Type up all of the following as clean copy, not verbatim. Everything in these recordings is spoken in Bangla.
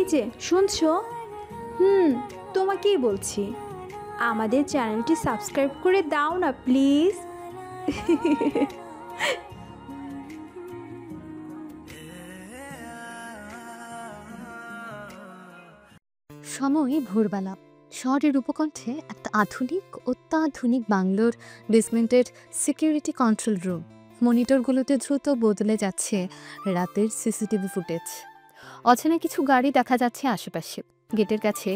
এই যে শুনছো? তোমাকেই বলছি, আমাদের চ্যানেলটি সাবস্ক্রাইব করে দাও না প্লিজ। সময় ভোরবেলা। শহরের উপকণ্ঠে একটা আধুনিক অত্যাধুনিক বাংলোর বেসমেন্টের সিকিউরিটি কন্ট্রোল রুম। মনিটরগুলোতে দ্রুত বদলে যাচ্ছে রাতের সিসিটিভি ফুটেজ। অচেনা কিছু গাড়ি দেখা যাচ্ছে আশেপাশে। গেটের কাছে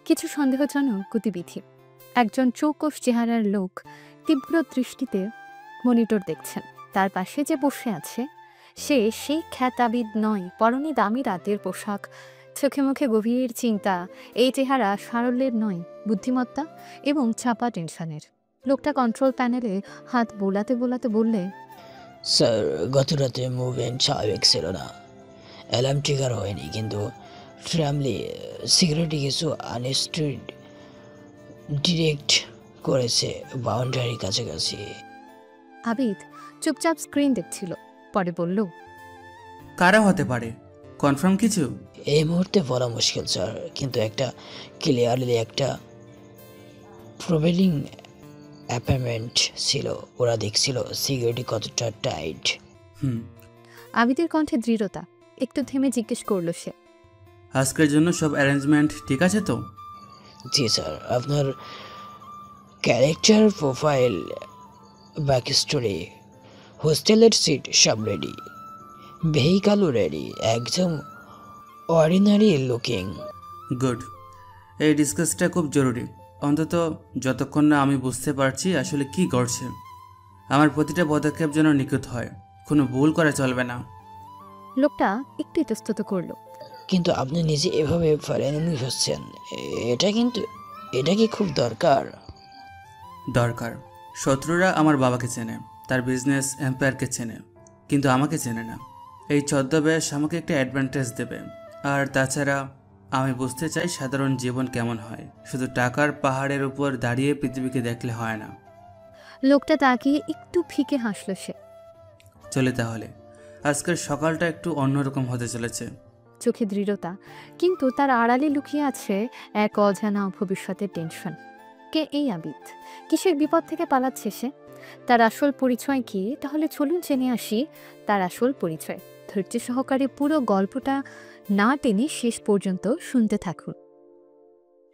কিছু সন্দেহজনক গতিবিধি। একজন চৌকস চেহারার লোক তীব্র দৃষ্টিতে মনিটর দেখছেন। তার পাশে যে বসে আছে সে সেই খ্যাতাবিদ নয়, পরনে দামি রাতের পোশাক, চোখে মুখে গভীর চিন্তা। এই চেহারা সারল্যের নয়, বুদ্ধিমত্তা এবং চাপা টেনশনের। লোকটা কন্ট্রোল প্যানেলে হাত বোলাতে বোলাতে বললে, স্যার, গত রাতে মুভমেন্ট স্বাভাবিক ছিল না। অ্যালার্ম ট্রিগার হয়নি, কিন্তু ফ্যামিলি সিকিউরিটি কিছু আনস্ট্রিড ডিরেক্ট করেছে বাউন্ডারির কাছাকাছি। আবিদ চুপচাপ স্ক্রিন দেখছিল, পরে বলল, কারা হতে পারে? কনফার্ম কিছু? এই মুহূর্তে বলা মুশকিল স্যার, কিন্তু একটা ক্লিয়ারলি একটা প্রোভেলিং অ্যাপয়েন্টমেন্ট ছিল। ওরা দেখছিল সিকিউরিটি কতটা টাইট। আবিদের কণ্ঠে দৃঢ়তা। একটু থেমে জিজ্ঞেস করলো সে, আজকের জন্য সব অ্যারেঞ্জমেন্ট ঠিক আছে তো? জি স্যার, আপনার ক্যারেক্টার প্রোফাইল, ব্যাক স্টোরি, হোস্টেলের সিট সব রেডি, ভেহিকালও রেডি, একদম অর্ডিনারি লুকিং। গুড। এই ডিসকাসটা খুব জরুরি, অন্তত যতক্ষণ না আমি বুঝতে পারছি আসলে কি করছে। আমার প্রতিটা পদক্ষেপ যেন নিখুঁত হয়, কোনো ভুল করা চলবে না। লোকটা একটু ইতস্তত করলো। কিন্তু আপনি নিজে এভাবে ফরেনিং হচ্ছেন, এটা কি খুব দরকার? দরকার। শত্রুরা আমার বাবাকে চেনে, তার বিজনেস এম্পায়ারকে চেনে, কিন্তু আমাকে চেনে না। এই ছদ্মবেশ আমাকে একটা অ্যাডভান্টেজ দেবে। আর তাছাড়া আমি বুঝতে চাই সাধারণ জীবন কেমন হয়। শুধু টাকার পাহাড়ের উপর দাঁড়িয়ে পৃথিবীকে দেখলে হয় না। লোকটা তাকিয়ে একটু ফিকে হাসলো সে। চলে তাহলে, আজকের সকালটা একটু অন্যরকম হতে চলেছে। চোখে দৃঢ়তা, কিন্তু তার আড়ালে লুকিয়ে আছে এক অজানা ভবিষ্যতের টেনশন। কে এই আবিদ? কিসের বিপদ থেকে পালাচ্ছে সে? তার আসল পরিচয় কি? তাহলে চলুন জেনে আসি তার আসল পরিচয়। ধৈর্য সহকারে পুরো গল্পটা না টেনে শেষ পর্যন্ত শুনতে থাকুন।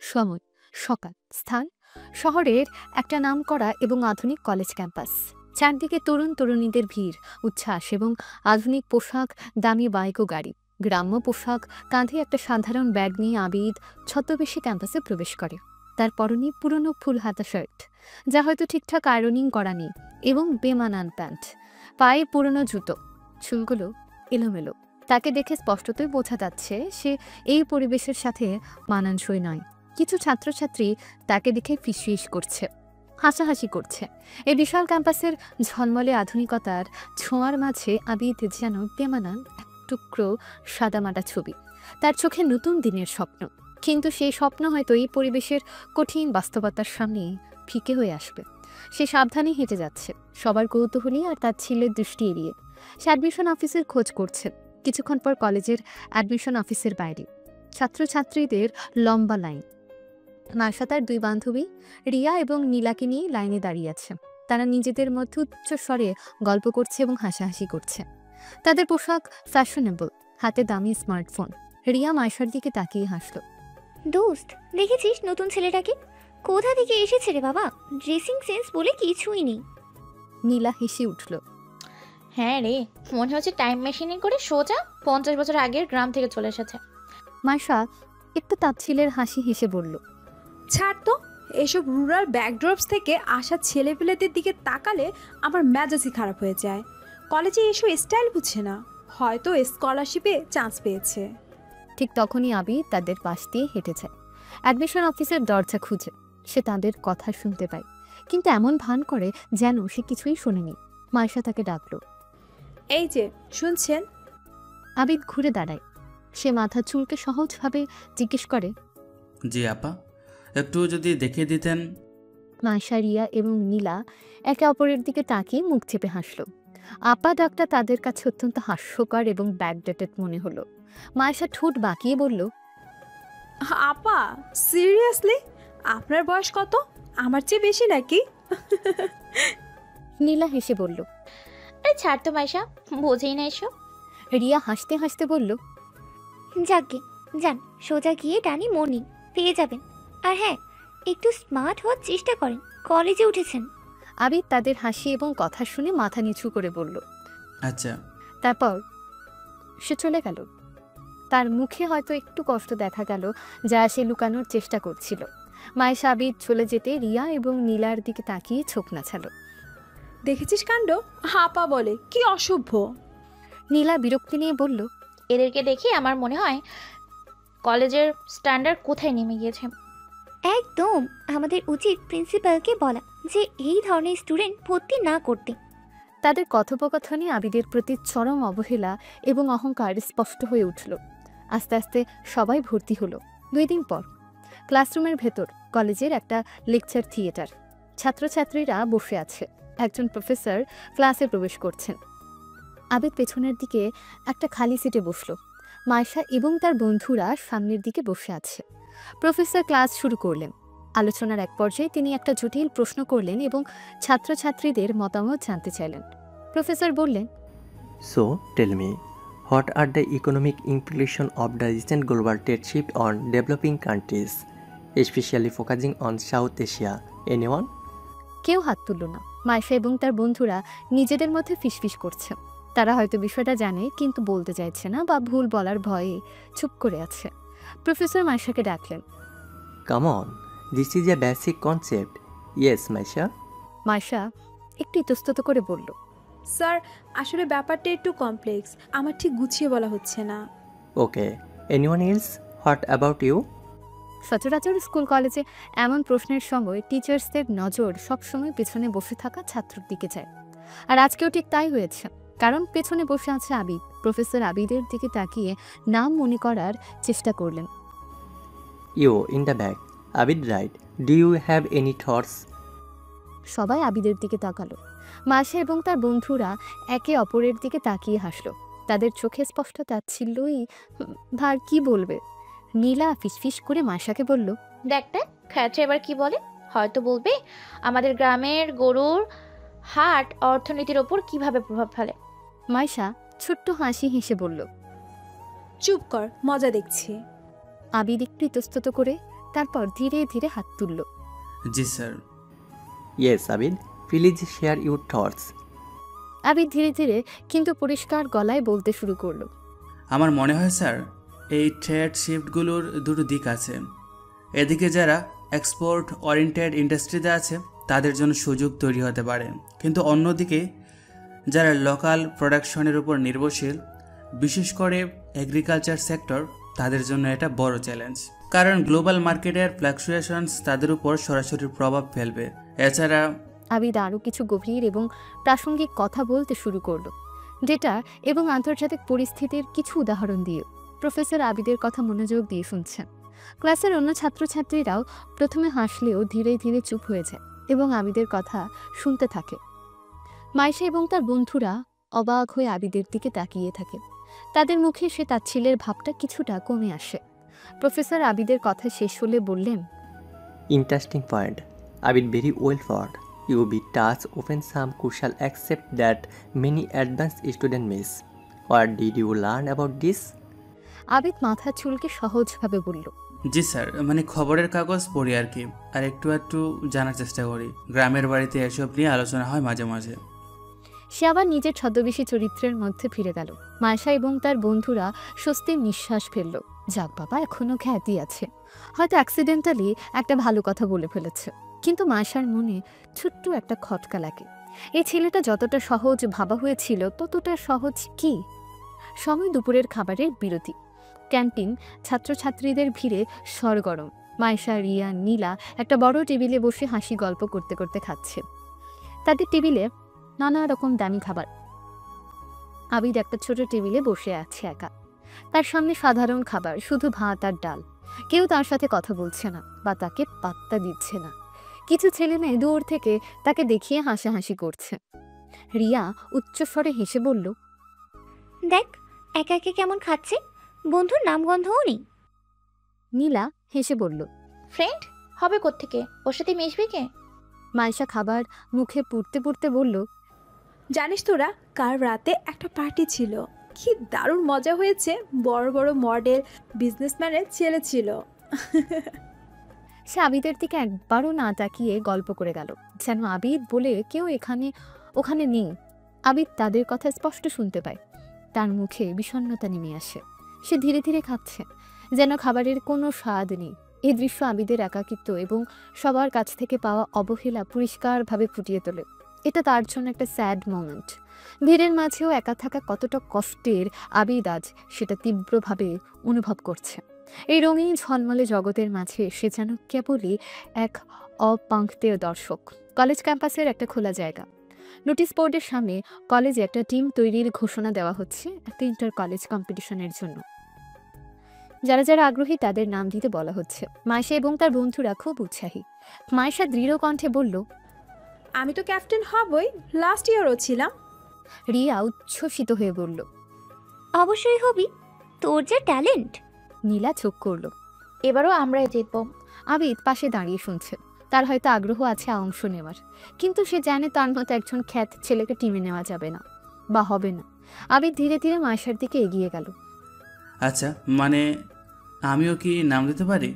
সময় সকাল। স্থান শহরের একটা নামকরা এবং আধুনিক কলেজ ক্যাম্পাস। চারদিকে তরুণ তরুণীদের ভিড়, উচ্ছ্বাস এবং আধুনিক পোশাক, দামি বাইক ও গাড়ি। গ্রাম্য পোশাক, কাঁধে একটা সাধারণ ব্যাগ নিয়ে আবিদ ছদ্মবেশে ক্যাম্পাসে প্রবেশ করে। তার পরনে পুরনো ফুল হাতা শার্ট, যা হয়তো ঠিকঠাক আয়রনিং করা নেই, এবং বেমানান প্যান্ট। পায়ে পুরনো জুতো, চুলগুলো এলোমেলো। তাকে দেখে স্পষ্টতই বোঝা যাচ্ছে সে এই পরিবেশের সাথে মানানসই নয়। কিছু ছাত্রছাত্রী তাকে দেখে ফিসফিস করছে, হাসাহাসি করছে। এই বিশাল ক্যাম্পাসের ঝলমলে আধুনিকতার ছোঁয়ার মাঝে আবিদ যেন বেমানান এক টুকরো সাদামাটা ছবি। তার চোখে নতুন দিনের স্বপ্ন, কিন্তু সেই স্বপ্ন হয়তো এই পরিবেশের কঠিন বাস্তবতার সামনে ফিকে হয়ে আসবে। সে সাবধানে হেঁটে যাচ্ছে, সবার কৌতূহলী আর তার ছেলের দৃষ্টি এড়িয়ে। সে অ্যাডমিশন অফিসের খোঁজ করছে। কিছুক্ষণ পর কলেজের অ্যাডমিশন অফিসের বাইরে ছাত্রছাত্রীদের লম্বা লাইন। মার্শা তার দুই বান্ধবী রিয়া এবং নীলাকে নিয়ে লাইনে দাঁড়িয়ে আছে। তারা নিজেদের মধ্যে উচ্চ স্বরে গল্প করছে এবং হাসাহাসি করছে। তাদের পোশাক ফ্যাশনেবল, হাতে দামি স্মার্টফোন। রিয়া মার্শার দিকে তাকিয়ে হাসল। দোস্ত, দেখেছিস নতুন ছেলেটাকে? কোথা থেকে এসেছে রে বাবা? ড্রেসিং সেন্স বলে কিছুই নেই। নীলা হেসে উঠল। হ্যাঁ রে, মনে হচ্ছে টাইম মেশিনে করে সোজা 50 বছর আগের গ্রাম থেকে চলে এসেছে। মার্শা একটু তাচ্ছিলের হাসি হেসে বলল, ছাড় তো, এসব রুরাল ব্যাকড্রপস থেকে আসা ছেলেপেলেদের দিকে তাকালে আমার মেজাজই খারাপ হয়ে যায়। কলেজে এসব স্টাইল বুঝছে না, হয়তো স্কলারশিপে চান্স পেয়েছে। ঠিক তখনই আবিদ তাদের পাশ দিয়ে হেঁটে যায়। অ্যাডমিশন অফিসের দরজা খুঁজে সে তাদের কথা শুনতে পায়, কিন্তু এমন ভান করে যেন সে কিছুই শোনেনি। মার্শা তাকে ডাকল। এই যে শুনছেন? আবিদ ঘুরে দাঁড়ায়। সে মাথা চুলকে সহজভাবে জিজ্ঞেস করে, জি আপা, একটু যদি দেখিয়ে দিতেন। মার্শা, রিয়া এবং নীলা একে অপরের দিকে তাকিয়ে মুখ চেপে হাসল। আপা ডাকটা তাদের কাছে অত্যন্ত হাস্যকর এবং ব্যাকডেটেড মনে হলো। মার্শা ঠোঁট বাঁকিয়ে বলল, আপা সিরিয়াসলি? আপনার বয়স কত? আমার চেয়ে বেশি নাকি? নীলা হেসে বলল। আরে ছাড় তো মাইশা, বোঝেই না এসব। রিয়া হাসতে হাসতে বলল, যাকগে, যান সোজা গিয়ে ডানি মোড় নিন, পেয়ে যাবেন। আর হ্যাঁ, একটু স্মার্ট হওয়ার চেষ্টা করেন, কলেজে উঠেছেন। আবিদ তাদের হাসি এবং কথা শুনে মাথা নিচু করে বলল। আচ্ছা। তারপর সে চলে গেল। তার মুখে হয়তো একটু কষ্ট দেখা গেল, যা সে লুকানোর চেষ্টা করছিল। মায়েশা আবিদ চলে যেতে রিয়া এবং নীলার দিকে তাকিয়ে চোখ নাচালো। দেখেছিস কাণ্ড? আপা বলে কি অসভ্য। নীলা বিরক্তি নিয়ে বলল, এদেরকে দেখে আমার মনে হয় কলেজের স্ট্যান্ডার্ড কোথায় নেমে গিয়েছে। একদম, আমাদের উচিত প্রিন্সিপালকে বলা যে এই ধরনের স্টুডেন্ট ভর্তি না করতে। তাদের কথোপকথনে আবিদের প্রতি চরম অবহেলা এবং অহংকার স্পষ্ট হয়ে উঠল। আস্তে আস্তে সবাই ভর্তি হলো। 2 দিন পর ক্লাসরুমের ভেতর কলেজের একটা লেকচার থিয়েটার। ছাত্রছাত্রীরা বসে আছে। একজন প্রফেসর ক্লাসে প্রবেশ করছেন। আবিদ পেছনের দিকে একটা খালি সিটে বসল। মায়েশা এবং তার বন্ধুরা সামনের দিকে বসে আছে। প্রফেসর ক্লাস শুরু করলেন। আলোচনার এক পর্যায়ে তিনি একটা জটিল প্রশ্ন করলেন এবং ছাত্রছাত্রীদের মতামত জানতে চাইলেন। প্রফেসর বললেন, So, tell me, what are the economic implications of the recent global trade shift on developing countries, especially focusing on South Asia? Anyone? কেউ হাত তুলল না। মায়েশা এবং তার বন্ধুরা নিজেদের মধ্যে ফিসফিস করছে। তারা হয়তো বিষয়টা জানে কিন্তু বলতে চাইছে না বা ভুল বলার ভয়ে চুপ করে আছে। প্রফেসর মায়েশাকে ডাকলেন। Come on, this is a basic concept. Yes, Maisha? Maisha একটু ইতস্তত করে বলল, স্যার, আসলে ব্যাপারটা একটু কমপ্লেক্স, আমার ঠিক গুছিয়ে বলা হচ্ছে না। Okay. Anyone else? What about you? সচরাচর স্কুল কলেজে এমন প্রশ্নের সময় টিচার্সদের নজর সবসময় পেছনে বসে থাকা ছাত্রর দিকে যায়। আর আজকেও ঠিক তাই হয়েছে, কারণ পেছনে বসে আছে আবিদ। প্রফেসর আবিদের দিকে তাকিয়ে নাম মনে করার চেষ্টা করলেন। You, in the back. Abid, right. Do you have any thoughts? সবাই আবিদের দিকে তাকালো। মাসে এবং তার বন্ধুরা একে অপরের দিকে তাকিয়ে হাসলো। তাদের চোখে স্পষ্ট তাচ্ছিল্যই ভার কি বলবে। নীলা ফিসফিস করে মাসাকে বলল, দেখ খায়াচ্ছে এবার কি বলে। হয়তো বলবে আমাদের গ্রামের গরুর হাট অর্থনীতির ওপর কিভাবে প্রভাব ফেলে। মাইশা ছোট্ট হাসি হেসে বলল, চুপ কর, মজা দেখছি। আবিদ একটু ইতস্তত করে তারপর ধীরে ধীরে হাত তুলল। জি sir. Yes, Abid. Please share your thoughts. Abid ধীরে ধীরে কিন্তু পরিষ্কার গলায় বলতে শুরু করলো, আমার মনে হয় স্যার, এই ট্রেড শিফটগুলোর দুটো দিক আছে। এদিকে যারা এক্সপোর্ট ওরিয়েন্টেড ইন্ডাস্ট্রিতে আছে তাদের জন্য সুযোগ তৈরি হতে পারে, কিন্তু অন্যদিকে যারা লোকাল প্রোডাকশনের উপর নির্ভরশীল, বিশেষ করে এগ্রিকালচার সেক্টর, তাদের জন্য এটা বড় চ্যালেঞ্জ। কারণ গ্লোবাল মার্কেটের ফ্লাকচুয়েশনস তাদের উপর সরাসরি প্রভাব ফেলবে। এছাড়া আবিদ আরও কিছু গভীর এবং প্রাসঙ্গিক কথা বলতে শুরু করলো, ডেটা এবং আন্তর্জাতিক পরিস্থিতির কিছু উদাহরণ দিয়ে। প্রফেসর আবিদের কথা মনোযোগ দিয়ে শুনছেন। ক্লাসের অন্য ছাত্রছাত্রীরাও প্রথমে হাসলেও ধীরে ধীরে চুপ হয়ে যায় এবং আবিদের কথা শুনতে থাকে। মাইশা এবং তার বন্ধুরা অবাক হয়ে আবিদের দিকে তাকিয়ে থাকে। তাদের মুখে সে তাচ্ছিল্যের ভাবটা কিছুটা কমে আসে। প্রফেসর আবিদের কথা শেষ হলে বললেন, Interesting point. Abid, very well thought. You be touch open some crucial aspect that many advanced students miss. What did you learn about this? Abid মাথা চুলকে সহজভাবে বলল, জি স্যার, মানে খবরের কাগজ পড়ি আর কি, আর একটু জানার চেষ্টা করি। গ্রামের বাড়িতে এসব নিয়ে আলোচনা হয় মাঝে মাঝে। সে আবার নিজের ছদ্মবেশী চরিত্রের মধ্যে ফিরে গেল। মায়েশা এবং তার বন্ধুরা স্বস্তির নিঃশ্বাস ফেলল। যাক বাবা, এখনো খ্যাতি আছে, হয়তো অ্যাক্সিডেন্টালি একটা ভালো কথা বলে ফেলেছে। কিন্তু মায়েশার মনে ছোট্ট একটা খটকা লাগে। এই ছেলেটা যতটা সহজ ভাবা হয়েছিল ততটা সহজ কি? সময় দুপুরের খাবারের বিরতি। ক্যান্টিন ছাত্রছাত্রীদের ভিড়ে সরগরম। মায়েশা, রিয়া, নীলা একটা বড় টেবিলে বসে হাসি গল্প করতে করতে খাচ্ছে। তাদের টেবিলে নানা রকম দামি খাবার। আবিদ একটা ছোট টেবিলে বসে আছে একা। তার সামনে সাধারণ খাবার, শুধু ভাত আর ডাল। কেউ তার সাথে কথা বলছে না বা তাকে পাত্তা দিচ্ছে না। কিছু ছেলে মেয়ে দূর থেকে তাকে দেখিয়ে হাসাহাসি করছে। রিয়া উচ্চস্বরে হেসে বলল, দেখ একা একা কেমন খাচ্ছে, বন্ধুর নামগন্ধও নেই। নীলা হেসে বলল। ফ্রেন্ড হবে কোত্থেকে, ওর সাথে মিশবি কে? মাইশা খাবার মুখে পুড়তে পুড়তে বলল। জানিস তোরা, কাল রাতে একটা পার্টি ছিল, কি দারুণ মজা হয়েছে। বড় বড় মডেল বিজনেসম্যানের ছেলে ছিল। সে আবিদের দিকে একবারও না তাকিয়ে গল্প করে গেল, যেন আবিদ বলে কেউ এখানে ওখানে নেই। আবিদ তাদের কথা স্পষ্ট শুনতে পায়। তার মুখে বিষণ্ণতা নেমে আসে। সে ধীরে ধীরে খাচ্ছে, যেন খাবারের কোনো স্বাদ নেই। এই দৃশ্য আবিদের একাকিত্ব এবং সবার কাছ থেকে পাওয়া অবহেলা পরিষ্কারভাবে ফুটিয়ে তোলে। এটা তার জন্য একটা স্যাড মোমেন্ট। ভিড়ের মাঝেও একা থাকা কতটা কষ্টের আবিদ আজ সেটা তীব্রভাবে অনুভব করছে। এই রঙিন ঝলমলে জগতের মাঝে সে যেন কেবলই এক অপাঙ্ক্তেয় দর্শক। কলেজ ক্যাম্পাসের একটা খোলা জায়গা। নোটিশ বোর্ডের সামনে কলেজে একটা টিম তৈরির ঘোষণা দেওয়া হচ্ছে একটা ইন্টার কলেজ কম্পিটিশনের জন্য। যারা যারা আগ্রহী তাদের নাম দিতে বলা হচ্ছে। মাইশা এবং তার বন্ধুরা খুব উৎসাহী। মাইশা দৃঢ় কণ্ঠে বলল। আমি তো ক্যাপ্টেন হবই, লাস্ট ইয়ারও ছিলাম। রিয়া উচ্ছ্বসিত হয়ে বলল। অবশ্যই হবি, তোর যে ট্যালেন্ট। নীলা চোখ করল। এবারও আমরাই জিতবো। আবিদ পাশে দাঁড়িয়ে শুনছে। তার হয়তো আগ্রহ আছে অংশ নেওয়ার, কিন্তু সে জানে তার মতো একজন খ্যাত ছেলেকে টিমে নেওয়া যাবে না বা হবে না। আবিদ ধীরে ধীরে মাইশার দিকে এগিয়ে গেল। আচ্ছা, মানে আমিও কি নাম দিতে পারি?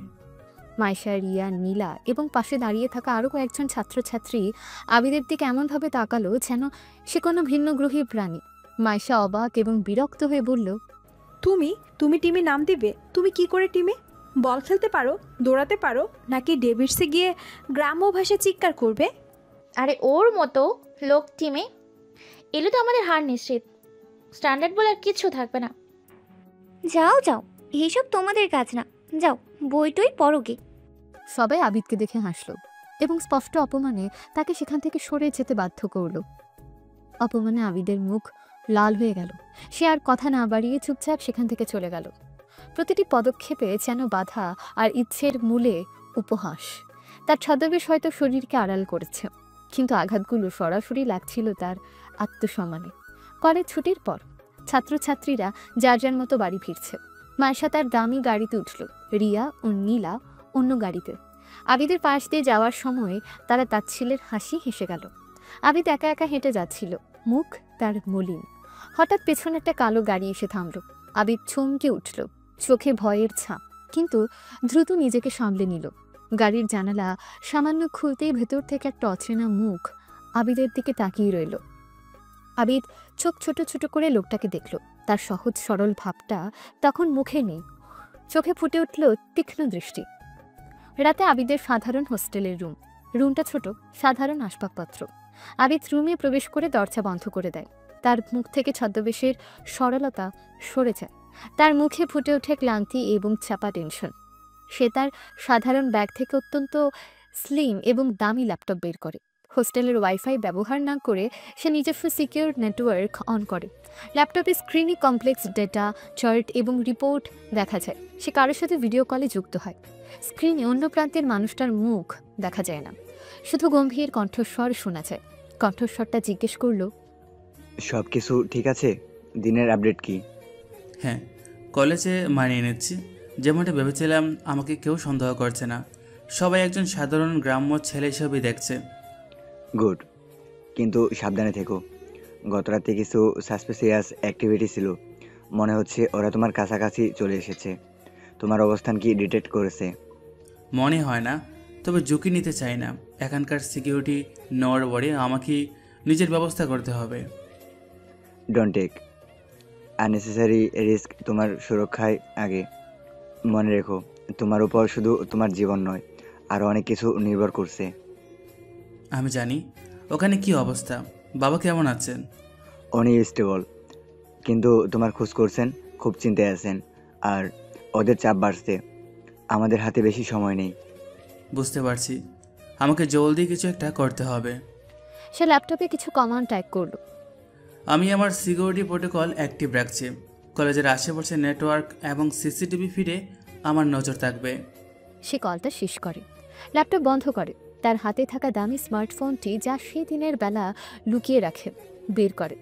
মাইশা, রিয়া, নীলা এবং পাশে দাঁড়িয়ে থাকা আরও কয়েকজন ছাত্রছাত্রী আবিদের দিকে এমনভাবে তাকালো যেন সে কোনো ভিন্ন গ্রহী প্রাণী। মাইশা অবাক এবং বিরক্ত হয়ে বলল। তুমি তুমি টিমে নাম দিবে? তুমি কি করে টিমে? বল খেলতে পারো, দৌড়াতে পারো, নাকি ডেভিডসে গিয়ে গ্রাম্য ভাষায় চিৎকার করবে? আরে ওর মতো লোক টিমে এলে তো আমাদের হার নিশ্চিত। স্ট্যান্ডার্ড বলে আর কিছু থাকবে না। যাও যাও, এইসব তোমাদের কাজ না, যাও বই টই পড়ো গে। সবাই আবিদকে দেখে হাসল এবং স্পষ্ট অপমানে তাকে সেখান থেকে সরে যেতে বাধ্য করল। অপমানে আবিদের মুখ লাল হয়ে গেল। সে আর কথা না বাড়িয়ে চুপচাপ সেখান থেকে চলে গেল। প্রতিটি পদক্ষেপে যেন বাধা আর ইচ্ছের মূলে উপহাস। তার ছদ্মবেশ হয়তো শরীরকে আড়াল করেছে, কিন্তু আঘাতগুলো সরাসরি লাগছিল তার আত্মসম্মানে। কলেজ ছুটির পর ছাত্রছাত্রীরা যার যার মতো বাড়ি ফিরছে। মাইশা তার দামি গাড়িতে উঠল, রিয়া ও নীলা অন্য গাড়িতে। আবিদের পাশ দিয়ে যাওয়ার সময় তারা তাচ্ছিলের হাসি হেসে গেল। আবিদ একা একা হেঁটে যাচ্ছিল, মুখ তার মলিন। হঠাৎ পেছনে একটা কালো গাড়ি এসে থামল। আবিদ চমকে উঠল, চোখে ভয়ের ছাপ, কিন্তু দ্রুত নিজেকে সামলে নিল। গাড়ির জানালা সামান্য খুলতেই ভেতর থেকে একটা অচেনা মুখ আবিদের দিকে তাকিয়ে রইল। আবিদ চোখ ছোট ছোট করে লোকটাকে দেখল। তার সহজ সরল ভাবটা তখন মুখে নেই, চোখে ফুটে উঠল তীক্ষ্ণ দৃষ্টি। রাতে আবিদের সাধারণ হোস্টেলের রুমটা ছোট, সাধারণ আসবাবপত্র। আবিদ রুমে প্রবেশ করে দরজা বন্ধ করে দেয়। তার মুখ থেকে ছদ্মবেশের সরলতা সরে যায়। তার মুখে ফুটে ওঠে ক্লান্তি এবং চাপা টেনশন। সে তার সাধারণ ব্যাগ থেকে অত্যন্ত স্লিম এবং দামি ল্যাপটপ বের করে। হোস্টেলের ওয়াইফাই ব্যবহার না করে সে নিজস্ব সিকিউর নেটওয়ার্ক অন করে। ল্যাপটপে স্ক্রিনে কমপ্লেক্স ডেটা, চার্ট এবং রিপোর্ট দেখা যায়। সে কারোর সাথে ভিডিও কলে যুক্ত হয়। স্ক্রিনে অন্য প্রান্তের মানুষটার মুখ দেখা যায় না, শুধু গম্ভীর কণ্ঠস্বর শোনা যায়। কণ্ঠস্বরটা জিজ্ঞেস করলো, সব কিছু ঠিক আছে? দিনের আপডেট কি? হ্যাঁ, কলেজে মানিয়ে নিচ্ছি। যেমনটা ভেবেছিলাম, আমাকে কেউ সন্দেহ করছে না। সবাই একজন সাধারণ গ্রাম্য ছেলে হিসেবে দেখছে। গুড, কিন্তু সাবধানে থেকো। গত রাতে কিছু সাসপিসিয়াস অ্যাক্টিভিটি ছিল। মনে হচ্ছে ওরা তোমার কাছাকাছি চলে এসেছে। তোমার অবস্থান কি ডিটেক্ট করেছে? মনে হয় না, তবে ঝুঁকি নিতে চাই না। এখানকার সিকিউরিটি নড়বড়ে, আমাকে নিজের ব্যবস্থা করতে হবে। Don't take unnecessary risk. তোমার সুরক্ষায় আগে। মনে রেখো, তোমার উপর শুধু তোমার জীবন নয়, আরও অনেক কিছু নির্ভর করছে। আমি জানি। ওখানে কি অবস্থা? বাবা কেমন আছেন? উনি স্টেবল, কিন্তু তোমার খোঁজ করছেন, খুব চিন্তায় আছেন। আর ওদের চাপ বাড়ছে। আমাদের হাতে বেশি সময় নেই। বুঝতে পারছি, আমাকে জলদি কিছু একটা করতে হবে। সে ল্যাপটপে কিছু কমান্ড টাইপ করলো। আমি আমার সিকিউরিটি প্রোটোকল অ্যাক্টিভ রাখছি। কলেজের আশেপাশে নেটওয়ার্ক এবং সিসিটিভি ফিডে আমার নজর থাকবে। সে কলটা শেষ করে, ল্যাপটপ বন্ধ করে। তার হাতে থাকা দামি স্মার্টফোনটি, যা সে দিনের বেলা লুকিয়ে রাখে, বের করে।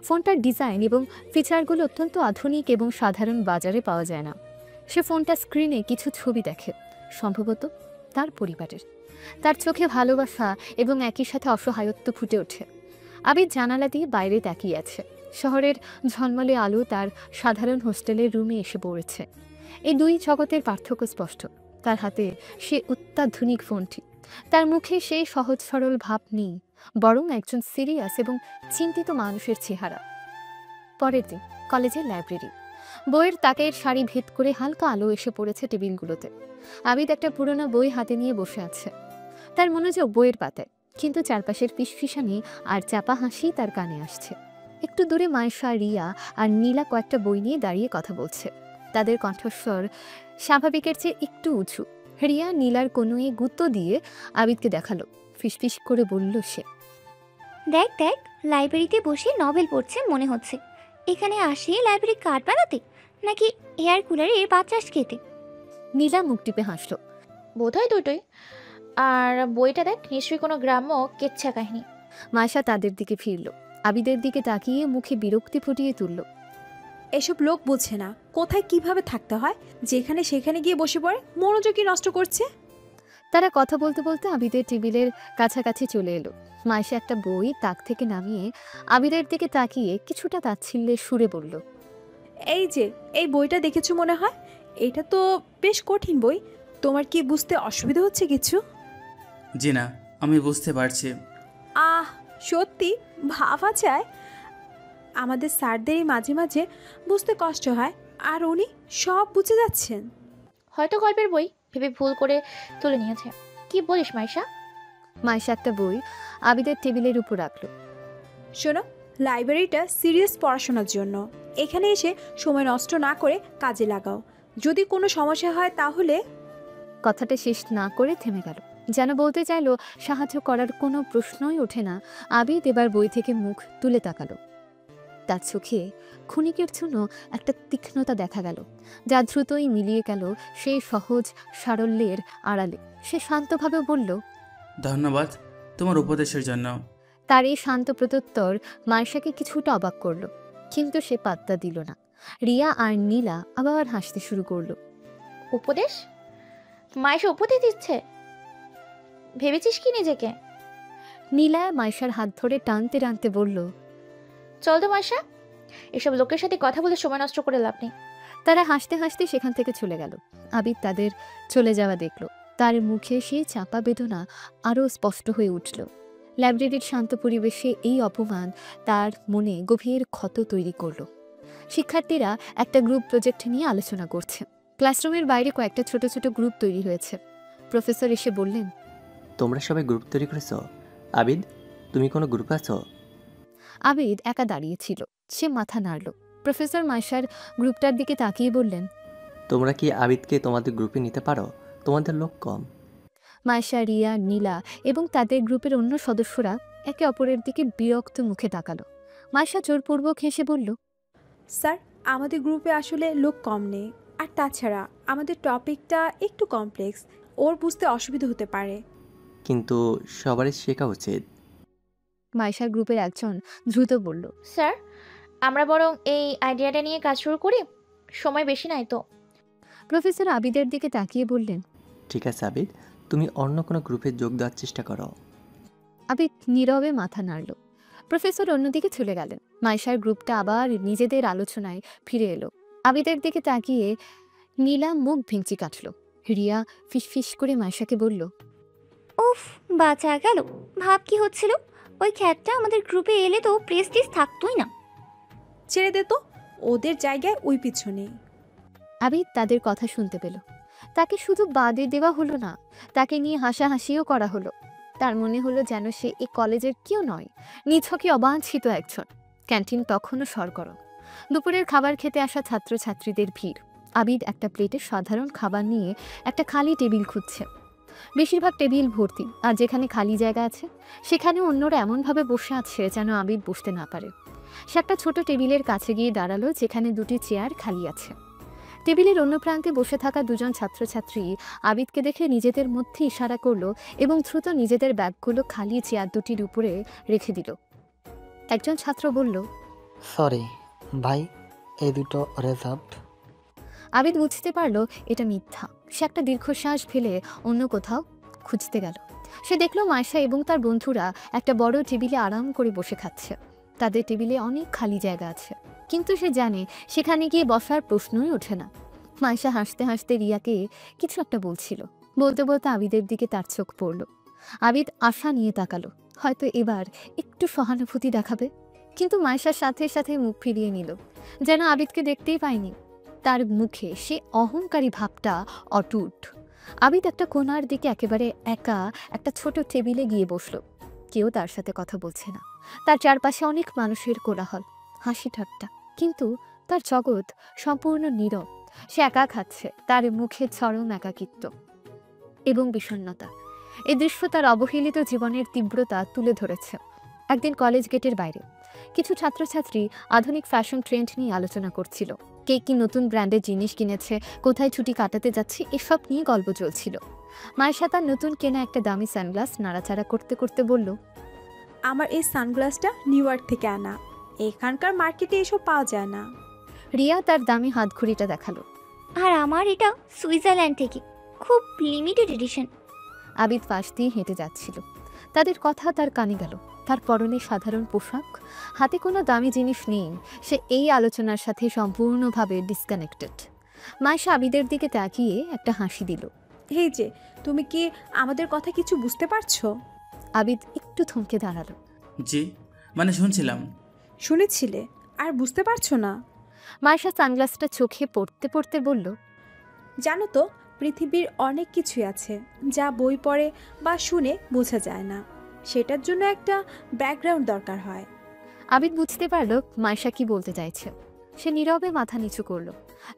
ফোনটার ডিজাইন এবং ফিচারগুলো অত্যন্ত আধুনিক এবং সাধারণ বাজারে পাওয়া যায় না। সে ফোনটা স্ক্রিনে কিছু ছবি দেখে, সম্ভবত তার পরিবারের। তার চোখে ভালোবাসা এবং একই সাথে অসহায়ত্ব ফুটে ওঠে। আবিদ জানালা দিয়ে বাইরে তাকিয়ে আছে। শহরের ঝলমলে আলো তার সাধারণ হোস্টেলের রুমে এসে পড়েছে। এই দুই জগতের পার্থক্য স্পষ্ট। তার হাতে সে অত্যাধুনিক ফোনটি, তার মুখে সেই সহজ সরল ভাব নেই, বরং একজন সিরিয়াস এবং চিন্তিত মানুষের চেহারা। পরের দিন কলেজের লাইব্রেরি। বইয়ের তাকের সারি ভেদ করে হালকা আলো এসে পড়েছে টেবিলগুলোতে। আবিদ একটা পুরোনো বই হাতে নিয়ে বসে আছে। তার মনোযোগ বইয়ের পাতায়, কিন্তু চারপাশের ফিসফিসানি আর চাপা হাসি তার কানে আসছে। একটু দূরে মায়েশা, রিয়া আর নীলা কয়েকটা বই নিয়ে দাঁড়িয়ে কথা বলছে। তাদের কণ্ঠস্বর স্বাভাবিকের চেয়ে একটু উঁচু। রিয়া নীলার কোনোই গুঁতো দিয়ে আবিদকে দেখালো। ফিসফিস করে বলল সে, দেখ দেখ, লাইব্রেরিতে বসে নভেল পড়ছে মনে হচ্ছে। এখানে আসে লাইব্রেরি কার্ড বানাতে, নাকি এয়ার কুলারে এর বাতাস খেতে? নীলা মুখ টিপে হাসলো। বোধহয় দুটোই। আর বইটা দেখ, নিশ্চয়ই কোনো গ্রাম্য কেচ্ছা কাহিনী। মায়েশা তাদের দিকে ফিরল। আবিদের দিকে তাকিয়ে মুখে বিরক্তি ফুটিয়ে তুলল। এসব লোক বোঝে না কোথায় কিভাবে থাকতে হয়, যেখানে সেখানে গিয়ে বসে পড়ে, মনোযোগই নষ্ট করছে। তারা কথা বলতে বলতে আবিদের টেবিলের কাছাকাছি চলে এলো। মায়েশা একটা বই তাক থেকে নামিয়ে আবিদের দিকে তাকিয়ে কিছুটা তাচ্ছিল্যের সুরে বলল, এই যে এই বইটা দেখেছো মনে হয়, এটা তো বেশ কঠিন বই। তোমার কি বুঝতে অসুবিধা হচ্ছে কিছু? জি না, আমি বুঝতে পারছি। আহ, সত্যি ভাবা যায়। আমাদের স্যারদেরই মাঝে মাঝে বুঝতে কষ্ট হয়, আর উনি সব বুঝে যাচ্ছেন। হয়তো গল্পের বই ভেবে ভুল করে তুলে নিয়েছে। কি বলিস মাইশা? মায়েশা একটা বই আবিদের টেবিলের উপর রাখলো। শোনো, লাইব্রেরিটা সিরিয়াস পড়াশোনার জন্য। এখানে এসে সময় নষ্ট না করে কাজে লাগাও। যদি কোনো সমস্যা হয় তাহলে। কথাটা শেষ না করে থেমে গেল, যেন বলতে চাইলো সাহায্য করার কোনো প্রশ্নই ওঠে না। আবিদ এবার বই থেকে মুখ তুলে তাকালো। তার চোখে ক্ষণিকের জন্য একটা তীক্ষ্ণতা দেখা গেল, যা দ্রুতই মিলিয়ে গেল সেই সহজ সারল্যের আড়ালে। সে শান্তভাবে বলল, ধন্যবাদ তোমার উপদেশের জন্য। তার এই শান্ত প্রত্যুত্তর মায়েশাকে কিছুটা অবাক করলো, কিন্তু সে পাত্তা দিল না। রিয়া আর নীলা আবার হাসতে শুরু করলো। উপদেশ? মাইশা উপদেশ দিচ্ছে? ভেবেছিস কি নিজেকে? নীলা মায়েশার হাত ধরে টানতে টানতে বলল, চল তো মাইশা, এসব লোকের সাথে কথা বলে সময় নষ্ট করে লাভ নেই। তারা হাসতে হাসতে সেখান থেকে চলে গেল। আবিদ তাদের চলে যাওয়া দেখল। তার মুখে সেই চাপা বেদনা আরও স্পষ্ট হয়ে উঠল। লাইব্রেরির শান্ত পরিবেশে এই অপমান তার মনে গভীর ক্ষত তৈরি করল। শিক্ষার্থীরা একটা গ্রুপ প্রজেক্ট নিয়ে আলোচনা করছে। ক্লাসরুমের বাইরে কয়েকটা ছোট ছোট গ্রুপ তৈরি হয়েছে। প্রফেসর এসে বললেন, তোমরা সবাই গ্রুপ তৈরি করেছো? আবিদ, তুমি কোনো গ্রুপ আছো? আবিদ একা দাঁড়িয়েছিল। সে মাথা নাড়ল। প্রফেসর মায়েশার গ্রুপটার দিকে তাকিয়ে বললেন, তোমরা কি আবিদকে তোমাদের গ্রুপে নিতে পারো? তোমাদের লোক কম। মায়েশা, রিয়া, নীলা এবং তাদের গ্রুপের অন্য সদস্যরা একে অপরের দিকে বিরক্ত মুখে তাকালো। মায়েশা জোরপূর্বক হেসে বলল, স্যার, আমাদের গ্রুপে আসলে লোক কম নেই। আর তাছাড়া আমাদের টপিকটা একটু কমপ্লেক্স, ওর বুঝতে অসুবিধা হতে পারে। কিন্তু সবারই শেখা উচিত। মায়েশার গ্রুপের একজন দ্রুত বলল, স্যার, আমরা বরং এই আইডিয়াটা নিয়ে কাজ শুরু করি, সময় বেশি নাই তো। প্রফেসর আবিদের দিকে তাকিয়ে বললেন, ঠিক আছে আবিদ, তুমি অন্য কোনো গ্রুপে যোগ দেওয়ার চেষ্টা করো। আবিদ নীরবে মাথা নাড়ল। প্রফেসর অন্যদিকে চলে গেলেন। মায়েশার গ্রুপটা আবার নিজেদের আলোচনায় ফিরে এলো। আবিদের দিকে তাকিয়ে নীলা মুখ ভেঙচি কাটল। রিয়া ফিসফিস করে মায়েশাকে বলল, উফ, বাঁচা গেল। ভাব কি হচ্ছিল, ওই খ্যাতটা আমাদের গ্রুপে এলে তো প্রেস্টিজ থাকতোই না। ছেড়ে দে তো, ওদের জায়গায় ওই পিছনে। আবিদ তাদের কথা শুনতে পেল। তাকে শুধু বাদে দেওয়া হলো না, তাকে নিয়ে হাসাহাসিও করা হলো। তার মনে হলো যেন সে এই কলেজের কেউ নয়, নিছকই অবাঞ্ছিত একজন। ক্যান্টিন তখনও সরগরম। দুপুরের খাবার খেতে আসা ছাত্রছাত্রীদের ভিড়। আবিদ একটা প্লেটে সাধারণ খাবার নিয়ে একটা খালি টেবিল খুঁজছে। বেশিরভাগ টেবিল ভর্তি, আর যেখানে খালি জায়গা আছে সেখানে অন্যরা এমনভাবে বসে আছে যেন আবিদ বসতে না পারে। সে একটা ছোট টেবিলের কাছে গিয়ে দাঁড়ালো, যেখানে দুটি চেয়ার খালি আছে। টেবিলের অন্য প্রান্তে বসে থাকা দুজন ছাত্রছাত্রী আবিদকে দেখে নিজেদের মধ্যে ইশারা করলো এবং দ্রুত নিজেদের ব্যাগগুলো খালি চেয়ার দুটির উপরে রেখে দিল। একজন ছাত্র বলল, সরি ভাই, এই দুটো রিজার্ভড। আবিদ বুঝতে পারলো এটা মিথ্যা। সে একটা দীর্ঘশ্বাস ফেলে অন্য কোথাও খুঁজতে গেল। সে দেখলো মায়েশা এবং তার বন্ধুরা একটা বড় টেবিলে আরাম করে বসে খাচ্ছে। তাদের টেবিলে অনেক খালি জায়গা আছে, কিন্তু সে জানে সেখানে গিয়ে বসার প্রশ্নই ওঠে না। মায়েশা হাসতে হাসতে রিয়াকে কিছু একটা বলছিল। বলতে বলতে আবিদের দিকে তার চোখ পড়ল। আবিদ আশা নিয়ে তাকালো, হয়তো এবার একটু সহানুভূতি দেখাবে। কিন্তু মায়েশার সাথে সাথে মুখ ফিরিয়ে নিল, যেন আবিদকে দেখতেই পায়নি। তার মুখে সে অহংকারী ভাবটা অটুট। আবিদ একটা কোণার দিকে একেবারে একা একটা ছোট টেবিলে গিয়ে বসলো। কেউ তার সাথে কথা বলছে না। তার চারপাশে অনেক মানুষের কোলাহল, হাসি ঠাট্টা, কিন্তু তার জগৎ সম্পূর্ণ নীরব। সে একা খাচ্ছে, তার মুখে চরম একাকিত্ব এবং বিষণ্ণতা। এই দৃশ্য তার অবহেলিত জীবনের তীব্রতা তুলে ধরেছে। একদিন কলেজ গেটের বাইরে কিছু ছাত্রছাত্রী আধুনিক ফ্যাশন ট্রেন্ড নিয়ে আলোচনা করছিল। কে কি নতুন ব্র্যান্ডের জিনিস কিনেছে, কোথায় ছুটি কাটাতে যাচ্ছে, এসব নিয়ে গল্প চলছিল। মায়েশা তার নতুন কেনা একটা দামি সানগ্লাস নাড়াচাড়া করতে করতে বলল, আমার এই সানগ্লাসটা নিউ ইয়র্ক থেকে আনা, এখানকার মার্কেটে এসব পাওয়া যায় না। রিয়া তার দামি হাতঘড়িটা দেখালো। আর আমার এটা সুইজারল্যান্ড থেকে, খুব লিমিটেড এডিশন। আবিদ পাশ দিয়ে হেঁটে যাচ্ছিল। তাদের কথা তার কানে গেল। তার পরনে সাধারণ পোশাক, হাতে কোনো দামি জিনিস নেই। সে এই আলোচনার সাথে সম্পূর্ণভাবে ডিসকানেক্টেড। মায়েশা আবিদের দিকে তাকিয়ে একটা হাসি দিল। এই যে, তুমি কি আমাদের কথা কিছু বুঝতে পারছো? আবিদ একটু থমকে দাঁড়ালো। জি, মানে শুনছিলাম। শুনেছিলে আর বুঝতে পারছো না? মায়েশা সানগ্লাসটা চোখে পড়তে পড়তে বলল, জানো তো, পৃথিবীর অনেক কিছুই আছে যা বই পড়ে বা শুনে বোঝা যায় না। সেটার জন্য একটা ব্যাকগ্রাউন্ড দরকার হয়। আবিদ বুঝতে পারল মায়েশা কি বলতে চাইছে। সে নীরবে মাথা নিচু করল।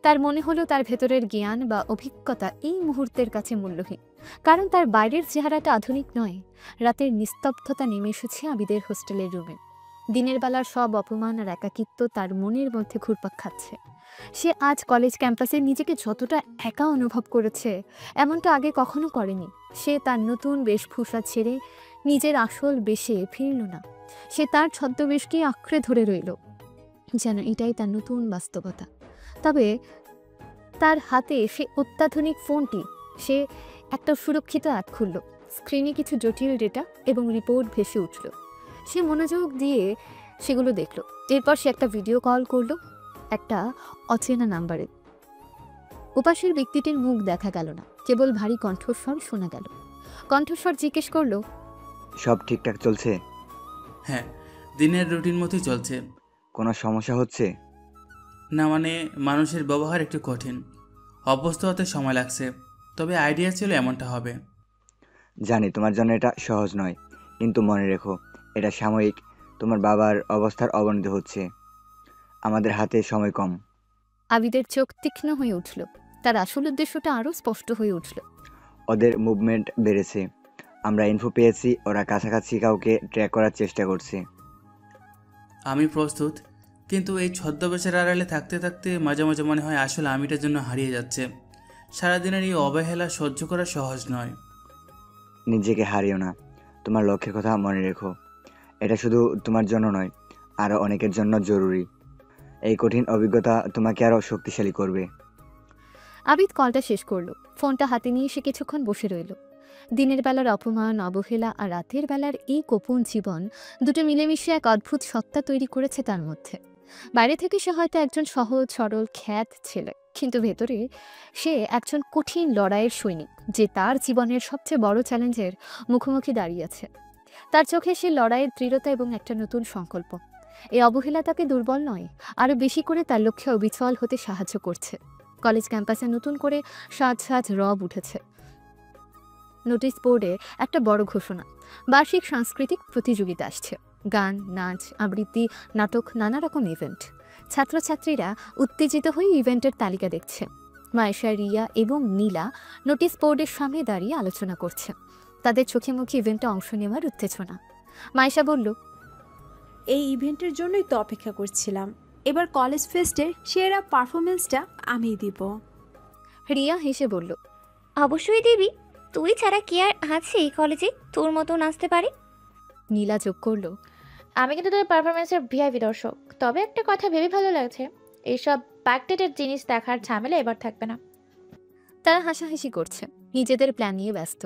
তার মনে হলো তার ভেতরের জ্ঞান বা অভিজ্ঞতা এই মুহূর্তের কাছে মূল্যহীন, কারণ তার বাইরের চেহারাটা আধুনিক নয়। রাতের নিস্তব্ধতা নেমে এসেছে আবিদের হোস্টেলের রুমে। দিনের বেলার সব অপমান আর একাকিত্ব তার মনের মধ্যে ঘুরপাক খাচ্ছে। সে আজ কলেজ ক্যাম্পাসে নিজেকে যতটা একা অনুভব করেছে, এমনটা আগে কখনো করেনি। সে তার নতুন বেশভূষা ছেড়ে নিজের আসল বেশে ফিরল না। সে তার ছদ্মবেশকে আঁকড়ে ধরে রইল, যেন এটাই তার নতুন বাস্তবতা। তবে তার হাতে সে অত্যাধুনিক ফোনটি। সে একটা সুরক্ষিত অ্যাপ খুলল। স্ক্রিনে কিছু জটিল ডেটা এবং রিপোর্ট ভেসে উঠল। সে মনোযোগ দিয়ে সেগুলো দেখল। এরপর সে একটা ভিডিও কল করল একটা অচেনা নাম্বারে। উপাসের ব্যক্তিটির মুখ দেখা গেল না, কেবল ভারী কণ্ঠস্বর শোনা গেল। কণ্ঠস্বর জিজ্ঞেস করলো, সব ঠিকঠাক চলছে? হ্যাঁ, দিনের রুটিন মতোই চলছে। কোনো সমস্যা হচ্ছে? না, মানে মানুষের ব্যবহার একটু কঠিন, অভ্যস্ত হতে সময় লাগছে। তবে আইডিয়া ছিল এমনটা হবে। জানি তোমার জন্য এটা সহজ নয়, কিন্তু মনে রেখো এটা সাময়িক। তোমার বাবার অবস্থার অবনতি হচ্ছে, আমাদের হাতে সময় কম। আবিদের চোখ তীক্ষ্ণ হয়ে উঠল। তার আসল উদ্দেশ্যটা আরও স্পষ্ট হয়ে উঠল। ওদের মুভমেন্ট বেড়েছে, আমরা ইনফো পেয়েছি, ওরা কাছাকাছি কাউকে ট্র্যাক করার চেষ্টা করছে। আমি প্রস্তুত, কিন্তু এই ছদ্মবেশের আড়ালে থাকতে থাকতে মাঝে মাঝে মনে হয় আসলে আমিটার জন্য হারিয়ে যাচ্ছে। সারাদিনের এই অবহেলা সহ্য করা সহজ নয়। নিজেকে হারিও না, তোমার লক্ষ্যের কথা মনে রেখো। এটা শুধু তোমার জন্য নয়, আরও অনেকের জন্য জরুরি। এই কঠিন অভিজ্ঞতা তোমাকে আরও শক্তিশালী করবে। আবিদ কলটা শেষ করলো। ফোনটা হাতে নিয়ে সে কিছুক্ষণ বসে রইল। দিনের বেলার অপমান, অবহেলা আর রাতের বেলার এই গোপন জীবন দুটো মিলেমিশে এক অদ্ভুত সত্তা তৈরি করেছে তার মধ্যে। বাইরে থেকে সে হয়তো একজন সহজ সরল খ্যাত ছেলে, কিন্তু ভেতরে সে একজন কঠিন লড়াইয়ের সৈনিক, যে তার জীবনের সবচেয়ে বড় চ্যালেঞ্জের মুখোমুখি দাঁড়িয়েছে। তার চোখে সে লড়াইয়ের দৃঢ়তা এবং একটা নতুন সংকল্প। এই অবহেলা তাকে দুর্বল নয়, আরও বেশি করে তার লক্ষ্যে অবিচল হতে সাহায্য করছে। কলেজ ক্যাম্পাসে নতুন করে সাজ সাজ রব উঠেছে। নোটিশ বোর্ডে একটা বড় ঘোষণা, বার্ষিক সাংস্কৃতিক প্রতিযোগিতা আসছে। গান, নাচ, আবৃত্তি, নাটক, নানা রকম ইভেন্ট। ছাত্রছাত্রীরা উত্তেজিত হয়ে ইভেন্টের তালিকা দেখছে। মায়েশা, রিয়া এবং নীলা নোটিশ বোর্ডের সামনে দাঁড়িয়ে আলোচনা করছে। তাদের চোখে মুখে ইভেন্টে অংশ নেওয়ার উত্তেজনা। মায়েশা বলল, এই ইভেন্টের জন্যই তো অপেক্ষা করছিলাম। এবার কলেজ ফেস্টের সেরা পারফরমেন্সটা আমিই দিব। রিয়া হেসে বলল, অবশ্যই দিবি, তুই ছাড়া কি আর আছে এই কলেজে তোর মতো নাচতে পারে? নীলা যোগ করল, আমি কিন্তু তোর পারফরমেন্সের ভিআইপি দর্শক। তবে একটা কথা ভেবে ভালো লাগছে, এইসব ব্যাকডেটেড জিনিস দেখার ঝামেলা এবার থাকবে না। তারা হাসাহাসি করছে, নিজেদের প্ল্যান নিয়ে ব্যস্ত।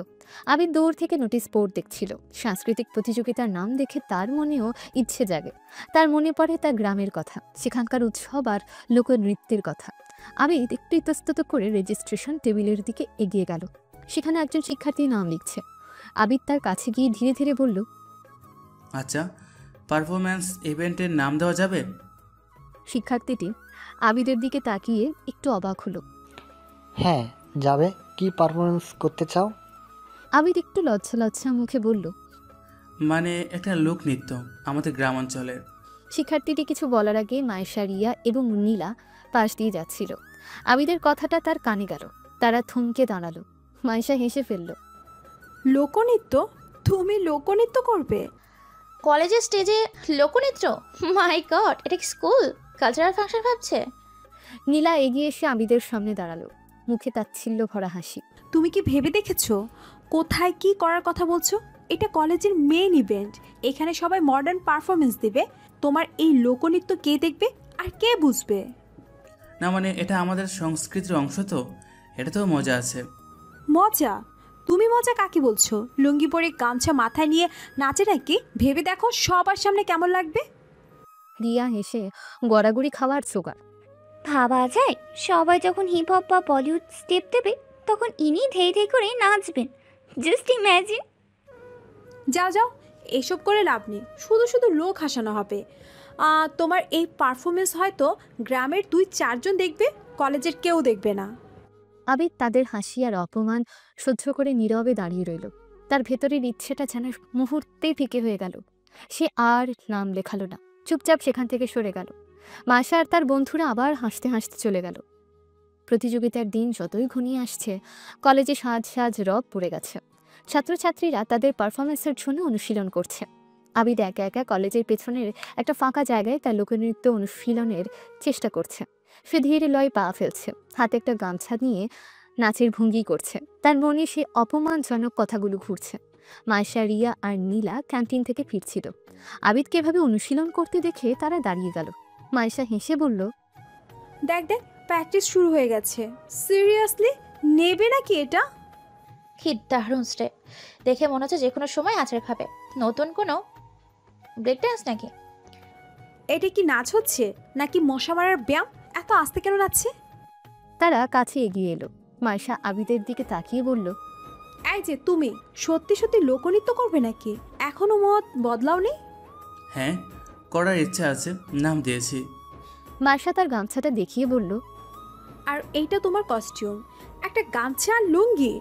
আবির দূর থেকে নোটিশ বোর্ড দেখছিল। সাংস্কৃতিক প্রতিযোগিতার নাম দেখে তার মনেও ইচ্ছে জাগে। তার মনে পড়ে তার গ্রামের কথা, সেখানকার উৎসব আর লোকনৃত্যের কথা। আবির একটু ইতস্তত করে রেজিস্ট্রেশন টেবিলের দিকে এগিয়ে গেল। সেখানে একজন শিক্ষার্থীর নাম লিখছে। আবির তার কাছে গিয়ে ধীরে ধীরে বলল, আচ্ছা, পারফরম্যান্স ইভেন্টের নাম দেওয়া যাবে? শিক্ষার্থীটি আবিদের দিকে তাকিয়ে একটু অবাক হলো। হ্যাঁ যাবে। কি পারফরমেন্স করতে চাও? আবির একটু লজ্জা লজ্জা মুখে বলল, মানে একটা লোকনৃত্য আমাদের গ্রাম অঞ্চলের। শিক্ষার্থীটি কিছু বলার আগে মায়েশা, রিয়া এবং নীলা পাশ দিয়ে যাচ্ছিল। আবিদের কথাটা তার কানে গেল। তারা থমকে দাঁড়ালো। মায়েশা হেসে ফেলল। লোকনৃত্য? তুমি লোকনৃত্য করবে? কলেজের স্টেজে লোকনৃত্য? মাই গড, এটা কি স্কুল কালচারাল ফাংশন ভাবছে? নীলা এগিয়ে এসে আবিদের সামনে দাঁড়ালো, মুখে তাচ্ছিল্য ভরা হাসি। তুমি কি ভেবে দেখেছো কোথায় কি করার কথা বলছো? এটা কলেজের মেইন ইভেন্ট, এখানে সবাই মডার্ন পারফরমেন্স দিবে। তোমার এই লোকনৃত্য কে দেখবে আর কে বুঝবে? না মানে এটা আমাদের সংস্কৃতির অংশ, তো এটা তো মজা আছে। মজা? তুমি মজা কাকে বলছো? লুঙ্গি পরে গামছা মাথায় নিয়ে নাচে নাকি? ভেবে দেখো সবার সামনে কেমন লাগবে। রিয়া হেসে গড়াগড়ি খাওয়ার জোগাড়। ভাবা যায় সবাই যখন হিপ হপ বা বলিউড স্টেপ দেবে তখন ইনি ধেই ধেই করে নাচবেন। Just imagine. যাও যাও, এসব করে লাভ নেই, শুধু শুধু লোক হাসানো হবে। তোমার এই পারফরমেন্স হয়তো গ্রামের 2-4 জন দেখবে, কলেজের কেউ দেখবে না। আবির তাদের হাসি আর অপমান সহ্য করে নীরবে দাঁড়িয়ে রইল। তার ভেতরের ইচ্ছেটা যেন মুহূর্তেই ফিকে হয়ে গেল। সে আর নাম লেখালো না, চুপচাপ সেখান থেকে সরে গেল। মাসা আর তার বন্ধুরা আবার হাসতে হাসতে চলে গেল। প্রতিযোগিতার দিন যতই ঘনিয়ে আসছে, কলেজে সাজ সাজ রব পড়ে গেছে। ছাত্রছাত্রীরা তাদের পারফরমেন্সের জন্য অনুশীলন করছে। আবিদ একা একা কলেজের পেছনের একটা ফাঁকা জায়গায় তার লোকনৃত্য অনুশীলনের চেষ্টা করছে। সে ধীরে লয়ে পা ফেলছে, হাতে একটা গামছা নিয়ে নাচের ভঙ্গি করছে। তার মনে সে অপমানজনক কথাগুলো ঘুরছে। মায়েশা, রিয়া আর নীলা ক্যান্টিন থেকে ফিরছিল। আবিদকে এভাবে অনুশীলন করতে দেখে তারা দাঁড়িয়ে গেল। মায়েশা হেসে বলল, দেখ দেখ, প্র্যাকটিস শুরু হয়ে গেছে। সিরিয়াসলি নেবে নাকি এটা? কি দারুণ স্টেপ, দেখে মনে হচ্ছে যে কোনো সময় আছড়ে খাবে। নতুন কোনো ব্রেক ডান্স নাকি? এটা কি নাচ হচ্ছে নাকি মশা মারার ব্যায়াম? এত আস্তে কেন নাচছে? তারা কাছে এগিয়ে এলো। মায়েশা আবিদের দিকে তাকিয়ে বলল, এই যে তুমি সত্যি সত্যি লোকনৃত্য করবে নাকি? এখনো মত বদলাওনি? হ্যাঁ, করার ইচ্ছা আছে, নাম দিয়েছি। মায়েশা তার গামছাটা দেখিয়ে বলল, আর এইটা তোমার কস্টিউম, একটা গামছা আর লুঙ্গি।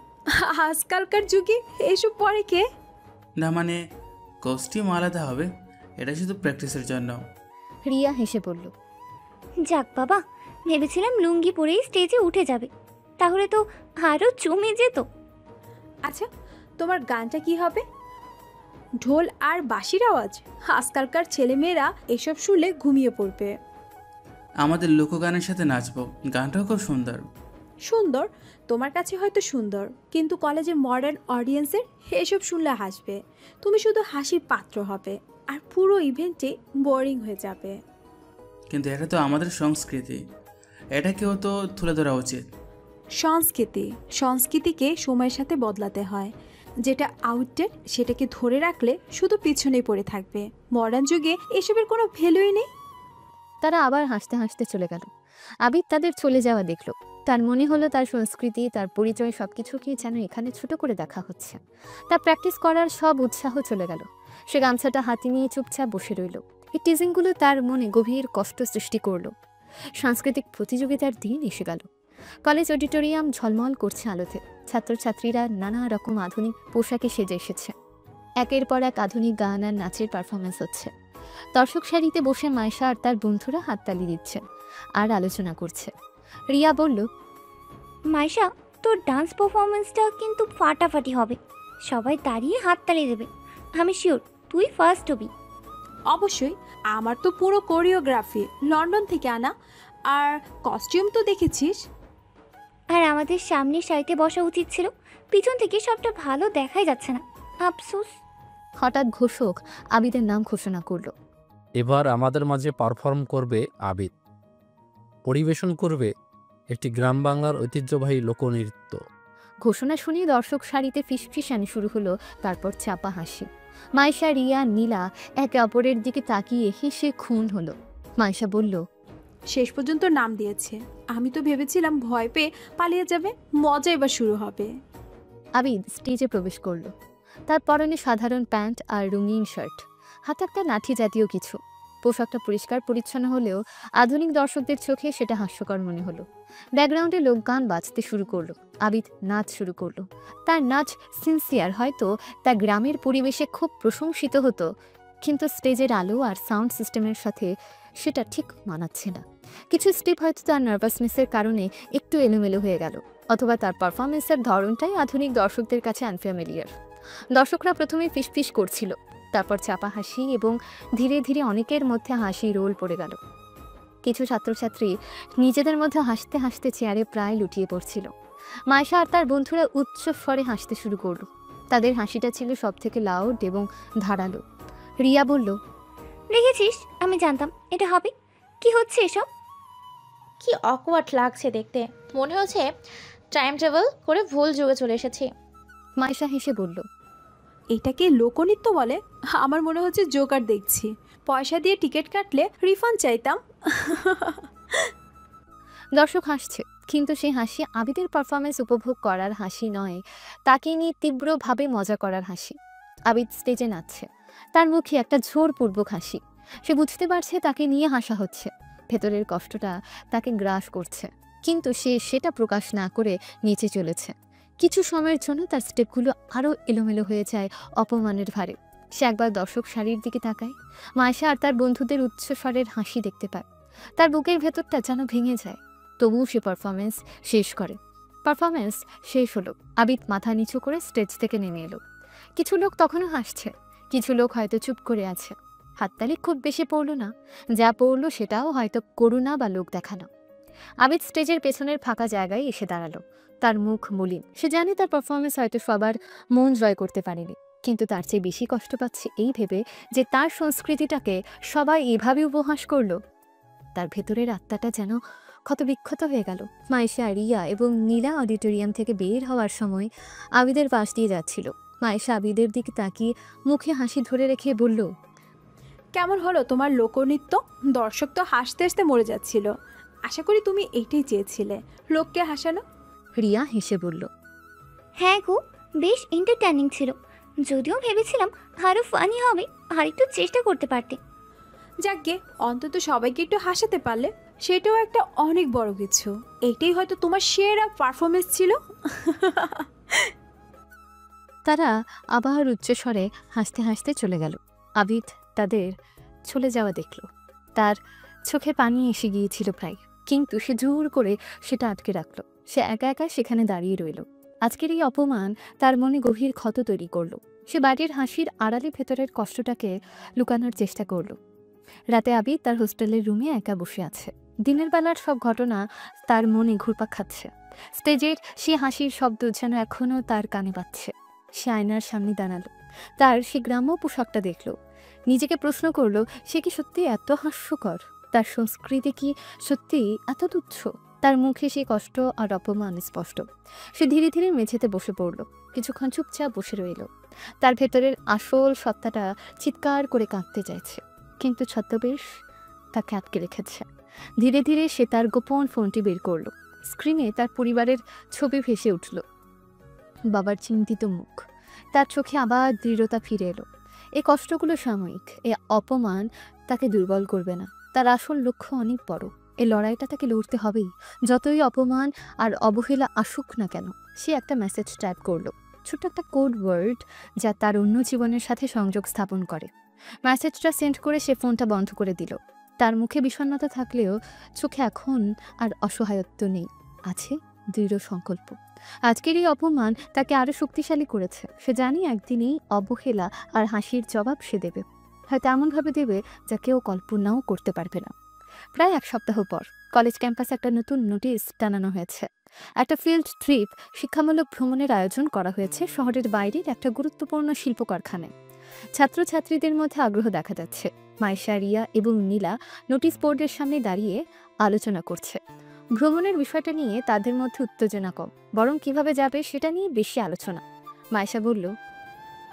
আজকালকার যুগে এসব পরে কে? না মানে কস্টিউম আলাদা হবে, এটা শুধু প্র্যাকটিসের জন্য। রিয়া হেসে বলল, যাক বাবা, ভেবেছিলাম লুঙ্গি পরেই স্টেজে উঠে যাবে, তাহলে তো আরও জমে যেত। আচ্ছা, তোমার গানটা কি হবে? ঢোল আর বাঁশির আওয়াজ? আজকালকার ছেলেমেয়েরা এসব শুনলে ঘুমিয়ে পড়বে। আমাদের লোকগানের সাথে নাচবো, গানটাও খুব সুন্দর। সুন্দর? তোমার কাছে হয়তো সুন্দর, কিন্তু কলেজের মডার্ন অডিয়েন্সের এসব শুনলে হাসবে। তুমি শুধু হাসির পাত্র হবে আর পুরো ইভেন্টে বোরিং হয়ে যাবে। কিন্তু এটা তো আমাদের সংস্কৃতি, এটাকেও তো তুলে ধরা উচিত। সংস্কৃতিকে সময়ের সাথে বদলাতে হয়। যেটা আউটডেট সেটাকে ধরে রাখলে শুধু পিছনেই পড়ে থাকবে। মডার্ন যুগে এসবের কোনো ভ্যালুই নেই। তারা আবার হাসতে হাসতে চলে গেল। আবিদ তাদের চলে যাওয়া দেখল। তার মনে হলো তার সংস্কৃতি, তার পরিচয় সবকিছুকে যেন এখানে ছোট করে দেখা হচ্ছে। তার প্র্যাকটিস করার সব উৎসাহ চলে গেল। সে গামছাটা হাতে নিয়ে চুপচাপ বসে রইল। এই টিজিংগুলো তার মনে গভীর কষ্ট সৃষ্টি করলো। সাংস্কৃতিক প্রতিযোগিতার দিন এসে গেল। কলেজ অডিটোরিয়াম ঝলমল করছে আলোতে। ছাত্রছাত্রীরা নানা রকম আধুনিক পোশাকে সেজে এসেছে। একের পর এক আধুনিক গান আর নাচের পারফরমেন্স হচ্ছে। দর্শক সারিতে বসে মায়েশা আর তার বন্ধুরা হাততালি দিচ্ছে আর আলোচনা করছে। রিয়া বলল, মাইশা, তোর ডান্স পারফরমেন্সটা কিন্তু ফাটাফাটি হবে। সবাই দাঁড়িয়ে হাততালি দেবে। আমি শিওর তুই ফার্স্ট হবি। অবশ্যই, আমার তো পুরো কোরিওগ্রাফি লন্ডন থেকে আনা। আর কস্টিউম তো দেখেছিস। আর আমাদের সামনের সারিতে বসা উচিত ছিল, পিছন থেকে সবটা ভালো দেখাই যাচ্ছে না। আফসোস। হঠাৎ ঘোষক আবিদের নাম ঘোষণা করলো। এবার আমাদের মাঝে পারফর্ম করবে আবিদ। পরিবেশন করবে একটি গ্রাম বাংলার ঐতিহ্যবাহী লোকনৃত্য। ঘোষণা শুনিয়ে দর্শক সারিতে ফিসফিসানি শুরু হলো, তারপর চাপা হাসি। মাইশা, রিয়া, নীলা একে অপরের দিকে তাকিয়ে হেসে খুন হলো। মাইশা বলল, শেষ পর্যন্ত নাম দিয়েছে। আমি তো ভেবেছিলাম ভয় পেয়ে পালিয়ে যাবে। মজা এবার শুরু হবে। আবিদ স্টেজে প্রবেশ করলো। তার পরনে সাধারণ প্যান্ট আর রঙিন শার্ট, হাতে একটা লাঠি জাতীয় কিছু। পোশাকটা পরিষ্কার পরিচ্ছন্ন হলেও আধুনিক দর্শকদের চোখে সেটা হাস্যকর মনে হলো। ব্যাকগ্রাউন্ডে লোক গান বাজতে শুরু করলো। আবিদ নাচ শুরু করলো। তার নাচ সিনসিয়ার, হয়তো তা গ্রামের পরিবেশে খুব প্রশংসিত হতো, কিন্তু স্টেজের আলো আর সাউন্ড সিস্টেমের সাথে সেটা ঠিক মানাচ্ছে না। কিছু স্টেপ হয়তো তার নার্ভাসনেসের কারণে একটু এলোমেলো হয়ে গেল, অথবা তার পারফরমেন্সের ধরনটাই আধুনিক দর্শকদের কাছে আনফ্যামিলিয়ার। দর্শকরা প্রথমে ফিসফিস করছিল, তারপর চাপা হাসি, এবং ধীরে ধীরে অনেকের মধ্যে হাসি রোল পড়ে গেল। কিছু ছাত্রছাত্রী নিজেদের মধ্যে হাসতে হাসতে চেয়ারে প্রায় লুটিয়ে পড়ছিল। মাইশা আর তার বন্ধুরা উচ্চ স্বরে হাসতে শুরু করলো। তাদের হাসিটা ছিল সব থেকে লাউড এবং ধারালো। রিয়া বলল, দেখেছিস, আমি জানতাম এটা হবে। কি হচ্ছে এসব? কি অকওয়ার্ড লাগছে দেখতে, মনে হচ্ছে টাইম ট্রাভেল করে ভুল যুগে চলে এসেছি। মাইশা হেসে বলল, এটাকে লোকনৃত্য বলে? আমার মনে হচ্ছে জোকার দেখছি। পয়সা দিয়ে টিকিট কাটলে রিফান্ড চাইতাম। দর্শক হাসছে, কিন্তু সেই হাসি আবিদের পারফরমেন্স উপভোগ করার হাসি নয়, তাকে নিয়ে তীব্রভাবে মজা করার হাসি। আবিদ স্টেজে নাচছে, তার মুখে একটা জোরপূর্বক হাসি। সে বুঝতে পারছে তাকে নিয়ে হাসা হচ্ছে, ভেতরের কষ্টটা তাকে গ্রাস করছে, কিন্তু সে সেটা প্রকাশ না করে নিচে চলেছে। কিছু সময়ের জন্য তার স্টেপগুলো আরও এলোমেলো হয়ে যায় অপমানের ভারে। সে একবার দর্শক সারির দিকে তাকায়। মাইশা আর তার বন্ধুদের উচ্চস্বরের হাসি দেখতে পায়। তার বুকের ভেতরটা যেন ভেঙে যায়। তবুও সে পারফরমেন্স শেষ করে। পারফরমেন্স শেষ হলো। আবিদ মাথা নিচু করে স্টেজ থেকে নেমে এলো। কিছু লোক তখনও হাসছে, কিছু লোক হয়তো চুপ করে আছে। হাততালি খুব বেশি পড়ল না, যা পড়ল সেটাও হয়তো করুণা বা লোক দেখানো। আবিদ স্টেজের পেছনের ফাঁকা জায়গায় এসে দাঁড়ালো। তার মুখ মলিন। সে জানে তার পারফরমেন্স হয়তো সবার মন জয় করতে পারেনি, কিন্তু তার চেয়ে বেশি কষ্ট পাচ্ছে এই ভেবে যে তার সংস্কৃতিটাকে সবাই এভাবে উপহাস করলো। তার ভেতরের আত্মাটা যেন ক্ষতবিক্ষত হয়ে গেল। মাইশা, রিয়া এবং নীলা অডিটোরিয়াম থেকে বের হওয়ার সময় আবিদের পাশ দিয়ে যাচ্ছিল। মাইশা আবিদের দিকে তাকিয়ে মুখে হাসি ধরে রেখে বলল, কেমন হলো তোমার লোকনৃত্য? দর্শক তো হাসতে হাসতে মরে যাচ্ছিল। আশা করি তুমি এইটাই চেয়েছিলে, লোককে হাসানো। রিয়া হেসে বলল, হ্যাঁ গো, বেশ এন্টারটেইনিং ছিল। যদিও ভেবেছিলাম আরও ফানি হবে, আর একটু চেষ্টা করতে পারতে। যাকগে, অন্তত সবাইকে একটু হাসাতে পারলে, সেটাও একটা অনেক বড় কিছু। এইটাই হয়তো তোমার সেরা পারফরমেন্স ছিল। তারা আবার উচ্চস্বরে হাসতে হাসতে চলে গেল। আবিদ তাদের চলে যাওয়া দেখল। তার চোখে পানি এসে গিয়েছিল প্রায়, কিন্তু সে জোর করে সেটা আটকে রাখলো। সে একা একা সেখানে দাঁড়িয়ে রইল। আজকের এই অপমান তার মনে গভীর ক্ষত তৈরি করলো। সে বাড়ির হাসির আড়ালে ভেতরের কষ্টটাকে লুকানোর চেষ্টা করলো। রাতে আবিদ তার হোস্টেলের রুমে একা বসে আছে। দিনের বেলার সব ঘটনা তার মনে ঘুরপাক খাচ্ছে। স্টেজের সে হাসির শব্দ যেন এখনও তার কানে পাচ্ছে। সে আয়নার সামনে দাঁড়ালো। তার সে গ্রাম্য পোশাকটা দেখলো। নিজেকে প্রশ্ন করলো, সে কি সত্যি এত হাস্যকর? তার সংস্কৃতি কি সত্যি এত তুচ্ছ? তার মুখে সে কষ্ট আর অপমান স্পষ্ট। সে ধীরে ধীরে মেঝেতে বসে পড়ল। কিছুক্ষণ চুপচাপ বসে রইল। তার ভেতরের আসল সত্তাটা চিৎকার করে কাঁদতে চাইছে, কিন্তু ছদ্মবেশ তাকে আটকে রেখেছে। ধীরে ধীরে সে তার গোপন ফোনটি বের করলো। স্ক্রিনে তার পরিবারের ছবি ভেসে উঠল। বাবার চিন্তিত মুখ। তার চোখে আবার দৃঢ়তা ফিরে এলো। এই কষ্টগুলো সাময়িক, এ অপমান তাকে দুর্বল করবে না। তার আসল লক্ষ্য অনেক বড়। এই লড়াইটা তাকে লড়তে হবেই, যতই অপমান আর অবহেলা আসুক না কেন। সে একটা মেসেজ টাইপ করলো, ছোট্ট একটা কোড ওয়ার্ড যা তার অন্য জীবনের সাথে সংযোগ স্থাপন করে। মেসেজটা সেন্ড করে সে ফোনটা বন্ধ করে দিল। তার মুখে বিষণ্ণতা থাকলেও চোখে এখন আর অসহায়ত্ব নেই, আছে দৃঢ় সংকল্প। আজকের এই অপমান তাকে আরও শক্তিশালী করেছে। সে জানি একদিনই অবহেলা আর হাসির জবাব সে দেবে, হয়তো এমনভাবে দেবে যা কেউ কল্পনাও করতে পারবে না। প্রায় এক সপ্তাহ পর কলেজ ক্যাম্পাসে একটা নতুন নোটিশ টানানো হয়েছে। একটা ফিল্ড ট্রিপ, শিক্ষামূলক ভ্রমণের আয়োজন করা হয়েছে শহরের বাইরের একটা গুরুত্বপূর্ণ শিল্প কারখানায়। ছাত্রছাত্রীদের মধ্যে আগ্রহ দেখা যাচ্ছে। মাইশা, রিয়া এবং নীলা নোটিশ বোর্ডের সামনে দাঁড়িয়ে আলোচনা করছে। ভ্রমণের বিষয়টা নিয়ে তাদের মধ্যে উত্তেজনা কম, বরং কিভাবে যাবে সেটা নিয়ে বেশি আলোচনা। মাইশা বলল,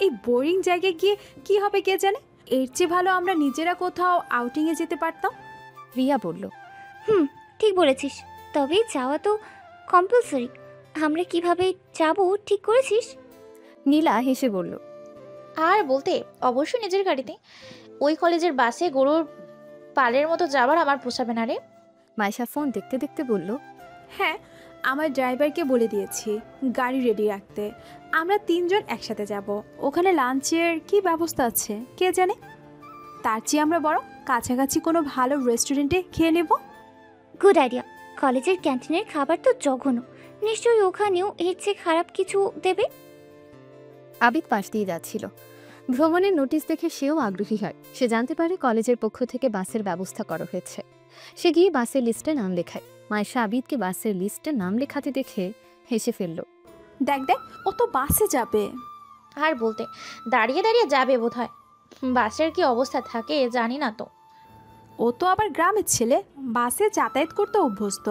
এই বোরিং জায়গায় গিয়ে কি হবে কে জানে, এর চেয়ে ভালো আমরা নিজেরা কোথাও আউটিংয়ে যেতে পারতাম। রিয়া বলল, ঠিক বলেছিস, তবে যাওয়া তো কম্পালসারি। আমরা কিভাবে যাব ঠিক করেছিস? নীলা হেসে বলল, আর বলতে অবশ্যই নিজের গাড়িতে। ওই কলেজের বাসে গরুর পালের মতো যাবার আমার পোষাবে না রে। মাইশা ফোন দেখতে দেখতে বলল, হ্যাঁ, আমার ড্রাইভারকে বলে দিয়েছি গাড়ি রেডি রাখতে। আমরা 3 জন একসাথে যাব। ওখানে লাঞ্চের কি ব্যবস্থা আছে কে জানে, তার চেয়ে আমরা বরং কাছাকাছি কোনো ভালো রেস্টুরেন্টে খেয়ে নেব। Good idea. কলেজের ক্যান্টিনের খাবার তো জঘন্য, নিশ্চয়ই ওখানেও এর চেয়ে খারাপ কিছু দেবে। আবিদ পাশ দিয়ে যাচ্ছিল। ভ্রমণের নোটিশ দেখে সেও আগ্রহী হয়। সে জানতে পারে কলেজের পক্ষ থেকে বাসের ব্যবস্থা করা হয়েছে। সে গিয়ে বাসের লিস্টে নাম লেখায়। মাইশা আবিদকে বাসের লিস্টে নাম লেখাতে দেখে হেসে ফেলল। দেখ দেখ, ও তো বাসে যাবে। আর বলতে দাঁড়িয়ে দাঁড়িয়ে যাবে বোধহয়। বাসের কি অবস্থা থাকে জানি না তো। ও তো আবার গ্রামের ছেলে, বাসে যাতায়াত করতে অভ্যস্ত,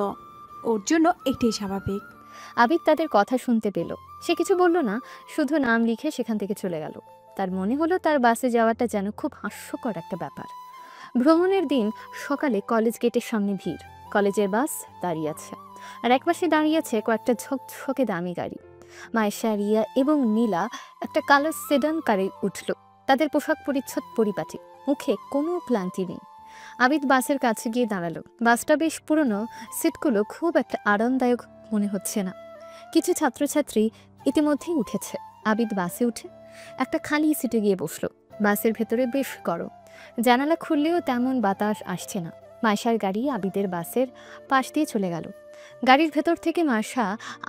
ওর জন্য এটাই স্বাভাবিক। আবিদ তাদের কথা শুনতে পেল। সে কিছু বলল না, শুধু নাম লিখে সেখান থেকে চলে গেল। তার মনে হলো তার বাসে যাওয়াটা যেন খুব হাস্যকর একটা ব্যাপার। ভ্রমণের দিন সকালে কলেজ গেটের সামনে ভিড়। কলেজের বাস দাঁড়িয়ে আছে, আর একপাশে দাঁড়িয়ে আছে কয়েকটা ঝকঝকে দামি গাড়ি। মায়েশা, রিয়া এবং নীলা একটা কালো সেডান কারে উঠল। তাদের পোশাক পরিচ্ছদ পরিপাটি, মুখে কোনো ক্লান্তি নেই। আবিদ বাসের কাছে গিয়ে দাঁড়ালো। বাসটা বেশ পুরনো, সিটগুলো খুব একটা আরামদায়ক মনে হচ্ছে না। কিছু ছাত্রছাত্রী ইতিমধ্যেই উঠেছে। আবিদ বাসে উঠে একটা খালি সিটে গিয়ে বসলো। বাসের ভেতরে বেশ গরম, জানালা খুললেও তেমন বাতাস আসছে না। মাইশার গাড়ি আবিদের বাসের পাশ দিয়ে চলে গেল। গাড়ির ভেতর থেকে মাইশা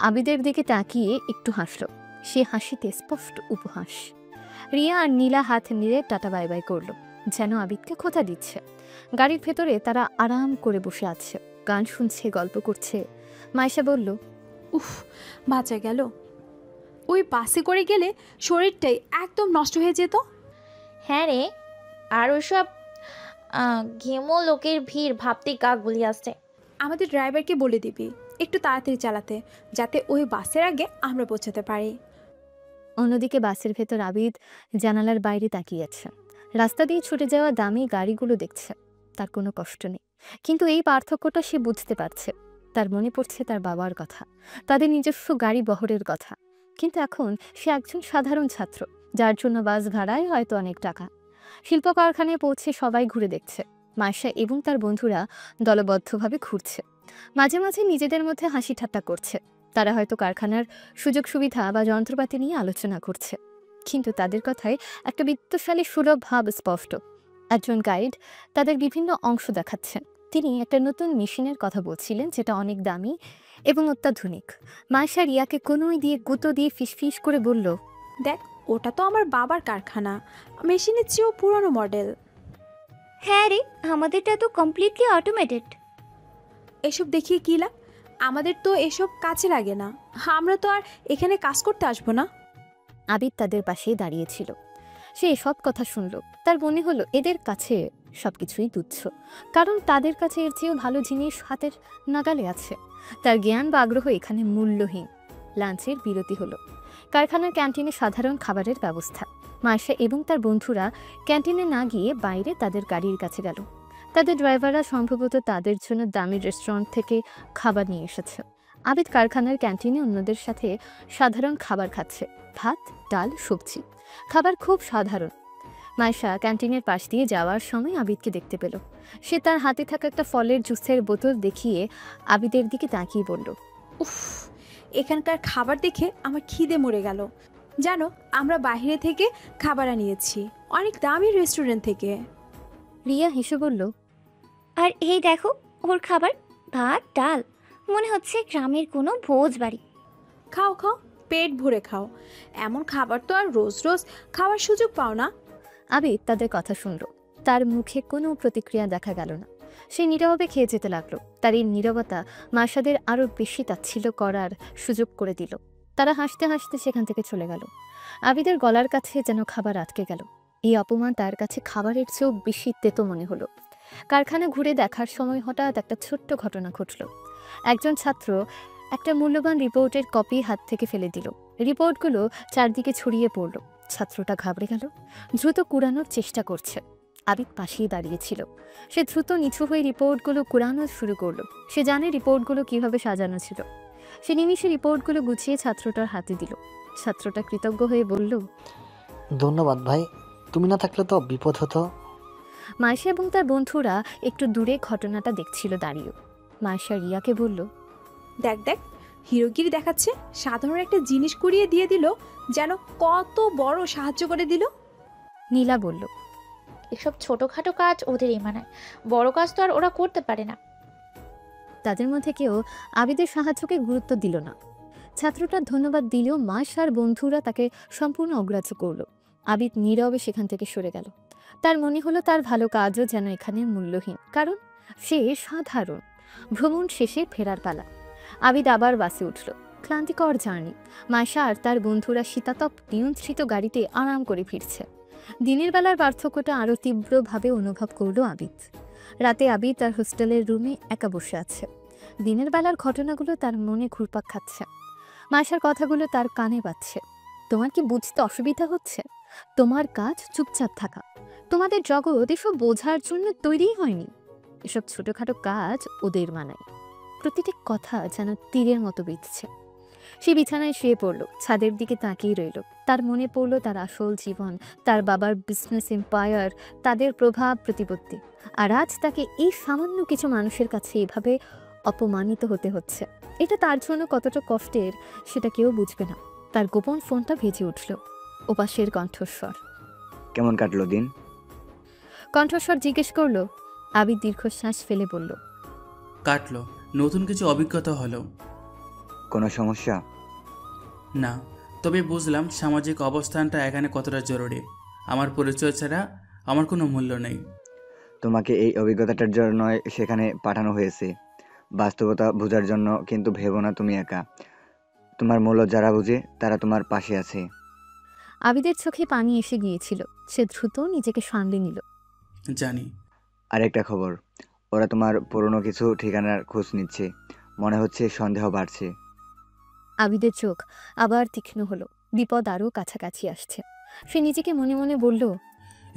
আবিদের দিকে তাকিয়ে একটু হাসল। সে হাসিতে স্পষ্ট উপহাস। রিয়া আর নীলা হাত নিয়ে টাটা বাই বাই করলো, যেন আবিদকে খোঁচা দিচ্ছে। গাড়ির ভেতরে তারা আরাম করে বসে আছে, গান শুনছে, গল্প করছে। মাইশা বলল, উফ, বাঁচা গেল। ওই বাসে করে গেলে শরীরটাই একদম নষ্ট হয়ে যেত। হ্যাঁ রে, আর ওইসব ঘেমো লোকের ভিড় ভাবতেই গা গুলি আসছে। আমাদের ড্রাইভারকে বলে দিবি একটু তাড়াতাড়ি চালাতে, যাতে ওই বাসের আগে আমরা পৌঁছাতে পারি। অন্যদিকে বাসের ভেতর আবিদ জানালার বাইরে তাকিয়ে আছে। রাস্তা দিয়ে ছুটে যাওয়া দামি গাড়িগুলো দেখছে। তার কোনো কষ্ট নেই, কিন্তু এই পার্থক্যটা সে বুঝতে পারছে। তার মনে পড়ছে তার বাবার কথা, তাদের নিজস্ব গাড়ি বহরের কথা। কিন্তু এখন সে একজন সাধারণ ছাত্র, যার জন্য বাস ভাড়ায় হয়তো অনেক টাকা। শিল্প কারখানায় পৌঁছে সবাই ঘুরে দেখছে। মাইশা এবং তার বন্ধুরা দলবদ্ধভাবে ঘুরছে। মাঝে মাঝে নিজেদের মধ্যে হাসি ঠাট্টা করছে। তারা হয়তো কারখানার সুযোগ সুবিধা বা যন্ত্রপাতি নিয়ে আলোচনা করছে, কিন্তু তাদের কথায় একটা বিত্তশালী সুলভ ভাব স্পষ্ট। একজন গাইড তাদের বিভিন্ন অংশ দেখাচ্ছেন। তিনি একটা নতুন মেশিনের কথা বলছিলেন, যেটা অনেক দামি এবং অত্যাধুনিক। মাইশা রিয়াকে কোনোই দিয়ে গুঁতো দিয়ে ফিসফিস করে বলল, দেখ, ওটা তো আমার বাবার কারখানা, মেশিনের চেয়েও পুরনো মডেল। হ্যাঁ রে, আমাদেরটা তো কমপ্লিটলি অটোমেটেড। এসব দেখিয়ে কী লাভ, আমাদের তো এসব কাজে লাগে না, আমরা তো আর এখানে কাজ করতে আসবো না। আবিদ তাদের পাশেই দাঁড়িয়েছিল। সে এসব কথা শুনল। তার মনে হলো এদের কাছে সবকিছুই তুচ্ছ, কারণ তাদের কাছে এর চেয়েও ভালো জিনিস হাতের নাগালে আছে। তার জ্ঞান বা আগ্রহ এখানে মূল্যহীন। লাঞ্চের বিরতি হলো। কারখানার ক্যান্টিনে সাধারণ খাবারের ব্যবস্থা। মাইশা এবং তার বন্ধুরা ক্যান্টিনে না গিয়ে বাইরে তাদের গাড়ির কাছে গেল। তাদের ড্রাইভাররা সম্ভবত তাদের জন্য দামি রেস্টুরেন্ট থেকে খাবার নিয়ে এসেছে। আবিদ কারখানার ক্যান্টিনে অন্যদের সাথে সাধারণ খাবার খাচ্ছে, ভাত, ডাল, সবজি। খাবার খুব সাধারণ। মাইশা ক্যান্টিনের পাশ দিয়ে যাওয়ার সময় আবিদকে দেখতে পেল। সে তার হাতে থাকা একটা ফলের জুসের বোতল দেখিয়ে আবিদের দিকে তাকিয়ে বলল, উফ, এখানকার খাবার দেখে আমার খিদে মরে গেল। জানো, আমরা বাইরে থেকে খাবার আনিয়েছি, অনেক দামি রেস্টুরেন্ট থেকে। রিয়া হেসে বলল, আর এই দেখো ওর খাবার, ভাত, ডাল, মনে হচ্ছে গ্রামের কোনো ভোজ বাড়ি। খাও খাও, পেট ভরে খাও, এমন খাবার তো আর রোজ রোজ খাওয়ার সুযোগ পাও না। আবিদ তাদের কথা শুনল। তার মুখে কোনো প্রতিক্রিয়া দেখা গেল না। সে নীরবে খেয়ে যেতে লাগলো। তার এই নীরবতা মাসাদের আরও বেশি তাচ্ছিল্য করার সুযোগ করে দিল। তারা হাসতে হাসতে সেখান থেকে চলে গেল। আবিদের গলার কাছে যেন খাবার আটকে গেল। এই অপমান তার কাছে খাবারের চেয়েও বেশি তেতো মনে হলো। কারখানা ঘুরে দেখার সময় হঠাৎ একটা ছোট্ট ঘটনা ঘটল। একজন ছাত্র একটা মূল্যবান রিপোর্টের কপি হাত থেকে ফেলে দিল। রিপোর্টগুলো চারদিকে ছড়িয়ে পড়ল। ছাত্রটা ঘাবড়ে গেল, দ্রুত কুড়ানোর চেষ্টা করছে। আবিদ পাশেই দাঁড়িয়েছিল। সে দ্রুত নিচু হয়ে রিপোর্টগুলো কুড়ানো শুরু করলো। সে জানে রিপোর্টগুলো কিভাবে সাজানো ছিল। সে নিমিষে রিপোর্টগুলো গুছিয়ে ছাত্রটার হাতে দিল। ছাত্রটা কৃতজ্ঞ হয়ে বলল, ধন্যবাদ ভাই, তুমি না থাকলে তো বিপদ হতো। মায়েশা এবং তার বন্ধুরা একটু দূরে ঘটনাটা দেখছিল দাঁড়িয়ে। মায়েশা রিয়াকে বলল, দেখ দেখ, হিরোগিরি দেখাচ্ছে, সাধারণ একটা জিনিস কুড়িয়ে দিয়ে দিল, যেন কত বড় সাহায্য করে দিল। নীলা বলল, এসব ছোটোখাটো কাজ ওদেরই মানায়, বড় কাজ তো আর ওরা করতে পারে না। তাদের মধ্যে কেউ আবিদের সাহায্যকে গুরুত্ব দিল না। ছাত্রটার ধন্যবাদ দিলেও মায়েশার বন্ধুরা তাকে সম্পূর্ণ অগ্রাহ্য করল। আবিদ নীরবে সেখান থেকে সরে গেল। তার মনে হলো তার ভালো কাজও যেন এখানে মূল্যহীন, কারণ সে সাধারণ। ভ্রমণ শেষে ফেরার পালা। আবিদ আবার বাসে উঠল। ক্লান্তিকর জার্নি। মায়েশা আর তার বন্ধুরা শীতাতপ নিয়ন্ত্রিত গাড়িতে আরাম করে ফিরছে। দিনের বেলার পার্থক্যটা আরও তীব্রভাবে অনুভব করল আবিদ। রাতে আবিদ তার হোস্টেলের রুমে একা বসে আছে। দিনের বেলার ঘটনাগুলো তার মনে ঘুরপাক খাচ্ছে। মায়েশার কথাগুলো তার কানে বাজছে। তোমার কি বুঝতে অসুবিধা হচ্ছে? তোমার কাজ চুপচাপ থাকা। তোমাদের জগৎ এসব বোঝার জন্য তৈরি হয়নি। এসব ছোটখাটো কাজ ওদের মানায়। প্রতিটি কথা যেন তীরের মতো বিঁধছে। সে বিছানায় শুয়ে পড়ল, ছাদের দিকে তাকিয়ে রইল। তার মনে পড়ল তার আসল জীবন, তার বাবার বিজনেস এম্পায়ার, তাদের প্রভাব প্রতিপত্তি। আর আজ তাকে এই সামান্য কিছু মানুষের কাছে এভাবে অপমানিত হতে হচ্ছে। এটা তার জন্য কতটা কষ্টের সেটা কেউ বুঝবে না। তার গোপন ফোনটা ভেজে উঠল। ওপাশের কণ্ঠস্বর। কেমন কাটলো দিন? কণ্ঠস্বর জিজ্ঞেস করলো। আবিদ দীর্ঘশ্বাস ফেলে বলল, কাটলো। নতুন কিছু অভিজ্ঞতা হলো। কোনো সমস্যা? না, তবে বুঝলাম সামাজিক অবস্থানটা এখানে কতটা জরুরি। আমার পরিচয় ছাড়া আমার কোনো মূল্য নেই। তোমাকে এই অভিজ্ঞতাটার জন্য সেখানে পাঠানো হয়েছে, বাস্তবতা বোঝার জন্য। কিন্তু ভেবো না তুমি একা। তোমার মূল্য যারা বুঝে তারা তোমার পাশে আছে। আবিদের চোখে পানি এসে গিয়েছিল। সে দ্রুত নিজেকে সামলে নিল। জানি। আরেকটা খবর, ওরা তোমার পুরনো কিছু ঠিকানার খোঁজ নিচ্ছে। মনে হচ্ছে সন্দেহ বাড়ছে। আবিদের চোখ আবার তীক্ষ্ণ হলো। বিপদ আরও কাছাকাছি আসছে। সে নিজেকে মনে মনে বলল,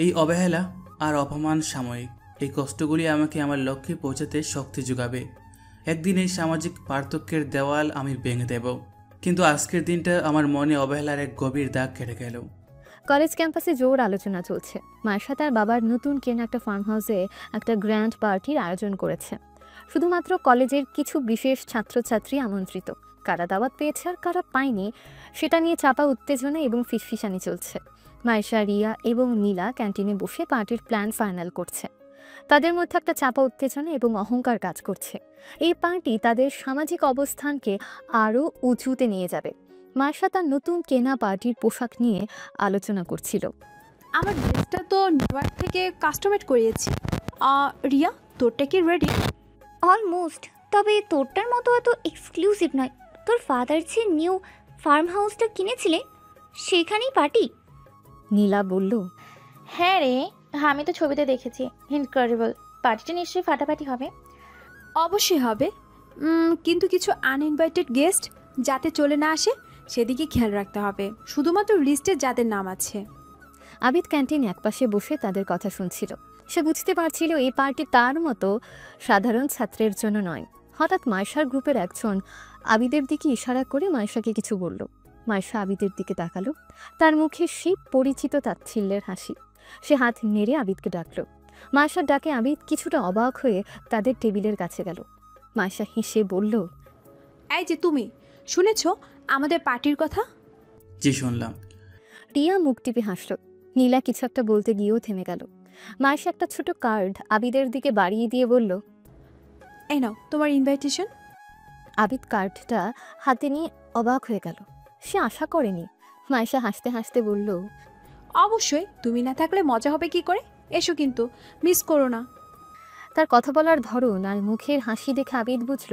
এই অবহেলা আর অপমান সাময়িক। এই কষ্টগুলি আমাকে আমার লক্ষ্যে পৌঁছাতে শক্তি যোগাবে। একদিন এই সামাজিক পার্থক্যের দেওয়াল আমি ভেঙে দেব। কিন্তু আজকের দিনটা আমার মনে অবহেলার এক গভীর দাগ কেটে গেল। কলেজ ক্যাম্পাসে জোর আলোচনা চলছে। মায়েশা তার বাবার নতুন কেনা একটা ফার্ম হাউসে একটা গ্র্যান্ড পার্টির আয়োজন করেছে। শুধুমাত্র কলেজের কিছু বিশেষ ছাত্রছাত্রী আমন্ত্রিত। কারা দাওয়াত পেয়েছে আর কারা পায়নি সেটা নিয়ে চাপা উত্তেজনা এবং ফিসফিসানি চলছে। মায়েশা, রিয়া এবং নীলা ক্যান্টিনে বসে পার্টির প্ল্যান ফাইনাল করছে। তাদের মধ্যে একটা চাপা উত্তেজনা এবং অহংকার কাজ করছে। এই পার্টি তাদের সামাজিক অবস্থানকে আরও উঁচুতে নিয়ে যাবে। মায়েশা তার নতুন কেনা পার্টির পোশাক নিয়ে আলোচনা করছিল। আমার ড্রেসটা তো নিউ ইয়র্ক থেকে কাস্টমাইজ করিয়েছি। রিয়া, তোরটা কি রেডি? অলমোস্ট, তবে তোরটার মতো এত এক্সক্লুসিভ নয়। তোর ফাদার যে নিউ ফার্ম হাউসটা কিনেছিলে সেখানেই পার্টি? নীলা বলল, হ্যাঁ রে, আমি তো ছবিতে দেখেছি। ইনক্রেডিবল। পার্টিটা নিশ্চয়ই ফাটাফাটি হবে। অবশ্যই হবে, কিন্তু কিছু আনইনভাইটেড গেস্ট যাতে চলে না আসে সেদিকে খেয়াল রাখতে হবে। শুধুমাত্র লিস্টে যাদের নাম আছে। আবিদ ক্যান্টিন একপাশে বসে তাদের কথা শুনছিল। সে বুঝতে পারছিল এই পার্টি তার মতো সাধারণ ছাত্রের জন্য নয়। হঠাৎ মায়েশার গ্রুপের একজন আবিদের দিকে ইশারা করে মায়েশাকে কিছু বলল। মায়েশা আবিদের দিকে তাকালো। তার মুখে সেই পরিচিত তাচ্ছিল্যের হাসি। সে হাত নেড়ে আবিদকে ডাকল। মায়েশার ডাকে আবিদ কিছুটা অবাক হয়ে তাদের টেবিলের কাছে গেল। মায়েশা হেসে বলল, এই যে তুমি, শুনেছ আমাদের পার্টির কথা? জি শুনলাম। রিয়া মুখ টিপে হাসল। নীলা কিছু একটা বলতে গিয়েও থেমে গেল। মায়েশা একটা ছোট কার্ড আবিদের দিকে বাড়িয়ে দিয়ে বলল, এই নাও তোমার ইনভাইটেশন। আবিদ কার্ডটা হাতে নিয়ে অবাক হয়ে গেল। সে আশা করেনি। মায়েশা হাসতে হাসতে বলল, অবশ্যই, তুমি না থাকলে মজা হবে কি করে। এসো কিন্তু, মিস করো না। তার কথা বলার ধরন আর মুখের হাসি দেখে আবিদ বুঝল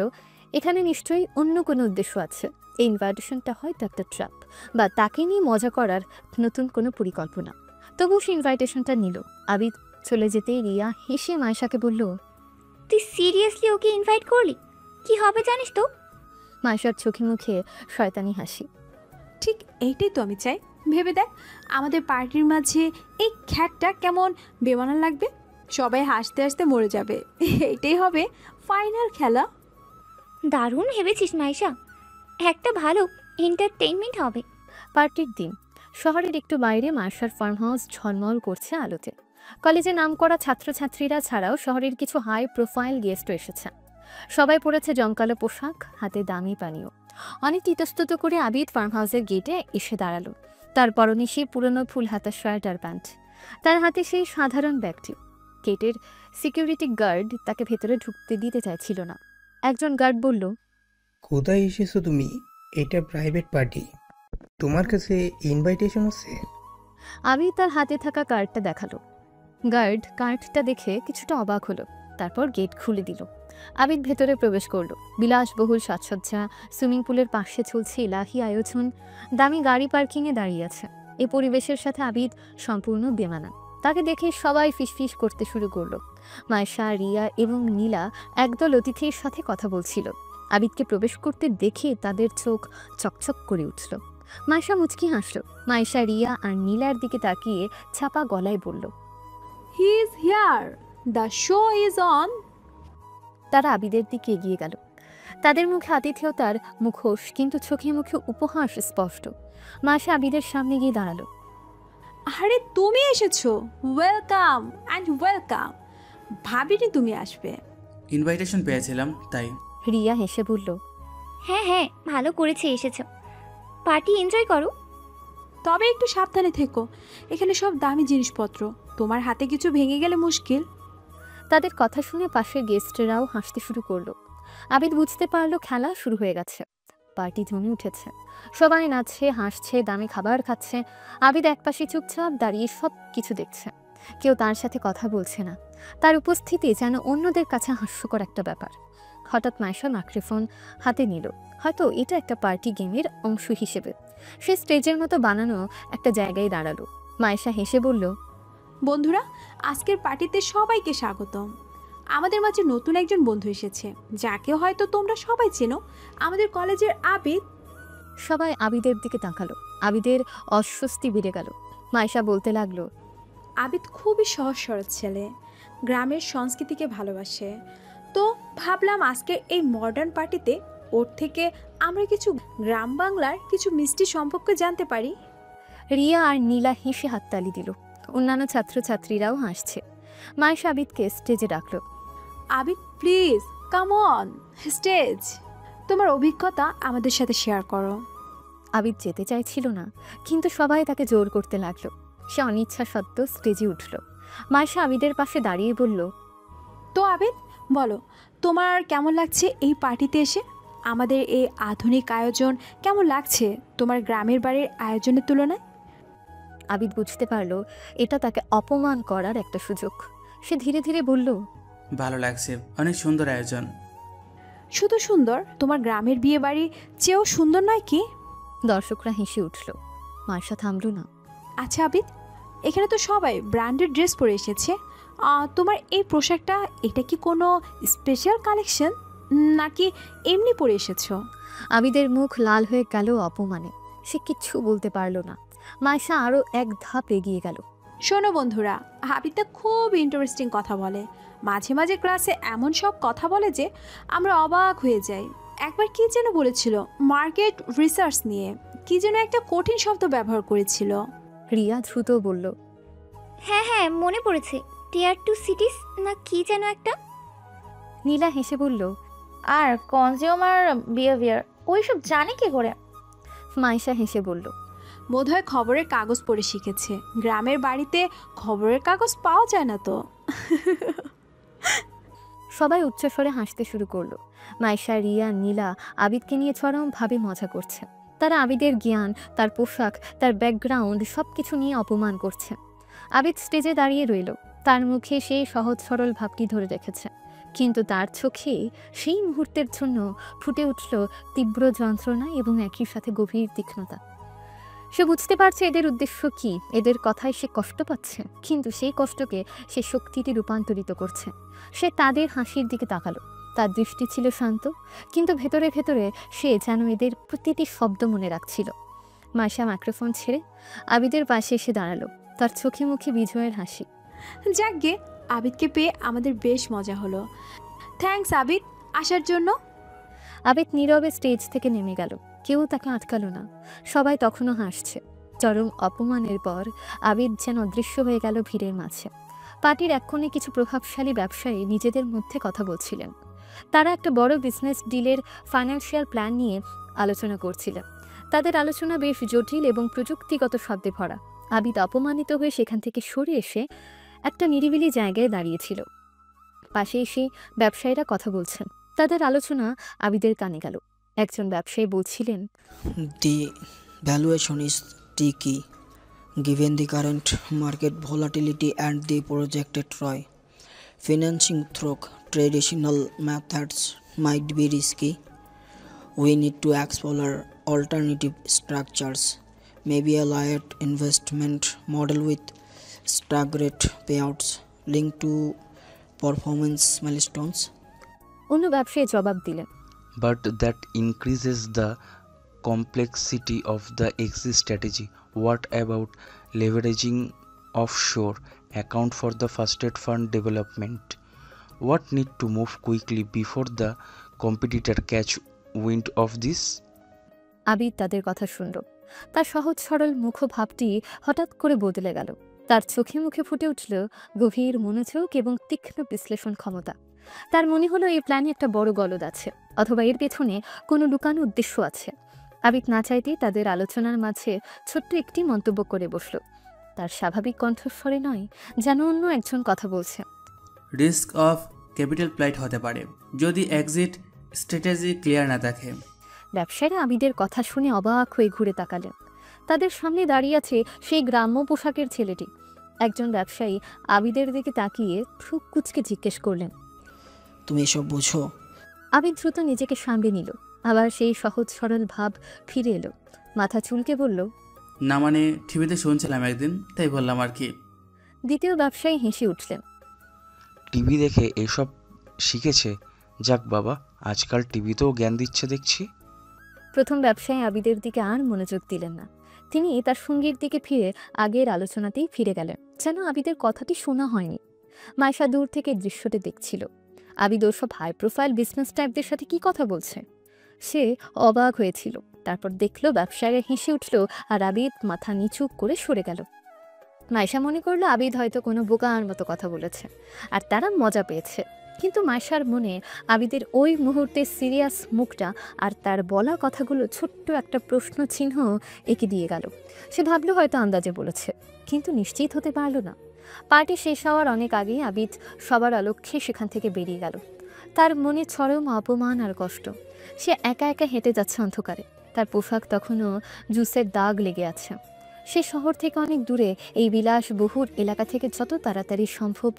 এখানে নিশ্চয়ই অন্য কোনো উদ্দেশ্য আছে। এই ইনভাইটেশনটা হয়তো একটা ট্র্যাপ, বা তাকে নিয়ে মজা করার নতুন কোনো পরিকল্পনা। তবু সে ইনভাইটেশনটা নিল। আবিদ চলে যেতেই রিয়া হেসে মাইশাকে বলল, তুই সিরিয়াসলি ওকে ইনভাইট করলি? কি হবে জানিস তো? মাইশার চোখে মুখে শয়তানি হাসি। ঠিক এইটাই তো আমি চাই। ভেবে দেখ, আমাদের পার্টির মাঝে এই খ্যাটটা কেমন বেমানা লাগবে। সবাই হাসতে হাসতে মরে যাবে। এইটাই হবে ফাইনাল খেলা। দারুণ ভেবেছিস মাইশা, একটা ভালো এন্টারটেইনমেন্ট হবে। পার্টির দিন শহরের একটু বাইরে মাইশার ফার্ম হাউস ঝলমল করছে আলোতে। কলেজে নামকরা ছাত্রছাত্রীরা ছাড়াও শহরের কিছু হাই প্রোফাইল গেস্টও এসেছে। সবাই পরেছে জমকালো পোশাক, হাতে দামি পানীয়। অনেক ইতস্তত করে আবিদ ফার্ম হাউসের গেটে এসে দাঁড়ালো। তার পরনে সেই পুরনো ফুল হাতা শার্ট আর প্যান্ট, তার হাতে সেই সাধারণ ব্যাগটি। গেটের সিকিউরিটি গার্ড তাকে ভেতরে ঢুকতে দিতে চাইছিল না। একজন গার্ড বলল, কোথায় এসেছো তুমি? এটা প্রাইভেট পার্টি, তোমার কাছে ইনভাইটেশন আছে? আবিদ তার হাতে থাকা কার্ডটা দেখালো। গার্ড কার্ডটা দেখে কিছুটা অবাক হলো, তারপর গেট খুলে দিল। আবিদ ভেতরে প্রবেশ করলো। বিলাসবহুল সাজসজ্জা, সুইমিং পুলের পাশে চলছে ইলাহি আয়োজন, দামি গাড়ি পার্কিংয়ে দাঁড়িয়ে আছে। এই পরিবেশের সাথে আবিদ সম্পূর্ণ বেমানান। তাকে দেখে সবাই ফিসফিস করতে শুরু করলো। মাইশা, রিয়া এবং নীলা একদল অতিথির সাথে কথা বলছিল। আবিদকে প্রবেশ করতে দেখে তাদের চোখ চকচক করে উঠল। মাইশা মুচকি হাসল। মাইশা রিয়া আর নীলার দিকে তাকিয়ে ছাপা গলায় বলল, he is here, the show is on. তারা আবিদের দিকে এগিয়ে গেল। তাদের মুখে আতিথেয়তার মুখোশ, কিন্তু চোখে মুখে উপহাস স্পষ্ট। মাইশা আবিদের সামনে গিয়ে দাঁড়ালো। আরে তুমি এসেছো, ওয়েলকাম অ্যান্ড ওয়েলকাম। ভাবিনি তুমি আসবে। ইনভাইটেশন পেয়েছিলাম তাই। রিয়া হেসে বলল, হ্যাঁ হ্যাঁ, ভালো করেছে এসেছো, পার্টি এনজয় করো। তবে একটু সাবধানে থেকো, এখানে সব দামি জিনিসপত্র, তোমার হাতে কিছু ভেঙে গেলে মুশকিল। তাদের কথা শুনে পাশের গেস্টরাও হাসতে শুরু করলো। আবিদ বুঝতে পারলো খেলা শুরু হয়ে গেছে। পার্টি জমে উঠেছে, সবাই নাচছে, হাসছে, দামি খাবার খাচ্ছে। আবিদ একপাশে চুপচাপ দাঁড়িয়ে সব কিছু দেখছে। কেউ তার সাথে কথা বলছে না। তার উপস্থিতি যেন অন্যদের কাছে হাস্যকর একটা ব্যাপার। হঠাৎ মাইশা মাইক্রোফোন হাতে নিল, হয়তো এটা একটা পার্টি গেমের অংশ হিসেবে। সে স্টেজের মতো বানানো একটা জায়গায় দাঁড়ালো। মাইশা হেসে বলল, বন্ধুরা, আজকের পার্টিতে সবাইকে স্বাগতম। আমাদের মাঝে নতুন একজন বন্ধু এসেছে, যাকে হয়তো তোমরা সবাই চেনো, আমাদের কলেজের আবিদ। সবাই আবিদের দিকে তাকালো। আবিদের অস্বস্তি বেড়ে গেল। মাইশা বলতে লাগলো, আবিদ খুবই সহজ সরল ছেলে, গ্রামের সংস্কৃতিকে ভালোবাসে। তো ভাবলাম আজকের এই মডার্ন পার্টিতে ওর থেকে আমরা কিছু গ্রাম বাংলার কিছু মিষ্টি সম্পর্কে জানতে পারি। রিয়া আর নীলা হেসে হাততালি দিল। অন্যান্য ছাত্রছাত্রীরাও হাসছে। মাইশা আবিদকে স্টেজে ডাকলো। Abid, please come on stage, তোমার অভিজ্ঞতা আমাদের সাথে শেয়ার করো। আবিদ যেতে চাইছিল না, কিন্তু সবাই তাকে জোর করতে লাগলো। সে অনিচ্ছা সত্ত্বেও স্টেজে উঠল। মাইশা আবিদের পাশে দাঁড়িয়ে বলল, তো আবিদ, বলো তোমার কেমন লাগছে এই পার্টিতে এসে? আমাদের এই আধুনিক আয়োজন কেমন লাগছে তোমার গ্রামের বাড়ির আয়োজনের তুলনায়? আবিদ বুঝতে পারলো এটা তাকে অপমান করার একটা সুযোগ। সে ধীরে ধীরে বলল, ভালো লাগছে, অনেক সুন্দর আয়োজন। শুধু সুন্দর, তোমার গ্রামের বিয়ে বাড়ি চেয়েও সুন্দর নয় কি? দর্শকরা হেসে উঠল। মাইশা থামল না। আচ্ছা আবিদ, এখানে তো সবাই ব্র্যান্ডেড ড্রেস পরে এসেছে, তোমার এই পোশাকটা এটা কি কোনো স্পেশাল কালেকশন নাকি এমনি পরে এসেছো? আবিদের মুখ লাল হয়ে গেল অপমানে। সে কিচ্ছু বলতে পারল না। মাইশা আরও এক ধাপ এগিয়ে গেল। শোনো বন্ধুরা, আবিদটা খুব ইন্টারেস্টিং কথা বলে। মাঝে মাঝে ক্লাসে এমন সব কথা বলে যে আমরা অবাক হয়ে যাই। একবার কি যেন বলেছিল, মার্কেট রিসার্চ নিয়ে কি যেন একটা কঠিন শব্দ ব্যবহার করেছিল। রিয়া দ্রুত বলল, হ্যাঁ হ্যাঁ, মনে পড়েছে, টিয়ার 2 সিটিস না কি যেন একটা। নীলা হেসে বলল, আর কনজিউমার বিহেভিয়ার ওইসব জানে কি করে? মাইশা হেসে বলল, বোধহয় খবরের কাগজ পড়ে শিখেছে। গ্রামের বাড়িতে খবরের কাগজ পাওয়া যায় না তো। সবাই উচ্চস্বরে হাসতে শুরু করলো। মাইশা, রিয়া, নীলা আবিদকে নিয়ে চরমভাবে মজা করছে। তারা আবিদের জ্ঞান, তার পোশাক, তার ব্যাকগ্রাউন্ড সবকিছু নিয়ে অপমান করছে। আবিদ স্টেজে দাঁড়িয়ে রইল। তার মুখে সেই সহজ সরল ভাবটি ধরে রেখেছে, কিন্তু তার চোখে সেই মুহূর্তের জন্য ফুটে উঠল তীব্র যন্ত্রণা এবং একই সাথে গভীর তীক্ষ্ণতা। সে বুঝতে পারছে এদের উদ্দেশ্য কি, এদের কথায় সে কষ্ট পাচ্ছে, কিন্তু সেই কষ্টকে সে শক্তিতে রূপান্তরিত করছে। সে তাদের হাসির দিকে তাকালো, তার দৃষ্টি ছিল শান্ত, কিন্তু ভেতরে ভেতরে সে যেন এদের প্রতিটি শব্দ মনে রাখছিল। মাইশা মাইক্রোফোন ছেড়ে আবিদের পাশে এসে দাঁড়ালো, তার চোখে মুখে বিজয়ের হাসি। যাকগে, আবিদকে পেয়ে আমাদের বেশ মজা হলো। থ্যাঙ্কস আবিদ আসার জন্য। আবিদ নীরবে স্টেজ থেকে নেমে গেল, কেউ তাকে আটকালো না, সবাই তখনও হাসছে। চরম অপমানের পর আবিদ যেন অদৃশ্য হয়ে গেল ভিড়ের মাঝে। পার্টির এক কোণে কিছু প্রভাবশালী ব্যবসায়ী নিজেদের মধ্যে কথা বলছিলেন। তারা একটা বড় বিজনেস ডিলের ফাইন্যান্সিয়াল প্ল্যান নিয়ে আলোচনা করছিলেন। তাদের আলোচনা বেশ জটিল এবং প্রযুক্তিগত শব্দে ভরা। আবিদ অপমানিত হয়ে সেখান থেকে সরে এসে একটা নিরিবিলি জায়গায় দাঁড়িয়েছিল। পাশে এসে ব্যবসায়ীরা কথা বলছেন, তাদের আলোচনা আবিদের কানে গেল। একজন ব্যবসায়ী বলছিলেন, The valuation is tricky given the current market volatility and the projected ROI. Financing through traditional methods might be risky. We need to explore alternative structures, maybe a layered investment model with staggered payouts linked to performance milestones. অন্য ব্যবসায়ী জবাব দিলেন, But that increases the complexity of the exit strategy. What about leveraging offshore account for the first-aid fund development? What need to move quickly before the competitor catch wind of this? Abid তাদের কথা শুনল। তার সহজ সরল মুখভাবটি হঠাৎ করে বদলে গেল। তার চোখে মুখে ফুটে উঠল গভীর মনোযোগ এবং তীক্ষ্ণ বিশ্লেষণ ক্ষমতা। তার মনে হলো এই প্ল্যানে একটা বড় গলদ আছে, অথবা এর পেছনে কোনো লুকানো উদ্দেশ্য আছে। আবিদ না চাইতেই তাদের আলোচনার মাঝে ছোট্ট একটি মন্তব্য করে বসল। তার স্বাভাবিক কণ্ঠস্বরে নয়, যেন অন্য একজন কথা বলছে। রিস্ক অফ ক্যাপিটাল ফ্লাইট হতে পারে যদি এক্সিট স্ট্র্যাটেজি ক্লিয়ার না থাকে। ব্যবসায়ীরা আবিদের কথা শুনে অবাক হয়ে ঘুরে তাকালেন। তাদের সামনে দাঁড়িয়ে আছে সেই গ্রাম্য পোশাকের ছেলেটি। একজন ব্যবসায়ী আবিদের দিকে তাকিয়ে ভ্রু কুঁচকে জিজ্ঞেস করলেন, তুমি এসব বুঝো? আবিদ দ্রুত নিজেকে সামলে নিল, আবার সেই সহজ সরল ভাব ফিরে এলো। মাথা চুলকে বলল, না মানে টিভিতে শুনছিলাম একদিন, তাই বললাম আর কি। দ্বিতীয় ব্যবসায়ী হেসে উঠলেন, টিভি দেখে এসব শিখেছে? যাক বাবা, আজকাল টিভিতেও জ্ঞান দিচ্ছে দেখছি। প্রথম ব্যবসায়ী আবিদের দিকে আর মনোযোগ দিলেন না। তিনি তার সঙ্গীর দিকে ফিরে আগের আলোচনাতেই ফিরে গেলেন, যেন আবিদের কথাটি শোনা হয়নি। মাইশা দূর থেকে দৃশ্যটি দেখছিল। আবিদ ওসব হাই প্রোফাইল বিজনেস টাইপদের সাথে কি কথা বলছে। সে অবাক হয়েছিল। তারপর দেখলো ব্যবসায়ীরা হেসে উঠল, আর আবিদ মাথা নিচু করে সরে গেল। মাইশা মনে করলো আবিদ হয়তো কোনো বোকার মতো কথা বলেছে, আর তারা মজা পেয়েছে। কিন্তু মাইশার মনে আবিদের ওই মুহূর্তে সিরিয়াস মুখটা আর তার বলা কথাগুলো ছোট্ট একটা প্রশ্ন চিহ্ন এঁকে দিয়ে গেল। সে ভাবলো হয়তো আন্দাজে বলেছে, কিন্তু নিশ্চিত হতে পারল না। পার্টি শেষ হওয়ার অনেক আগেই আবিদ সবার অলক্ষ্যে সেখান থেকে বেরিয়ে গেল। তার মনে চরম অপমান আর কষ্ট। সে একা একা হেঁটে যাচ্ছে অন্ধকারে। তার পোশাক তখনও জুসের দাগ লেগে আছে। সে শহর থেকে অনেক দূরে, এই বিলাসবহুল এলাকা থেকে যত তাড়াতাড়ি সম্ভব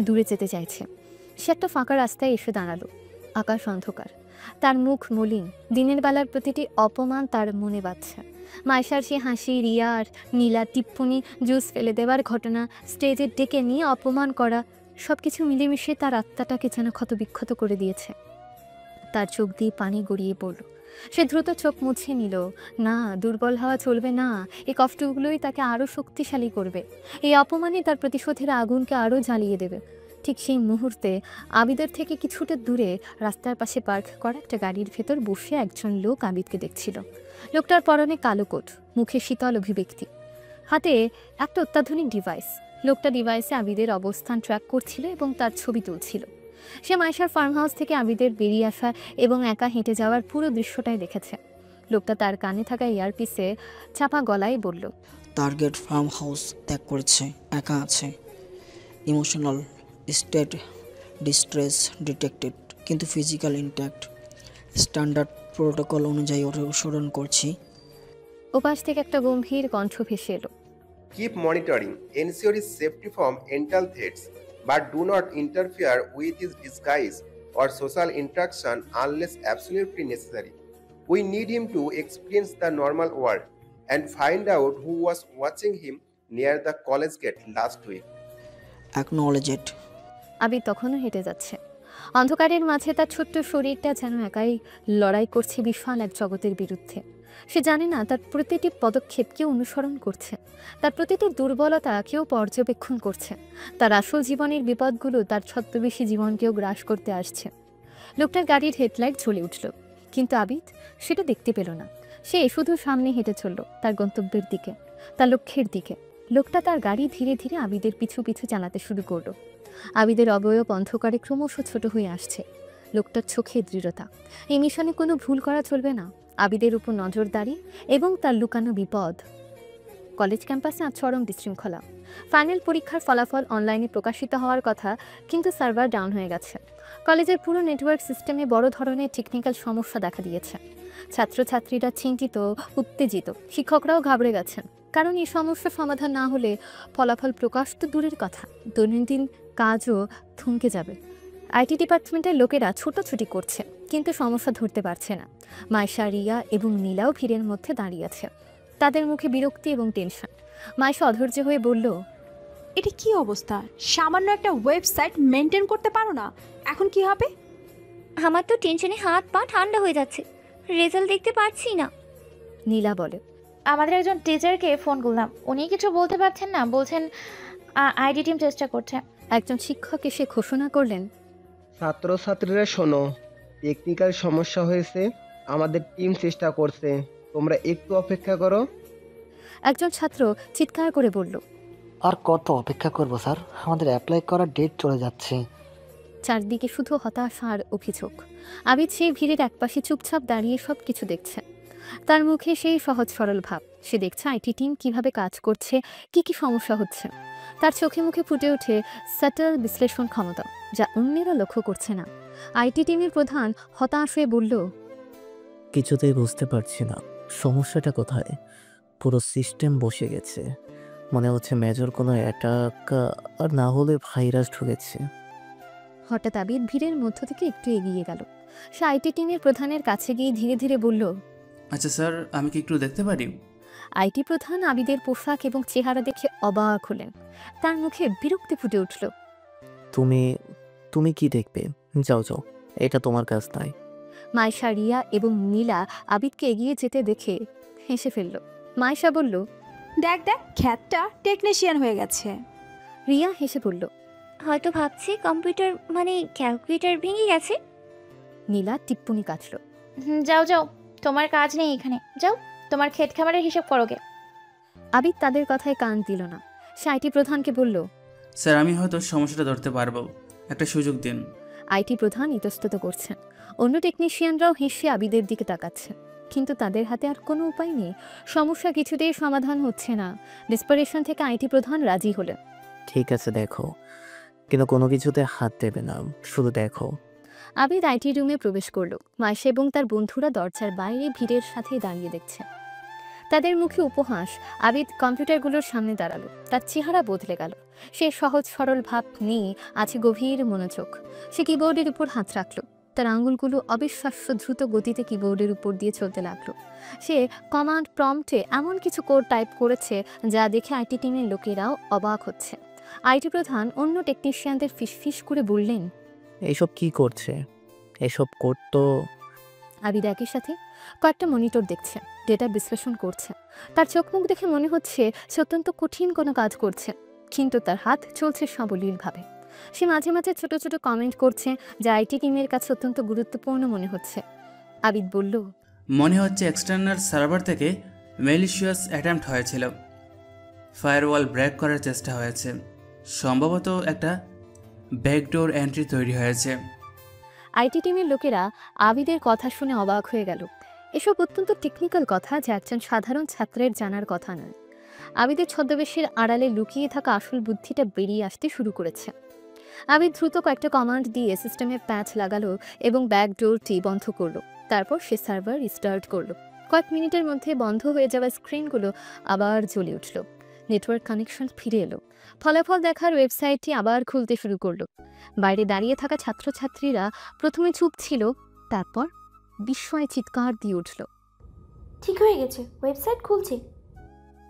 দূরে যেতে চাইছে। সে একটা ফাঁকা রাস্তায় এসে দাঁড়ালো। আকাশ অন্ধকার, তার মুখ মলিন। দিনের বেলার প্রতিটি অপমান তার মনে বাজছে। মাইশার সে হাসি, রিয়া আর নীলা টিপ্পনি, জুস ফেলে দেওয়ার ঘটনা, স্টেজে ডেকে নিয়ে অপমান করা, সব কিছু মিলেমিশে তার আত্মাটাকে যেন ক্ষতবিক্ষত করে দিয়েছে। তার চোখ দিয়ে পানি গড়িয়ে পড়ল। সে দ্রুত চোখ মুছে নিল। না, দুর্বল হওয়া চলবে না। এই কষ্টগুলোই তাকে আরও শক্তিশালী করবে। এই অপমানই তার প্রতিশোধের আগুনকে আরও জ্বালিয়ে দেবে। ঠিক সেই মুহূর্তে আবিদের থেকে কিছুটা দূরে রাস্তার পাশে পার্ক করা একটা গাড়ির ভেতর বসে একজন লোক আবিদকে দেখছিল। লোকটার পরনে কালো কোট, মুখে শীতল অভিব্যক্তি, হাতে একটা অত্যাধুনিক ডিভাইস। লোকটা ডিভাইসে আবিদের অবস্থান ট্র্যাক করছিল এবং তার ছবি তুলছিল। সে মাইশার ফার্ম হাউস থেকে আবিদের বেরিয়ে আসা এবং একা হেঁটে যাওয়ার পুরো দৃশ্যটাই দেখেছে। লোকটা তার কানে থাকা ইয়ারপিসে চাপা গলায় বলল, টার্গেট ফার্ম হাউস ত্যাগ করেছে, একা আছে, ইমোশনাল স্টেট ডিস্ট্রেস ডিটেক্টেড, কিন্তু ফিজিক্যাল ইনট্যাক্ট। স্ট্যান্ডার্ড প্রোটোকল অনুযায়ী অনুসরণ করছি। ওপাশ থেকে একটা গম্ভীর কণ্ঠ ভেসে এলো, Keep monitoring, ensure his safety from mental threats, but do not interfere with his disguise or social interaction unless absolutely necessary. We need him to experience the normal world. and find out who was watching him near the college gate last week. Acknowledge it. আবির তখনও হেঁটে যাচ্ছে। অন্ধকারের মাঝে তার ছোট্ট শরীরটা যেন একাই লড়াই করছে বিশাল এক জগতের বিরুদ্ধে। সে জানে না তার প্রতিটি পদক্ষেপ কেউ অনুসরণ করছে, তার প্রতিটি দুর্বলতা কেউ পর্যবেক্ষণ করছে, তার আসল জীবনের বিপদগুলো তার ছদ্মবেশী জীবনকেও গ্রাস করতে আসছে। লোকটার গাড়ির হেডলাইট জ্বলে উঠল, কিন্তু আবিদ সেটা দেখতে পেল না। সে শুধু সামনে হেঁটে চলল তার গন্তব্যের দিকে, তার লক্ষ্যের দিকে। লোকটা তার গাড়ি ধীরে ধীরে আবিদের পিছু পিছু চালাতে শুরু করলো। আবিদের অবয়ব অন্ধকারে ক্রমশ ছোট হয়ে আসছে। লোকটার চোখে দৃঢ়তা, এই মিশনে কোনো ভুল করা চলবে না। আবিদের উপর নজরদারি এবং তার লুকানো বিপদ। কলেজ ক্যাম্পাসে আজ চরম বিশৃঙ্খলা। ফাইনাল পরীক্ষার ফলাফল অনলাইনে প্রকাশিত হওয়ার কথা, কিন্তু সার্ভার ডাউন হয়ে গেছে। কলেজের পুরো নেটওয়ার্ক সিস্টেমে বড় ধরনের টেকনিক্যাল সমস্যা দেখা দিয়েছে। ছাত্রছাত্রীরা চিন্তিত, উত্তেজিত, শিক্ষকরাও ঘাবড়ে গেছেন। কারণ এই সমস্যার সমাধান না হলে ফলাফল প্রকাশ তো দূরের কথা, দৈনন্দিন কাজও থমকে যাবে। আইটি ডিপার্টমেন্টের লোকেরা ছোটাছুটি করছে, কিন্তু সমস্যা ধরতে পারছে না। মাইশা, রিয়া এবং নীলাও ভিড়ের মধ্যে দাঁড়িয়ে আছে, তাদের মুখে বিরক্তি এবং টেনশন। মাইশা অধৈর্য হয়ে বলল, এটা কি অবস্থা? সামান্য একটা ওয়েবসাইট মেনটেন করতে পারো না, এখন কি হবে? আমার তো টেনশনে হাত পা ঠান্ডা হয়ে যাচ্ছে, রেজাল্ট দেখতে পারছি না। নীলা বলে, আমাদের একজন টিচারকে ফোন করলাম, উনি কিছু বলতে পারছেন না, বলছেন আইডি টিম চেষ্টা করছে। একজন শিক্ষক এসে ঘোষণা করলেন, ছাত্রছাত্রীরা শোনো, টেকনিক্যাল সমস্যা হয়েছে, আমাদের টিম চেষ্টা করছে, তোমরা একটু অপেক্ষা করো। একজন ছাত্র চিৎকার করে বলল, আর কত অপেক্ষা করব স্যার, আমাদের অ্যাপ্লাই করার ডেট চলে যাচ্ছে। চারদিকে শুধু হতাশা আর অভিযোগ। আবিদ সেই ভিড়ের একপাশে চুপচাপ দাঁড়িয়ে সব কিছু দেখছে। তার মুখে সেই সহজ সরল ভাব। সে দেখছে আইটি টিম কিভাবে কাজ করছে, কি কি সমস্যা হচ্ছে। তার চোখে মুখে ফুটে ওঠে সাটল বিশ্লেষণ ক্ষমতা, যা অন্যেরা লক্ষ্য করছে না। আইটি টিমের প্রধান হতাশ হয়ে বলল, কিছুতেই বুঝতে পারছি না সমস্যাটা কোথায়। পুরো সিস্টেম বসে গেছে, মনে হচ্ছে মেজর কোনো অ্যাটাক আর না হলে ভাইরাস ঢুকেছে। হঠাৎ আবিদ ভিড়ের মধ্য থেকে একটু এগিয়ে গেল। সে আইটি টিমের প্রধানের কাছে গিয়ে ধীরে ধীরে বলল, আচ্ছা স্যার, আমি কি একটু দেখতে পারি? আইটি প্রধান আবিদের পোশাক এবং চেহারা দেখে অবাক হলেন। তার মুখে বিরক্তি ফুটে উঠল। তুমি কি দেখবে? যাও যাও, এটা তোমার কাজ নয়। মাইশা, রিয়া এবং নীলা আবিদকে এগিয়ে যেতে দেখে হেসে ফেলল। মাইশা বলল, দেখ দেখ, খ্যাতটা টেকনিশিয়ান হয়ে গেছে। রিয়া হেসে বলল, হয়তো ভাবছি কম্পিউটার মানে ক্যালকুলেটর ভেঙে গেছে। নীলা টিপ্পনি কাটল, যাও যাও, তোমার কাজ নেই এখানে, যাও তোমার ক্ষেত খামারের হিসাব করোগে। আবিদ তাদের কথায় কান দিল না। সে আইটি প্রধানকে বলল, স্যার, আমি হয়তো সমস্যাটা ধরতে পারবো, একটা সুযোগ দিন। আইটি প্রধান ইতস্তত করছেন। অন্য টেকনিশিয়ানরাও হেসে আবিদের দিকে তাকাচ্ছেন, কিন্তু তাদের হাতে আর কোনো উপায় নেই। সমস্যা কিছুতেই সমাধান হচ্ছে না। ডেসপারেশন থেকে আইটি প্রধান রাজি হলেন। ঠিক আছে, দেখো, কিন্তু কোনো কিছুতে হাত দেবে না, শুধু দেখো। আবিদ আইটি রুমে প্রবেশ করল। মাইশা এবং তার বন্ধুরা দরজার বাইরে ভিড়ের সাথে দাঁড়িয়ে দেখছে। তাদের মুখে উপহাস। আবিদ কম্পিউটারগুলোর সামনে দাঁড়ালো। তার চেহারা বদলে গেল। সে সহজ সরল ভাব নিয়ে আছে গভীর মনোযোগ। সে কিবোর্ডের উপর হাত রাখল। তার আঙুলগুলো অবিশ্বাস্য দ্রুত গতিতে কিবোর্ডের উপর দিয়ে চলতে লাগলো। সে কমান্ড প্রম্পটে এমন কিছু কোড টাইপ করেছে যা দেখে আইটি টিমের লোকেরাও অবাক হচ্ছে। আইটি প্রধান অন্য টেকনিশিয়ানদের ফিসফিস করে বললেন, এইসব কি করছে? এসব কোড তো। আবিদ একই সাথে কয়েকটা মনিটর দেখছে, ডেটা বিশ্লেষণ করছে। তার চোখ মুখ দেখে মনে হচ্ছে সে অত্যন্ত কঠিন কোনো কাজ করছে, কিন্তু তার হাত চলছে সাবলীলভাবে। সে মাঝে মাঝে ছোট ছোট কমেন্ট করছে, যা আইটি টিমের কাছে অত্যন্ত গুরুত্বপূর্ণ মনে হচ্ছে। আবিদ বলল, মনে হচ্ছে এক্সটার্নাল সার্ভার থেকে ম্যালিশিয়াস অ্যাটেম্প্ট হয়েছিল, ফায়ারওয়াল ব্রেক করার চেষ্টা হয়েছে, সম্ভবত একটা ব্যাকডোর এন্ট্রি তৈরি হয়েছে। আইটি টিমের লোকেরা আবিদের কথা শুনে অবাক হয়ে গেল। এসব অত্যন্ত টেকনিক্যাল কথা যা একজন সাধারণ ছাত্রের জানার কথা নয়। আবিদের ছদ্মবেশের আড়ালে লুকিয়ে থাকা আসল বুদ্ধিটা বেরিয়ে আসতে শুরু করেছে। আবিদ দ্রুত কয়েকটা কমান্ড দিয়ে সিস্টেমে প্যাচ লাগালো এবং ব্যাকডোরটি বন্ধ করলো। তারপর সে সার্ভার রিস্টার্ট করলো। কয়েক মিনিটের মধ্যে বন্ধ হয়ে যাওয়া স্ক্রিনগুলো আবার জ্বলে উঠল। নেটওয়ার্ক কানেকশন ফিরে এলো। ফলাফল দেখার ওয়েবসাইটটি আবার খুলতে শুরু করলো। বাইরে দাঁড়িয়ে থাকা ছাত্রছাত্রীরা প্রথমে চুপ ছিল, তারপর বিস্ময়ে চিৎকার দিয়ে উঠল, ঠিক হয়ে গেছে, ওয়েবসাইট খুলছে।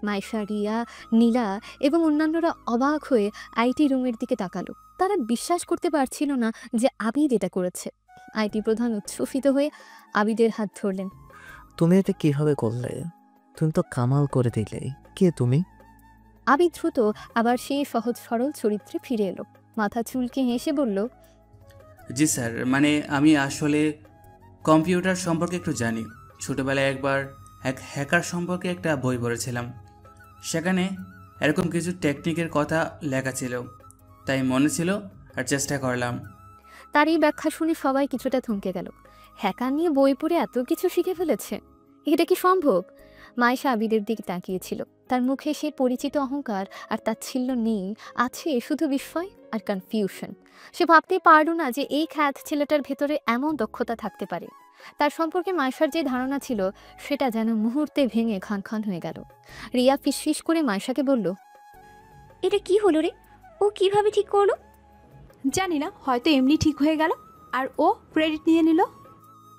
মাইশা, রিয়া, নীলা এবং অন্যান্যরা অবাক হয়ে আইটি রুমের দিকে তাকালো। তারা বিশ্বাস করতে পারছিল না যে আবিদ এটা করেছে। আইটি প্রধান উচ্ছ্বসিত হয়ে আবিদের হাত ধরলেন। তুমি এটা কিভাবে করলে? তুমি তো কামাল করে দিলে। কে তুমি? আবিদ দ্রুত আবার সেই সহজ সরল চরিত্রে ফিরে এলো। মাথা চুলকে হেসে বলল, জি স্যার, মানে আমি আসলে কম্পিউটার সম্পর্কে একটু জানি। ছোটোবেলায় একবার এক হ্যাকার সম্পর্কে একটা বই পড়েছিলাম। সেখানে এরকম কিছু টেকনিকের কথা লেখা ছিল, তাই মনে ছিল আর চেষ্টা করলাম। তার এই ব্যাখ্যা শুনে সবাই কিছুটা থমকে গেল। হ্যাকার নিয়ে বই পড়ে এত কিছু শিখে ফেলেছে, এটা কি সম্ভব? মাইশা আবিদের দিকে তাকিয়েছিল। তার মুখে সেই পরিচিত অহংকার আর তাচ্ছিল্য নেই, আছে শুধু বিস্ময় আর কনফিউশন। সে ভাবতেই পারল না যে এই খ্যাত ছেলেটার ভেতরে এমন দক্ষতা থাকতে পারে। তার সম্পর্কে মাইশার যে ধারণা ছিল সেটা যেন মুহূর্তে ভেঙে খান হয়ে গেল। রিয়া ফিসফিস করে মাইশাকে বলল, এটা কি হলো রে? ও কিভাবে ঠিক করলো? জানি না, হয়তো এমনি ঠিক হয়ে গেল আর ও ক্রেডিট নিয়ে নিল।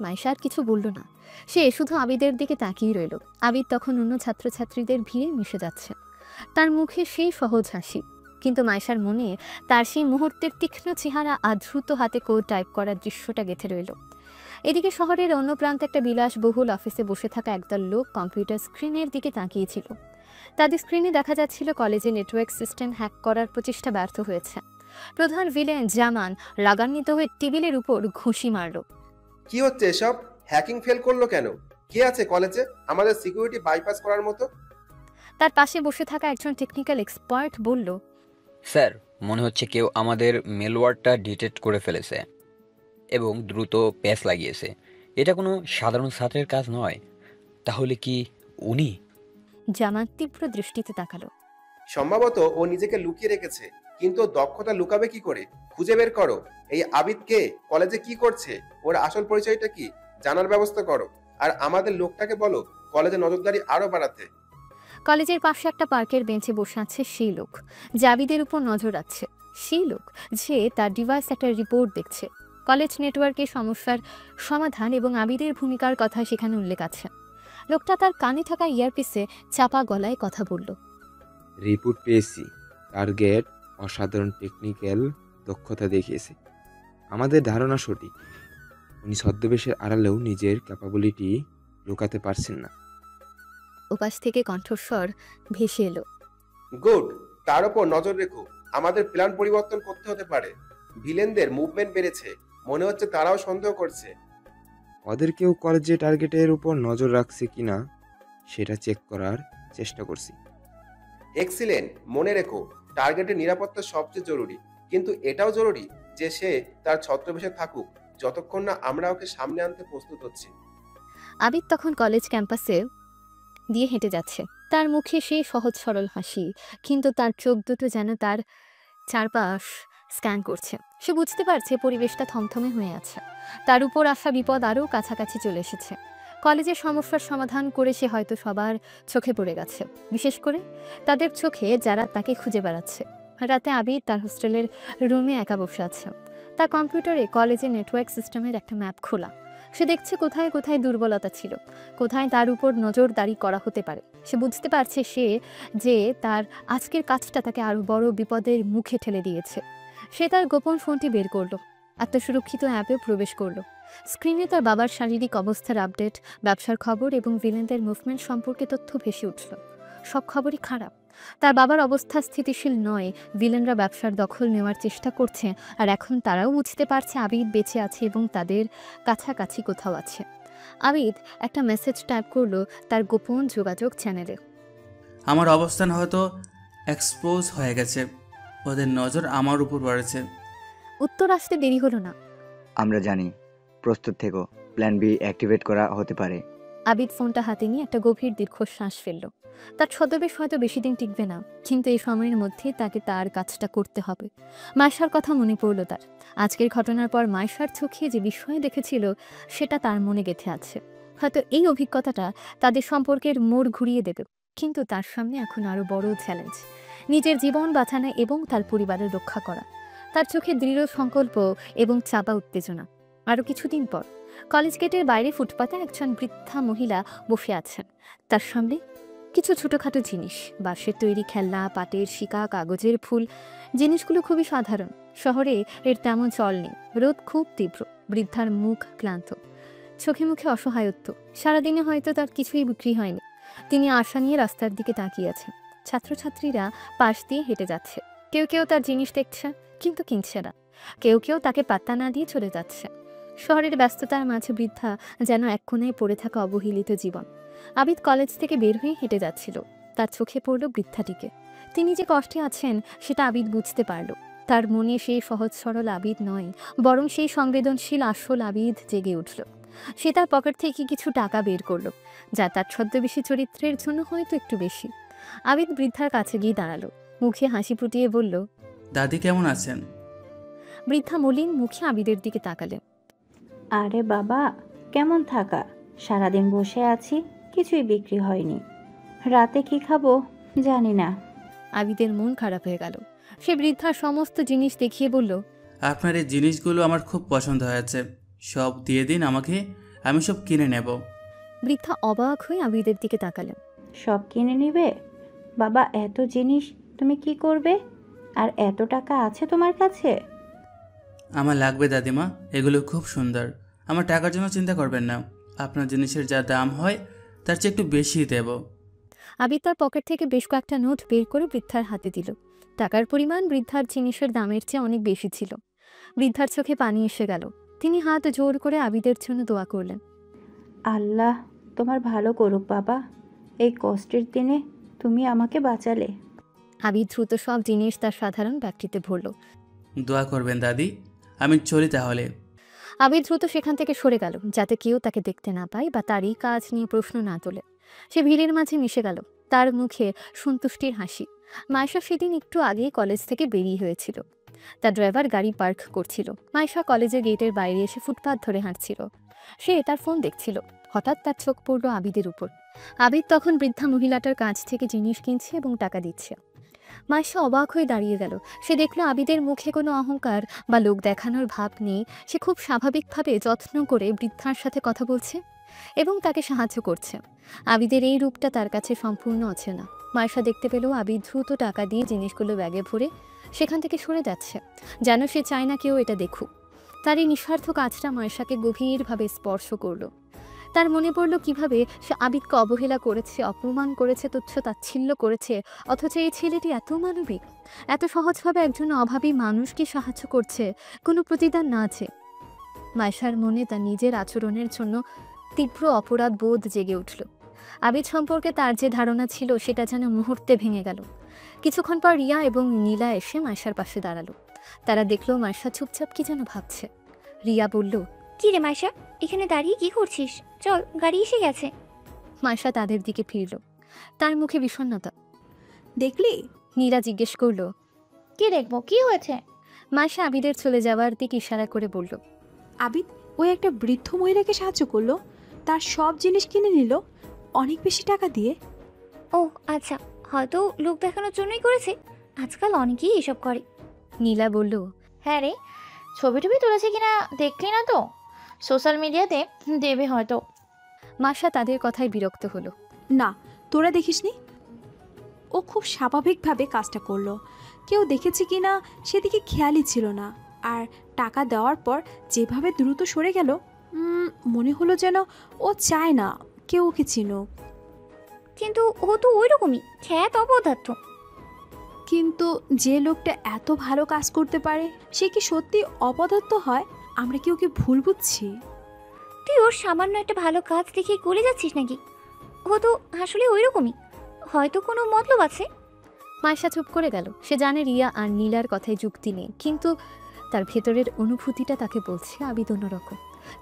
মাইশা আর কিছু বলল না, সে শুধু আবিদের দিকে তাকিয়ে রইল। আবিদ তখন অন্য ছাত্রছাত্রীদের ভিড়ে মিশে যাচ্ছে, তার মুখে সেই সহজ হাসি। কিন্তু মাইশার মনে তার সেই মুহূর্তের তীক্ষ্ণ চেহারা আর দ্রুত হাতে কোড টাইপ করার দৃশ্যটা গেঁথে রইল। এদিকে শহরের অন্য প্রান্তে একটা বিলাসবহুল অফিসে বসে থাকা একদল লোক কম্পিউটার স্ক্রিনের দিকে তাকিয়েছিল। তাদের স্ক্রিনে দেখা যাচ্ছিল কলেজের নেটওয়ার্ক সিস্টেম হ্যাক করার প্রচেষ্টা ব্যর্থ হয়েছে। প্রধান ভিলেন জামান রাগান্বিত হয়ে টেবিলের উপর ঘুষি মারল। কি হচ্ছে এসব? হ্যাকিং ফেল করলো কেন? কে আছে কলেজে আমাদের সিকিউরিটি বাইপাস করার মতো? তার পাশে বসে থাকা একজন টেকনিক্যাল এক্সপার্ট বলল, স্যার, মনে হচ্ছে কেউ আমাদের মেলওয়ার্ডটা ডিটেক্ট করে ফেলেছে এবং দ্রুত প্যাচ লাগিয়েছে। এটা কোনো সাধারণ ছাত্রের কাজ নয়। তাহলে কি উনি? জামান তীব্র দৃষ্টিতে তাকালো। সম্ভবত ও নিজেকে লুকিয়ে রেখেছে, কিন্তু ওর দক্ষতা লুকাবে কি করে? খুঁজে বের করো। এই আবিদ কে? কলেজে কি করছে? ওর আসল পরিচয়টা কি? জানার ব্যবস্থা করো। আর আমাদের লোকটাকে বলো কলেজে নজরদারি আরো বাড়াতে। কলেজের পাশে একটা পার্কের বেঞ্চে বসে আছে সেই লোক, জাবিদের উপর নজর রাখছে। সেই লোক যে তার ডিভাইস একটা রিপোর্ট দেখছে, কলেজ নেটওয়ার্কের সমস্যার সমাধান এবং আবিদের ভূমিকার কথা সেখানে উল্লেখ আছে। লোকটা তার কানে থাকা ইয়ারপিসে চাপা গলায় কথা বলল। রিপোর্ট পেয়েছি। টার্গেট অসাধারণ টেকনিক্যাল দক্ষতা দেখিয়েছে। আমাদের ধারণা সঠিক। উনি ছদ্মবেশের আড়ালেও নিজের ক্যাপাবিলিটি লুকাতে পারছেন না। ওপাশ থেকে কণ্ঠস্বর ভেসে এলো, গুড। তার উপর নজর রেখো। আমাদের প্ল্যান পরিবর্তন করতে হতে পারে। ভিলেনদের মুভমেন্ট বেড়েছে, মনে হচ্ছে তারাও সন্দেহ করছে। ওদের কেউ কলেজে টার্গেটের উপর নজর রাখছে কিনা সেটা চেক করার চেষ্টা করছি। এক্সিলেন্ট। মনে রেখো, টার্গেটের নিরাপত্তা সবচেয়ে জরুরি, কিন্তু এটাও জরুরি যে সে তার ছদ্মবেশে থাকুক যতক্ষণ না আমরা ওকে সামনে আনতে প্রস্তুত হচ্ছি। আবিদ তখন কলেজ ক্যাম্পাসে দিয়ে হেঁটে যাচ্ছে। তার মুখে সেই সহজ সরল হাসি, কিন্তু তার চোখ দুটো যেন তার চারপাশ স্ক্যান করছে। সে বুঝতে পারছে পরিবেশটা থমথমে হয়ে আছে, তার উপর আসা বিপদ আরও কাছাকাছি চলে এসেছে। কলেজের সমস্যার সমাধান করে সে হয়তো সবার চোখে পড়ে গেছে, বিশেষ করে তাদের চোখে যারা তাকে খুঁজে বেড়াচ্ছে। রাতে আবিদ তার হোস্টেলের রুমে একা বসে আছে। তার কম্পিউটারে কলেজের নেটওয়ার্ক সিস্টেমের একটা ম্যাপ খোলা। সে দেখছে কোথায় কোথায় দুর্বলতা ছিল, কোথায় তার উপর নজরদারি করা হতে পারে। সে বুঝতে পারছে যে তার আজকের কাজটা তাকে আরও বড় বিপদের মুখে ঠেলে দিয়েছে। সে তার গোপন ফোনটি বের করলো, একটা সুরক্ষিত অ্যাপে প্রবেশ করলো। স্ক্রিনে তার বাবার শারীরিক অবস্থার আপডেট, ব্যবসার খবর এবং ভিলেনদের মুভমেন্ট সম্পর্কে তথ্য ভেসে উঠল। সব খবরই খারাপ। তার বাবার অবস্থা স্থিতিশীল নয়, ভিলেনরা ব্যবসার দখল নেওয়ার চেষ্টা করছে, আর এখন তারাও বুঝতে পারছে আবিদ বেঁচে আছে এবং তাদের কাছাকাছি কোথাও আছে। আবিদ একটা মেসেজ টাইপ করলো তার গোপন যোগাযোগ চ্যানেলে। আমার অবস্থান হয়তো এক্সপোজ হয়ে গেছে, ওদের নজর আমার উপর পড়েছে। উত্তর আসতে দেরি হলো না। আমরা জানি, প্রস্তুত থেকো, প্ল্যান বি অ্যাক্টিভেট করা হতে পারে। আবিদ ফোনটা হাতে নিয়ে একটা গভীর দীর্ঘশ্বাস ফেলল। তার ছদ্মবেশ হয়তো বেশি দিন টিকবে না, কিন্তু এই সময়ের মধ্যে তাকে তার কাজটা করতে হবে। মাইশার কথা মনে পড়ল তার। আজকের ঘটনার পর মাইশার চোখে যে বিস্ময় দেখেছিল সেটা তার মনে গেঁথে আছে। হয়তো এই অভিজ্ঞতাটা তাদের সম্পর্কের মোড় ঘুরিয়ে দেবে, কিন্তু তার সামনে এখন আরও বড় চ্যালেঞ্জ, নিজের জীবন বাঁচানো এবং তার পরিবারের রক্ষা করা। তার চোখে দৃঢ় সংকল্প এবং চাপা উত্তেজনা। আরও কিছুদিন পর কলেজ গেটের বাইরে ফুটপাতে একজন বৃদ্ধা মহিলা বসে আছেন। তার সামনে কিছু ছোটোখাটো জিনিস, বাঁশের তৈরি খেলনা, পাটের শিকা, কাগজের ফুল, জিনিসগুলো খুবই সাধারণ। শহরে এর তেমন চল নেই। রোদ খুব তীব্র। বৃদ্ধার মুখ ক্লান্ত, চোখে মুখে অসহায়ত্ব। সারাদিনে হয়তো তার কিছুই বিক্রি হয়নি। তিনি আশা নিয়ে রাস্তার দিকে তাকিয়ে আছেন। ছাত্রছাত্রীরা পাশ দিয়ে হেঁটে যাচ্ছে। কেউ কেউ তার জিনিস দেখছে, কিন্তু কিনছে না। কেউ কেউ তাকে পাত্তা না দিয়ে চলে যাচ্ছে। শহরের ব্যস্ততার মাঝে বৃদ্ধা যেন এক কোণায় পড়ে থাকা অবহেলিত জীবন। আবিদ কলেজ থেকে বের হয়ে হেঁটে যাচ্ছিল। তার চোখে পড়ল বৃদ্ধাটিকে। তিনি যে কষ্টে আছেন সেটা আবিদ বুঝতে পারল। তার মনে সেই সহজ সরল আবিদ নয়, বরং সেই সংবেদনশীল আসল আবিদ জেগে উঠল। সে তার পকেট থেকে কিছু টাকা বের করলো, যা তার ছদ্মবেশী চরিত্রের জন্য হয়তো একটু বেশি। আবিদ বৃদ্ধার কাছে গিয়ে দাঁড়ালো, মুখে হাসি ফুটিয়ে বলল, দাদি কেমন আছেন? বৃদ্ধা মলিন মুখে আবিদের দিকে তাকালেন। আরে বাবা, কেমন থাকা? সারাদিন বসে আছি, কিছুই বিক্রি হয়নি। রাতে কি খাবো জানি না। আবিদের মন খারাপ হয়ে গেল। সে বৃদ্ধার সমস্ত জিনিস দেখিয়ে বলল, আপনার এই জিনিসগুলো আমার খুব পছন্দ হয়েছে, সব দিয়ে দিন আমাকে, আমি সব কিনে নেব। বৃদ্ধা অবাক হয়ে আবিদের দিকে তাকালেন। সব কিনে নিবে? বাবা, এত জিনিস তুমি কি করবে? আর এত টাকা আছে তোমার কাছে? আমার লাগবে দাদিমা, এগুলো খুব সুন্দর। আমার টাকার জন্য চিন্তা করবেন না, আপনার জিনিসের যা দাম হয় তার চেয়ে একটু বেশি দেব। আবিদ তার পকেট থেকে বেশ কয়েকটা নোট বের করে বৃদ্ধার হাতে দিল। টাকার পরিমাণ বৃদ্ধার জিনিসের দামের চেয়ে অনেক বেশি ছিল। বৃদ্ধার চোখে পানি এসে গেল। তিনি হাত জোর করে আবিদের জন্য দোয়া করলেন। আল্লাহ তোমার ভালো করুক বাবা, এই কষ্টের দিনে তুমি আমাকে বাঁচালে। আবিদ দ্রুত সব জিনিস তার সাধারণ ব্যাগটিতে ভরল। দোয়া করবেন দাদি, আমি চলি তাহলে। আবিদ দ্রুত সেখান থেকে সরে গেল, যাতে কেউ তাকে দেখতে না পায় বা তার এই কাজ নিয়ে প্রশ্ন না তোলে। সে ভিড়ের মাঝে মিশে গেল, তার মুখে সন্তুষ্টির হাসি। মাইশা সেদিন একটু আগেই কলেজ থেকে বেরিয়ে হয়েছিল। তার ড্রাইভার গাড়ি পার্ক করছিল। মাইশা কলেজের গেটের বাইরে এসে ফুটপাথ ধরে হাঁটছিল। সে তার ফোন দেখছিল। হঠাৎ তার চোখ পড়ল আবিদের উপর। আবিদ তখন বৃদ্ধা মহিলাটার কাছ থেকে জিনিস কিনছে এবং টাকা দিচ্ছে। মাইশা অবাক হয়ে দাঁড়িয়ে গেল। সে দেখল আবিদের মুখে কোনো অহংকার বা লোক দেখানোর ভাব নেই। সে খুব স্বাভাবিকভাবে যত্ন করে বৃদ্ধার সাথে কথা বলছে এবং তাকে সাহায্য করছে। আবিদের এই রূপটা তার কাছে সম্পূর্ণ অচেনা। মাইশা দেখতে পেল আবিদ দ্রুত টাকা দিয়ে জিনিসগুলো ব্যাগে ভরে সেখান থেকে সরে যাচ্ছে, যেন সে চায় না কেউ এটা দেখুক। তার এই নিঃস্বার্থ কাজটা মাইশাকে গভীরভাবে স্পর্শ করলো। তার মনে পড়ল কিভাবে সে আবিদকে অবহেলা করেছে, অপমান করেছে, তুচ্ছ তাচ্ছিল্য করেছে, অথচ এই ছেলেটি এত মানবিক, এত সহজভাবে একজন অভাবী মানুষকে সাহায্য করছে, কোনো প্রতিদান না আছে। মাইশার মনে তার নিজের আচরণের জন্য তীব্র অপরাধ বোধ জেগে উঠল। আবিদ সম্পর্কে তার যে ধারণা ছিল সেটা যেন মুহূর্তে ভেঙে গেল। কিছুক্ষণ পর রিয়া এবং নীলা এসে মাইশার পাশে দাঁড়ালো। তারা দেখলো মাইশা চুপচাপ কি যেন ভাবছে। রিয়া বলল, কি রে মাইশা, এখানে দাঁড়িয়ে কি করছিস? চল, গাড়ি এসে গেছে। মাইশা তাদের দিকে ফিরল, তার মুখে বিষণ্ণতা। দেখলি? নীলা জিজ্ঞেস করলো, কি দেখবো, কি হয়েছে? মাইশা আবিদের চলে যাওয়ার দিকে ইশারা করে বলল, আবিদ ওই একটা বৃদ্ধ মহিলাকে সাহায্য করলো, তার সব জিনিস কিনে নিল অনেক বেশি টাকা দিয়ে। ও আচ্ছা, হয়তো লোক দেখানোর জন্যই করেছে। আজকাল অনেকেই এসব করে। নীলা বলল, হ্যাঁ রে, ছবি টবি তুলেছে কিনা দেখলি না তো? সোশ্যাল মিডিয়াতে দেবে হয়তো। মাইশা তাদের কথায় বিরক্ত হলো। না, তোরা দেখিসনি? ও খুব স্বাভাবিকভাবে কাজটা করলো। কেউ দেখেছে কি না সেদিকে খেয়ালই ছিল না। আর টাকা দেওয়ার পর যেভাবে দ্রুত সরে গেল, মনে হলো যেন ও চায় না কেউ ওকে চিনুক। কিন্তু ও তো ওই রকমই খ্যাত অপদার্থ। কিন্তু যে লোকটা এত ভালো কাজ করতে পারে সে কি সত্যি অপদার্থ হয়? আমরা কি ওকে ভুল বুঝছি? তুই ওর সামান্য একটা ভালো কাজ দেখে করে যাচ্ছিস নাকি? ও তো আসলে ওই রকমই, হয়তো কোনো মতলব আছে। মাইশা চুপ করে গেল। সে জানে রিয়া আর নীলার কথায় যুক্তি নেই, কিন্তু তার ভেতরের অনুভূতিটা তাকে বলছে আবিদ অন্যরকম।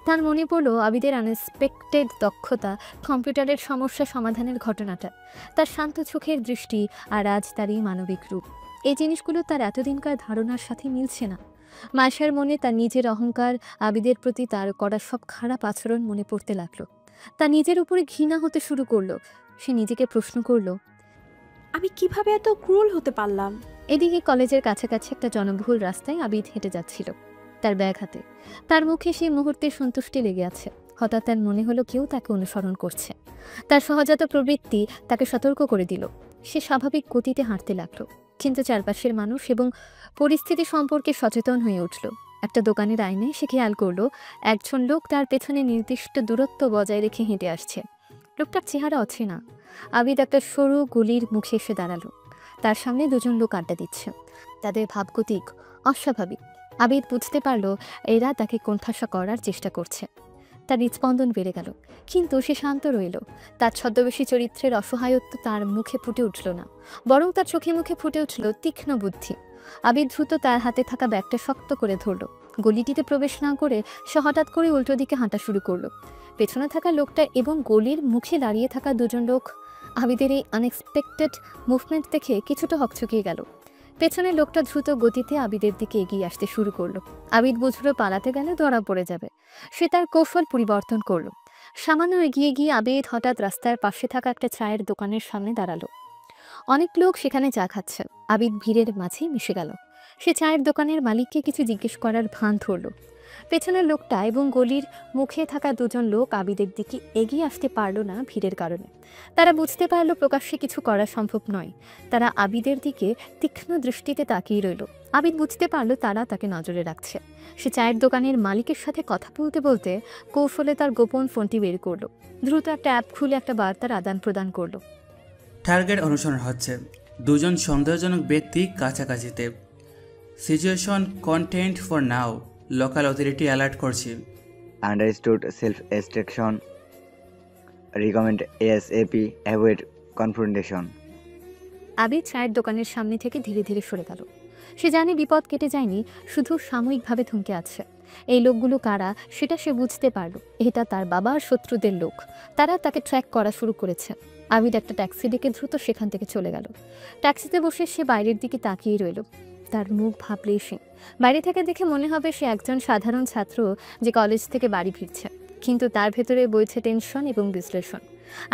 তার মনে পড়লো আবিদের আনএক্সপেক্টেড দক্ষতা, কম্পিউটারের সমস্যা সমাধানের ঘটনাটা, তার শান্ত চোখের দৃষ্টি, আর আজ তার এই মানবিক রূপ। এই জিনিসগুলো তার এতদিনকার ধারণার সাথে মিলছে না। মাইশার মনে তার নিজের অহংকার, আবিদের প্রতি তার করা সব খারাপ আচরণ মনে পড়তে লাগলো। তার নিজের উপরে ঘৃণা হতে শুরু করলো। সে নিজেকে প্রশ্ন করলো, আমি কিভাবে এত ক্রুল হতে পারলাম? এদিকে কলেজের কাছাকাছি একটা জনবহুল রাস্তায় আবিদ হেঁটে যাচ্ছিল, তার ব্যাগ হাতে। তার মুখে সেই মুহূর্তে সন্তুষ্টি লেগে আছে। হঠাৎ তার মনে হলো কেউ তাকে অনুসরণ করছে। তার সহজাত প্রবৃত্তি তাকে সতর্ক করে দিল। সে স্বাভাবিক গতিতে হাঁটতে লাগলো, কিন্তু চারপাশের মানুষ এবং পরিস্থিতি সম্পর্কে সচেতন হয়ে উঠল। একটা দোকানের আয়নায় সে খেয়াল করলো একজন লোক তার পেছনে নির্দিষ্ট দূরত্ব বজায় রেখে হেঁটে আসছে। লোকটার চেহারা অচেনা। আবিদ একটা সরু গলির মুখে এসে দাঁড়ালো। তার সামনে দুজন লোক আড্ডা দিচ্ছে। তাদের ভাবগতিক অস্বাভাবিক। আবিদ বুঝতে পারল এরা তাকে কোণঠাসা করার চেষ্টা করছে। তার হৃদস্পন্দন বেড়ে গেল, কিন্তু সে শান্ত রইল। তার ছদ্মবেশী চরিত্রের অসহায়ত্ব তার মুখে ফুটে উঠল না, বরং তার চোখে মুখে ফুটে উঠল তীক্ষ্ণ বুদ্ধি। আবিদ দ্রুত তার হাতে থাকা ব্যাগটা শক্ত করে ধরল। গলিটিতে প্রবেশ না করে সে হঠাৎ করে উল্টো দিকে হাঁটা শুরু করলো। পেছনে থাকা লোকটা এবং গলির মুখে দাঁড়িয়ে থাকা দুজন লোক আবিদের এই আনএক্সপেক্টেড মুভমেন্ট দেখে কিছুটা হকচকিয়ে গেল। পেছনের লোকটা দ্রুত গতিতে আবিদের দিকে এগিয়ে আসতে শুরু করলো। আবিদ বুঝল পালাতে গেলে ধরা পড়ে যাবে। সে তার কৌশল পরিবর্তন করলো। সামান্য এগিয়ে গিয়ে আবিদ হঠাৎ রাস্তার পাশে থাকা একটা চায়ের দোকানের সামনে দাঁড়ালো। অনেক লোক সেখানে চা খাচ্ছে। আবিদ ভিড়ের মাঝে মিশে গেল। সে চায়ের দোকানের মালিককে কিছু জিজ্ঞেস করার ভান ধরল। পেছনের লোকটা এবং গলির মুখে থাকা দুজন লোক আবিদের দিকে এগিয়ে আসতে পারল না ভিড়ের কারণে। তারা বুঝতে পারল প্রকাশ্যে কিছু করা সম্ভব নয়। তারা আবিদের দিকে তীক্ষ্ণ দৃষ্টিতে তাকিয়ে রইল। আবিদ বুঝতে পারল তারা তাকে নজরে রাখছে। সে চায়ের দোকানের মালিকের সাথে কথা বলতে বলতে কৌশলে তার গোপন ফোনটি বের করলো। দ্রুত একটা অ্যাপ খুলে একটা বার্তার আদান প্রদান করলো। টার্গেট অনুসরণ হচ্ছে, দুজন সন্দেহজনক ব্যক্তি কাছাকাছিতে। Situation contained for now, local authority alert করছি। Understood, self extraction, recommend ASAP, avoid confrontation. Abid চায়ের দোকানের সামনে থেকে ধীরে ধীরে সরে গেল। সে জানে বিপদ কেটে যায়নি, শুধু সাময়িকভাবে থমকে আছে। এই লোকগুলো কারা সেটা সে বুঝতে পারল। এটা তার বাবার শত্রুদের লোক। তারা তাকে ট্র্যাক করা শুরু করেছে। আবিদ একটা ট্যাক্সি ডেকে দ্রুত সেখান থেকে চলে গেল। ট্যাক্সিতে বসে সে বাইরের দিকে তাকিয়ে রইল। তার মুখ ভাবলেই সে বাইরে থেকে দেখে মনে হবে সে একজন সাধারণ ছাত্র যে কলেজ থেকে বাড়ি ফিরছে, কিন্তু তার ভেতরে বইছে টেনশন এবং বিশ্লেষণ।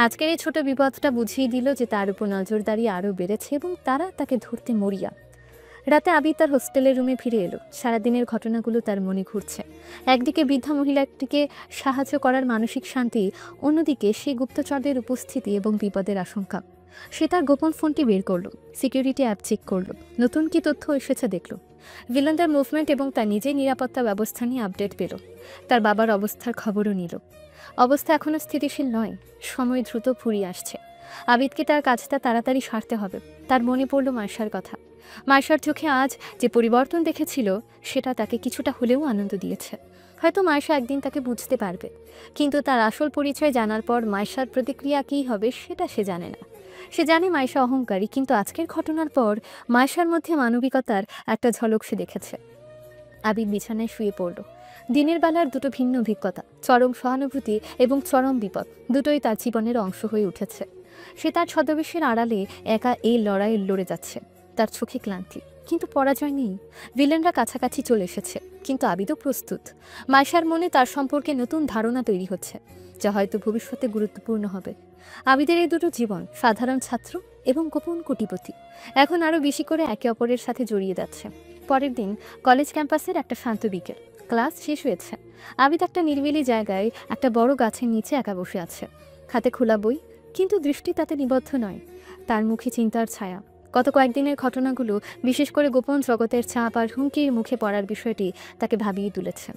আজকের এই ছোট বিপদটা বুঝিয়ে দিল যে তার উপর নজরদারি আরও বেড়েছে এবং তারা তাকে ধরতে মরিয়া। রাতে আবিদ তার হোস্টেলের রুমে ফিরে এলো। সারাদিনের ঘটনাগুলো তার মনে ঘুরছে। একদিকে বৃদ্ধা মহিলাটিকে সাহায্য করার মানসিক শান্তি, অন্যদিকে সেই গুপ্তচরদের উপস্থিতি এবং বিপদের আশঙ্কা। সে তার গোপন ফোনটি বের করলো, সিকিউরিটি অ্যাপ চেক করলো, নতুন কি তথ্য এসেছে দেখল। ভিলেনদের মুভমেন্ট এবং তার নিজের নিরাপত্তা ব্যবস্থা নিয়ে আপডেট পেল। তার বাবার অবস্থার খবরও নিল। অবস্থা এখনও স্থিতিশীল নয়, সময় দ্রুত ফুরিয়ে আসছে। আবিদকে তার কাজটা তাড়াতাড়ি সারতে হবে। তার মনে পড়ল মার্শার কথা। মার্শার চোখে আজ যে পরিবর্তন দেখেছিল সেটা তাকে কিছুটা হলেও আনন্দ দিয়েছে। হয়তো মার্শা একদিন তাকে বুঝতে পারবে, কিন্তু তার আসল পরিচয় জানার পর মার্শার প্রতিক্রিয়া কী হবে সেটা সে জানে না। সে জানে মার্শা অহংকারী, কিন্তু আজকের ঘটনার পর মার্শার মধ্যে মানবিকতার একটা ঝলক সে দেখেছে। আবিদ বিছানায় শুয়ে পড়ল। দিনের বেলার দুটো ভিন্ন অভিজ্ঞতা, চরম সহানুভূতি এবং চরম বিপদ, দুটোই তার জীবনের অংশ হয়ে উঠেছে। সে তার ছদ্মবেশের আড়ালে একা এই লড়াই লড়ে যাচ্ছে। তার চোখে ক্লান্তি, কিন্তু পরাজয় নেই। ভিলেনরা কাছাকাছি চলে এসেছে, কিন্তু আবিদও প্রস্তুত। মার্শার মনে তার সম্পর্কে নতুন ধারণা তৈরি হচ্ছে, যা হয়তো ভবিষ্যতে গুরুত্বপূর্ণ হবে। আবিদের এই দুটো জীবন, সাধারণ ছাত্র এবং গোপন কোটিপতি, এখন আরও বেশি করে একে অপরের সাথে জড়িয়ে যাচ্ছে। পরের দিন কলেজ ক্যাম্পাসের একটা শান্ত বিকেল। ক্লাস শেষ হয়েছে। আবিদ একটা নিরিবিলি জায়গায় একটা বড় গাছের নিচে একা বসে আছে। হাতে খোলা বই, কিন্তু দৃষ্টি তাতে নিবদ্ধ নয়। তার মুখে চিন্তার ছায়া। গত কয়েকদিনের ঘটনাগুলো, বিশেষ করে গোপন জগতের চাপ আর হুমকির মুখে পড়ার বিষয়টি তাকে ভাবিয়ে তুলেছে।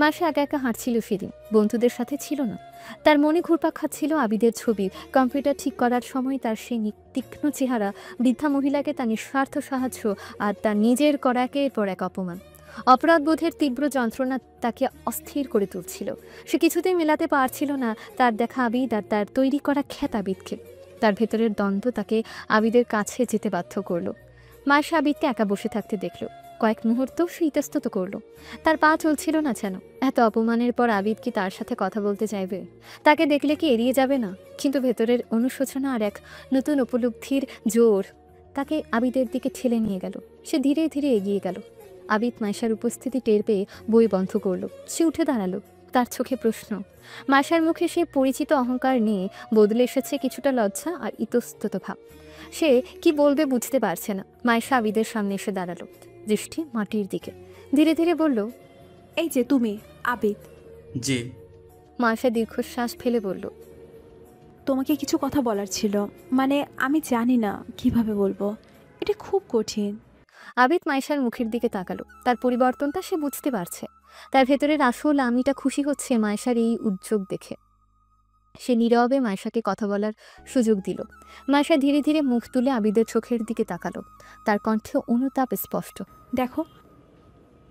মাসে একা একা হাঁটছিল সেদিন, বন্ধুদের সাথে ছিল না। তার মনে ঘুরপাক খাচ্ছিল আবিদের ছবি। কম্পিউটার ঠিক করার সময় তার সেই তীক্ষ্ণ চেহারা, বৃদ্ধা মহিলাকে তার নিঃস্বার্থ সাহায্য আর তার নিজের করা একের পর এক অপমান। অপরাধবোধের তীব্র যন্ত্রণা তাকে অস্থির করে তুলছিল। সে কিছুতেই মেলাতে পারছিল না তার দেখা আবিদ আর তার তৈরি করা খ্যাত আবিদকে। তার ভেতরের দ্বন্দ্ব তাকে আবিদের কাছে যেতে বাধ্য করলো। মার্শা আবিদকে একা বসে থাকতে দেখল। কয়েক মুহূর্ত সে ইতস্তত করলো। তার পা চলছিল না যেন। এত অপমানের পর আবিদ কি তার সাথে কথা বলতে চাইবে? তাকে দেখলে কি এড়িয়ে যাবে না? কিন্তু ভেতরের অনুশোচনা আর এক নতুন উপলব্ধির জোর তাকে আবিদের দিকে ঠেলে নিয়ে গেল। সে ধীরে ধীরে এগিয়ে গেল। আবিদ মার্শার উপস্থিতি টের পেয়ে বই বন্ধ করলো। সে উঠে দাঁড়ালো। তার চোখে প্রশ্ন। মার্শার মুখে সে পরিচিত অহংকার নিয়ে বদলে এসেছে কিছুটা লজ্জা আর ইতস্তত ভাব। সে কি বলবে বুঝতে পারছে না। মার্শা আবিদের সামনে এসে দাঁড়ালো, দৃষ্টি মাটির দিকে। ধীরে ধীরে বলল, এই যে তুমি আবিদ। জি। মায়েশা দীর্ঘশ্বাস ফেলে বলল, তোমাকে কিছু কথা বলার ছিল, মানে আমি জানি না কিভাবে বলবো, এটা খুব কঠিন। আবিদ মায়েশার মুখের দিকে তাকালো। তার পরিবর্তনটা সে বুঝতে পারছে। তার ভেতরের আসল আমিটা খুশি হচ্ছে মায়েশার এই উদ্যোগ দেখে। সে নীরবে মায়েশাকে কথা বলার সুযোগ দিল। মায়েশা ধীরে ধীরে মুখ তুলে আবিদের চোখের দিকে তাকালো। তার কণ্ঠে অনুতাপ স্পষ্ট। দেখো,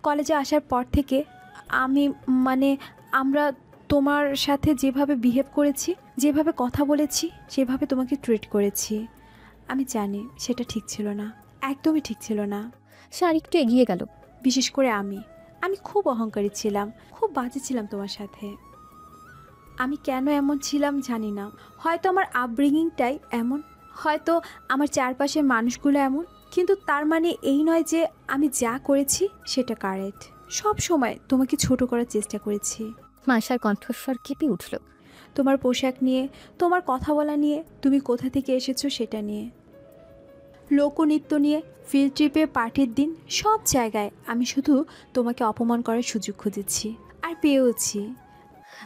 কলেজে আসার পর থেকে আমি মানে আমরা তোমার সাথে যেভাবে বিহেভ করেছি, যেভাবে কথা বলেছি, যেভাবে তোমাকে ট্রিট করেছি, আমি জানি সেটা ঠিক ছিল না, একদমই ঠিক ছিল না। সে আরেকটু এগিয়ে গেল। বিশেষ করে আমি খুব অহংকারী ছিলাম, খুব বাজে ছিলাম তোমার সাথে। আমি কেন এমন ছিলাম জানি না, হয়তো আমার আপব্রিঙ্গিংটাই এমন, হয়তো আমার চারপাশের মানুষগুলো এমন, কিন্তু তার মানে এই নয় যে আমি যা করেছি সেটা কারেক্ট। সব সময় তোমাকে ছোট করার চেষ্টা করেছি। মায়েশার কণ্ঠস্বর কেঁপে উঠল। তোমার পোশাক নিয়ে, তোমার কথা বলা নিয়ে, তুমি কোথা থেকে এসেছো সেটা নিয়ে, লোকনৃত্য নিয়ে, ফিল্ড ট্রিপে, পার্টির দিন, সব জায়গায় আমি শুধু তোমাকে অপমান করার সুযোগ খুঁজেছি, আর পেয়েওছি।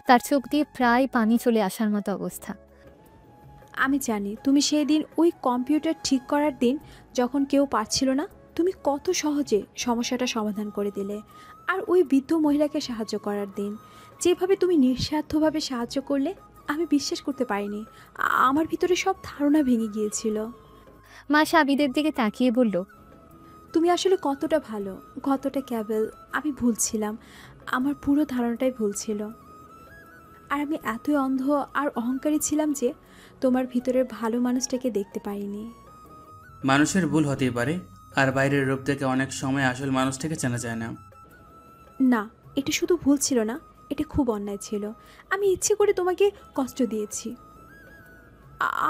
তার চোখ দিয়ে প্রায় পানি চলে আসার মতো অবস্থা। আমি জানি তুমি সেই দিন ওই কম্পিউটার ঠিক করার দিন যখন কেউ পারছিল না, তুমি কত সহজে সমস্যাটা সমাধান করে দিলে। আর ওই বৃদ্ধ মহিলাকে সাহায্য করার দিন যেভাবে তুমি নিঃস্বার্থভাবে সাহায্য করলে, আমি বিশ্বাস করতে পারিনি। আমার ভিতরে সব ধারণা ভেঙে গিয়েছিল। মায়েশা আবিদের দিকে তাকিয়ে বলল, তুমি আসলে কতটা ভালো, কতটা ক্যাবেল। আমি ভুল ছিলাম, আমার পুরো ধারণাটাই ভুল ছিল। আর আমি এতই অন্ধ আর অহংকারী ছিলাম যে তোমার ভিতরের ভালো মানুষটাকে দেখতে পারিনি। মানুষের ভুল হতেই পারে, আর বাইরের রূপ থেকে অনেক সময় আসল মানুষটাকে চেনা যায় না। না, এটা শুধু ভুল ছিল না, এটা খুব অন্যায় ছিল। আমি ইচ্ছে করে তোমাকে কষ্ট দিয়েছি।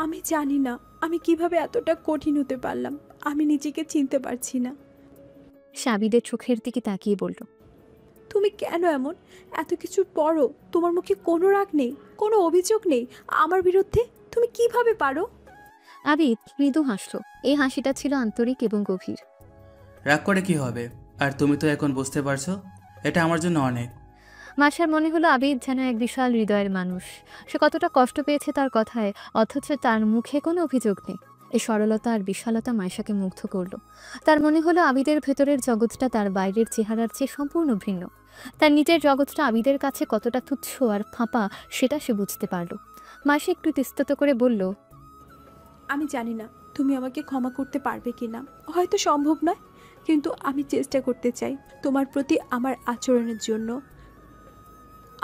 আমি জানি না আমি কিভাবে এতটা কঠিন হতে পারলাম, আমি নিজেকে চিনতে পারছি না। সে আবিদের চোখের দিকে তাকিয়ে বলল, তুমি কেন এমন? এত কিছুর পরও তোমার মুখে কোনো রাগ নেই, কোনো অভিযোগ নেই আমার বিরুদ্ধে? তুমি কিভাবে পারো? আবিদ মৃদু হাসল। এই হাসিটা ছিল আন্তরিক এবং গভীর। রাগ করে কি হবে? আর তুমি তো এখন বুঝতে পারছো, এটা আমার জন্য অনেক। মায়েশার মনে হলো আবিদ যেন এক বিশাল হৃদয়ের মানুষ। সে কতটা কষ্ট পেয়েছে তার কথায়, অথচ তার মুখে কোনো অভিযোগ নেই। এই সরলতা আর বিশালতা মায়েশাকে মুগ্ধ করল। তার মনে হলো আবিদের ভেতরের জগৎটা তার বাইরের চেহারার চেয়ে সম্পূর্ণ ভিন্ন। তার নিজের জগৎটা আবিদের কাছে কতটা তুচ্ছ আর ফাঁপা সেটা সে বুঝতে পারল। মায়েশা একটু ইস্তত করে বলল, আমি জানি না তুমি আমাকে ক্ষমা করতে পারবে কিনা, হয়তো সম্ভব নয়, কিন্তু আমি চেষ্টা করতে চাই তোমার প্রতি আমার আচরণের জন্য।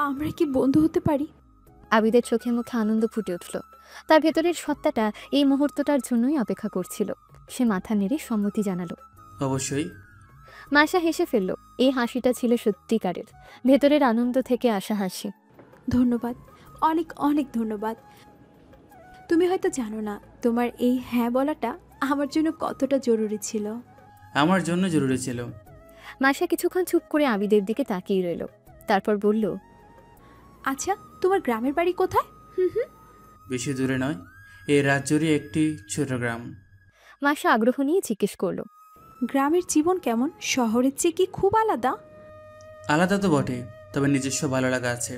আমরা কি বন্ধু হতে পারি? আবিদের চোখে মুখে আনন্দ ফুটে উঠল। তার ভেতরের সত্তাটা এই মুহূর্তটার জন্যই অপেক্ষা করছিল। সে মাথা নেড়ে সম্মতি জানালো। অবশ্যই। মায়েশা হেসে ফেলল। এই হাসিটা ছিল সত্যিকারের, ভেতরের আনন্দ থেকে আসা হাসি। ধন্যবাদ, অনেক অনেক ধন্যবাদ। তুমি হয়তো জানো না তোমার এই হ্যাঁ বলাটা আমার জন্য কতটা জরুরি ছিল। আমার জন্য জরুরি ছিল। মায়েশা কিছুক্ষণ চুপ করে আবিদের দিকে তাকিয়ে রইল। তারপর বলল, আচ্ছা তোমার গ্রামের বাড়ি কোথায়? বেশি দূরে নয়, এই রাজ্যেরই একটি ছোট গ্রাম। মায়েশা আগ্রহ নিয়ে জিজ্ঞেস করল, গ্রামের জীবন কেমন? শহরের চেয়ে কি খুব আলাদা? আলাদা তো বটে, তবে নিজস্ব ভালো লাগা আছে।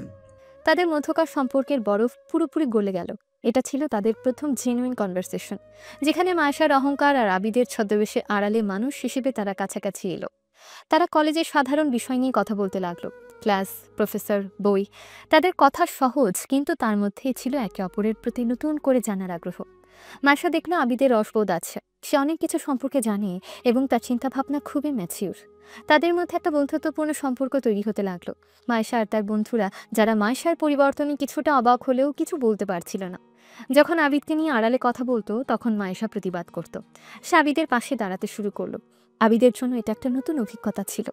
তাদের মধ্যকার সম্পর্কের বরফ পুরোপুরি গলে গেল। এটা ছিল তাদের প্রথম জেনুইন কনভারসেশন, যেখানে মায়েশার অহংকার আর আবিদের ছদ্মবেশে আড়ালে মানুষ হিসেবে তারা কাছাকাছি এলো। তারা কলেজের সাধারণ বিষয় নিয়ে কথা বলতে লাগলো। ক্লাস, প্রফেসর, বই। তাদের কথা সহজ, কিন্তু তার মধ্যেই ছিল একে অপরের প্রতি নতুন করে জানার আগ্রহ। মায়েশা দেখলো আবিদের রসবোধ আছে, সে অনেক কিছু সম্পর্কে জানে এবং তার চিন্তাভাবনা খুবই ম্যাচিউর। তাদের মধ্যে একটা বন্ধুত্বপূর্ণ সম্পর্ক তৈরি হতে লাগলো। মায়েশা আর তার বন্ধুরা, যারা মায়েশার পরিবর্তনে কিছুটা অবাক হলেও কিছু বলতে পারছিল না। যখন আবিদকে নিয়ে আড়ালে কথা বলতো, তখন মায়েশা প্রতিবাদ করত। সে আবিদের পাশে দাঁড়াতে শুরু করলো। আবিদের জন্য এটা একটা নতুন অভিজ্ঞতা ছিল।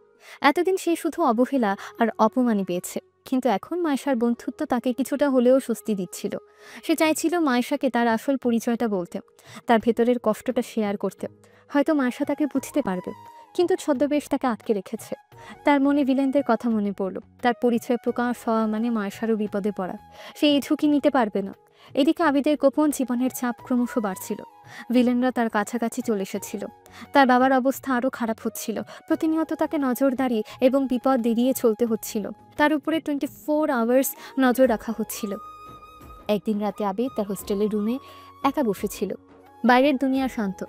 এতদিন সে শুধু অবহেলা আর অপমানই পেয়েছে, কিন্তু এখন মায়েশার বন্ধুত্ব তাকে কিছুটা হলেও স্বস্তি দিচ্ছিল। সে চাইছিল মায়েশাকে তার আসল পরিচয়টা বলতে, তার ভেতরের কষ্টটা শেয়ার করতে। হয়তো মায়েশা তাকে বুঝতে পারবে, কিন্তু ছদ্মবেশ তাকে আটকে রেখেছে। তার মনে ভিলেনদের কথা মনে পড়ল। তার পরিচয় প্রকাশ হওয়া মানে মায়েশারও বিপদে পড়া। সে এই ঝুঁকি নিতে পারবে না। এদিকে আবিদের গোপন জীবনের চাপ ক্রমশ বাড়ছিল। ভিলেনরা তার কাছাকাছি চলে এসেছিল। তার বাবার অবস্থা আরও খারাপ হচ্ছিল। প্রতিনিয়ত তাকে নজরদারি এবং বিপদ এড়িয়ে চলতে হচ্ছিল। তার উপরে 24 আওয়ার্স নজর রাখা হচ্ছিল। একদিন রাতে আবিদ তার হোস্টেলের রুমে একা বসেছিল। বাইরের দুনিয়া শান্ত,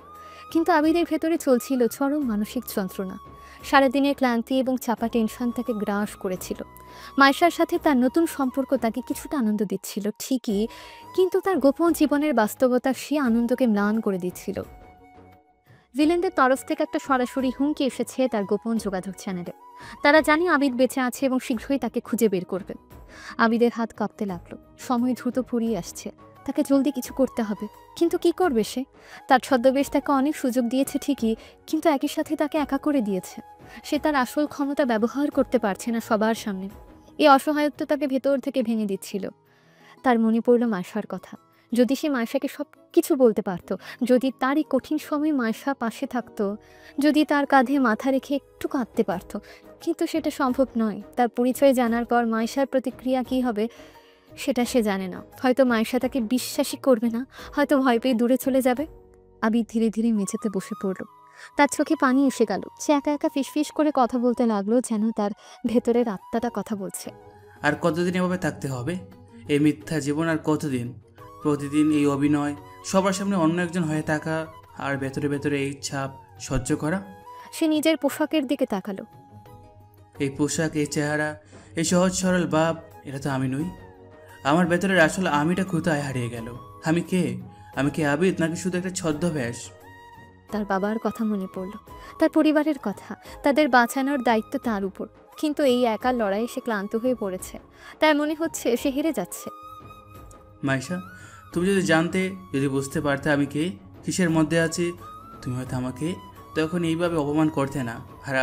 কিন্তু আবিদের ভেতরে চলছিল চরম মানসিক যন্ত্রণা। সারাদিনের ক্লান্তি এবং চাপা টেনশন তাকে গ্রাস করেছিল। মাইশার সাথে তার নতুন সম্পর্ক তাকে কিছুটা আনন্দ দিচ্ছিল ঠিকই, কিন্তু তার গোপন জীবনের বাস্তবতা সে আনন্দকে ম্লান করে দিচ্ছিল। ভিলেনদের তরফ থেকে একটা সরাসরি হুমকি এসেছে তার গোপন যোগাযোগ চ্যানেলে। তারা জানে আবিদ বেঁচে আছে এবং শীঘ্রই তাকে খুঁজে বের করবে। আবিদের হাত কাঁপতে লাগলো। সময় দ্রুত ফুরিয়ে আসছে, তাকে জলদি কিছু করতে হবে। কিন্তু কি করবে সে? তার ছদ্মবেশ তাকে অনেক সুযোগ দিয়েছে ঠিকই, কিন্তু একই সাথে তাকে একা করে দিয়েছে। সে তার আসল ক্ষমতা ব্যবহার করতে পারছে না সবার সামনে। এই অসহায়ত্ব তাকে ভেতর থেকে ভেঙে দিচ্ছিল। তার মনে পড়ল মাইশার কথা। যদি সে মাইশাকে সব কিছু বলতে পারত, যদি তার এই কঠিন সময় মাইশা পাশে থাকতো, যদি তার কাঁধে মাথা রেখে একটু কাঁদতে পারত, কিন্তু সেটা সম্ভব নয়। তার পরিচয় জানার পর মাইশার প্রতিক্রিয়া কী হবে সেটা সে জানে না। হয়তো মাইশা তাকে বিশ্বাসই করবে না, হয়তো ভয় পেয়ে দূরে চলে যাবে। আবিদ ধীরে ধীরে মেঝেতে বসে পড়ল। তার চোখে পানি এসে গেল। সে একা একা ফিসফিস করে কথা বলতে লাগলো, যেন তার ভেতরের আত্মাটা কথা বলছে। আর কতদিন এভাবে থাকতে হবে? এই মিথ্যা জীবন আর কতদিন? প্রতিদিন এই অভিনয়, সবার সামনে অন্য একজন হয়ে থাকা, আর ভেতরে ভেতরে এই ছাপ সহ্য করা। সে নিজের পোশাকের দিকে তাকালো। এই পোশাক, এই চেহারা, এই সহজ সরল ভাব, এটা তো আমি নই। আমার ভেতরের আসলে আমিটা কোথায় হারিয়ে গেল? আমি কে? আমি কি আবিদ, নাকি শুধু একটা ছদ্মবেশ? তার বাবার কথা মনে পড়ল, তার পরিবারের কথা। তাদের বাঁচানোর দায়িত্ব তার উপর, কিন্তু এই একা লড়াইয়ে সে ক্লান্ত হয়ে পড়েছে। তার মনে হচ্ছে সে হেরে যাচ্ছে। মাইশা, তুমি যদি জানতে, যদি বুঝতে পারতে আমি কে, কিসের মধ্যে আছি, তুমি হয়তো আমাকে তখন এইভাবে অপমান করতে না। আর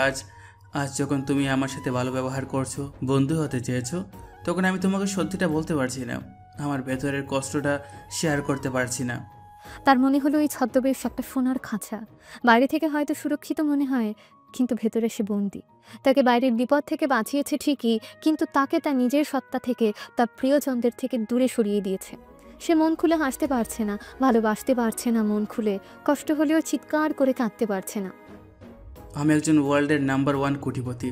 আজ যখন তুমি আমার সাথে ভালো ব্যবহার করছো, বন্ধু হতে চেয়েছো, তখন আমি তোমাকে সত্যিটা বলতে পারছি না। আমার ভেতরের কষ্টটা শেয়ার করতে পারছি না। তার মনে হলো এই ছদ্মবেশ একটা সোনার খাঁচা। বাইরে থেকে হয়তো সুরক্ষিত মনে হয়, কিন্তু ভেতরে সে বন্দী। তাকে বাইরের বিপদ থেকে বাঁচিয়েছে ঠিকই, কিন্তু তাকে তার নিজের সত্তা থেকে, তার প্রিয়জনদের থেকে দূরে সরিয়ে দিয়েছে। সে মন খুলে হাসতে পারছে না, ভালোবাসতে পারছে না মন খুলে, কষ্ট হলেও চিৎকার করে কাঁদতে পারছে না। আমি একজন ওয়ার্ল্ডের নাম্বার 1 কোটিপতি,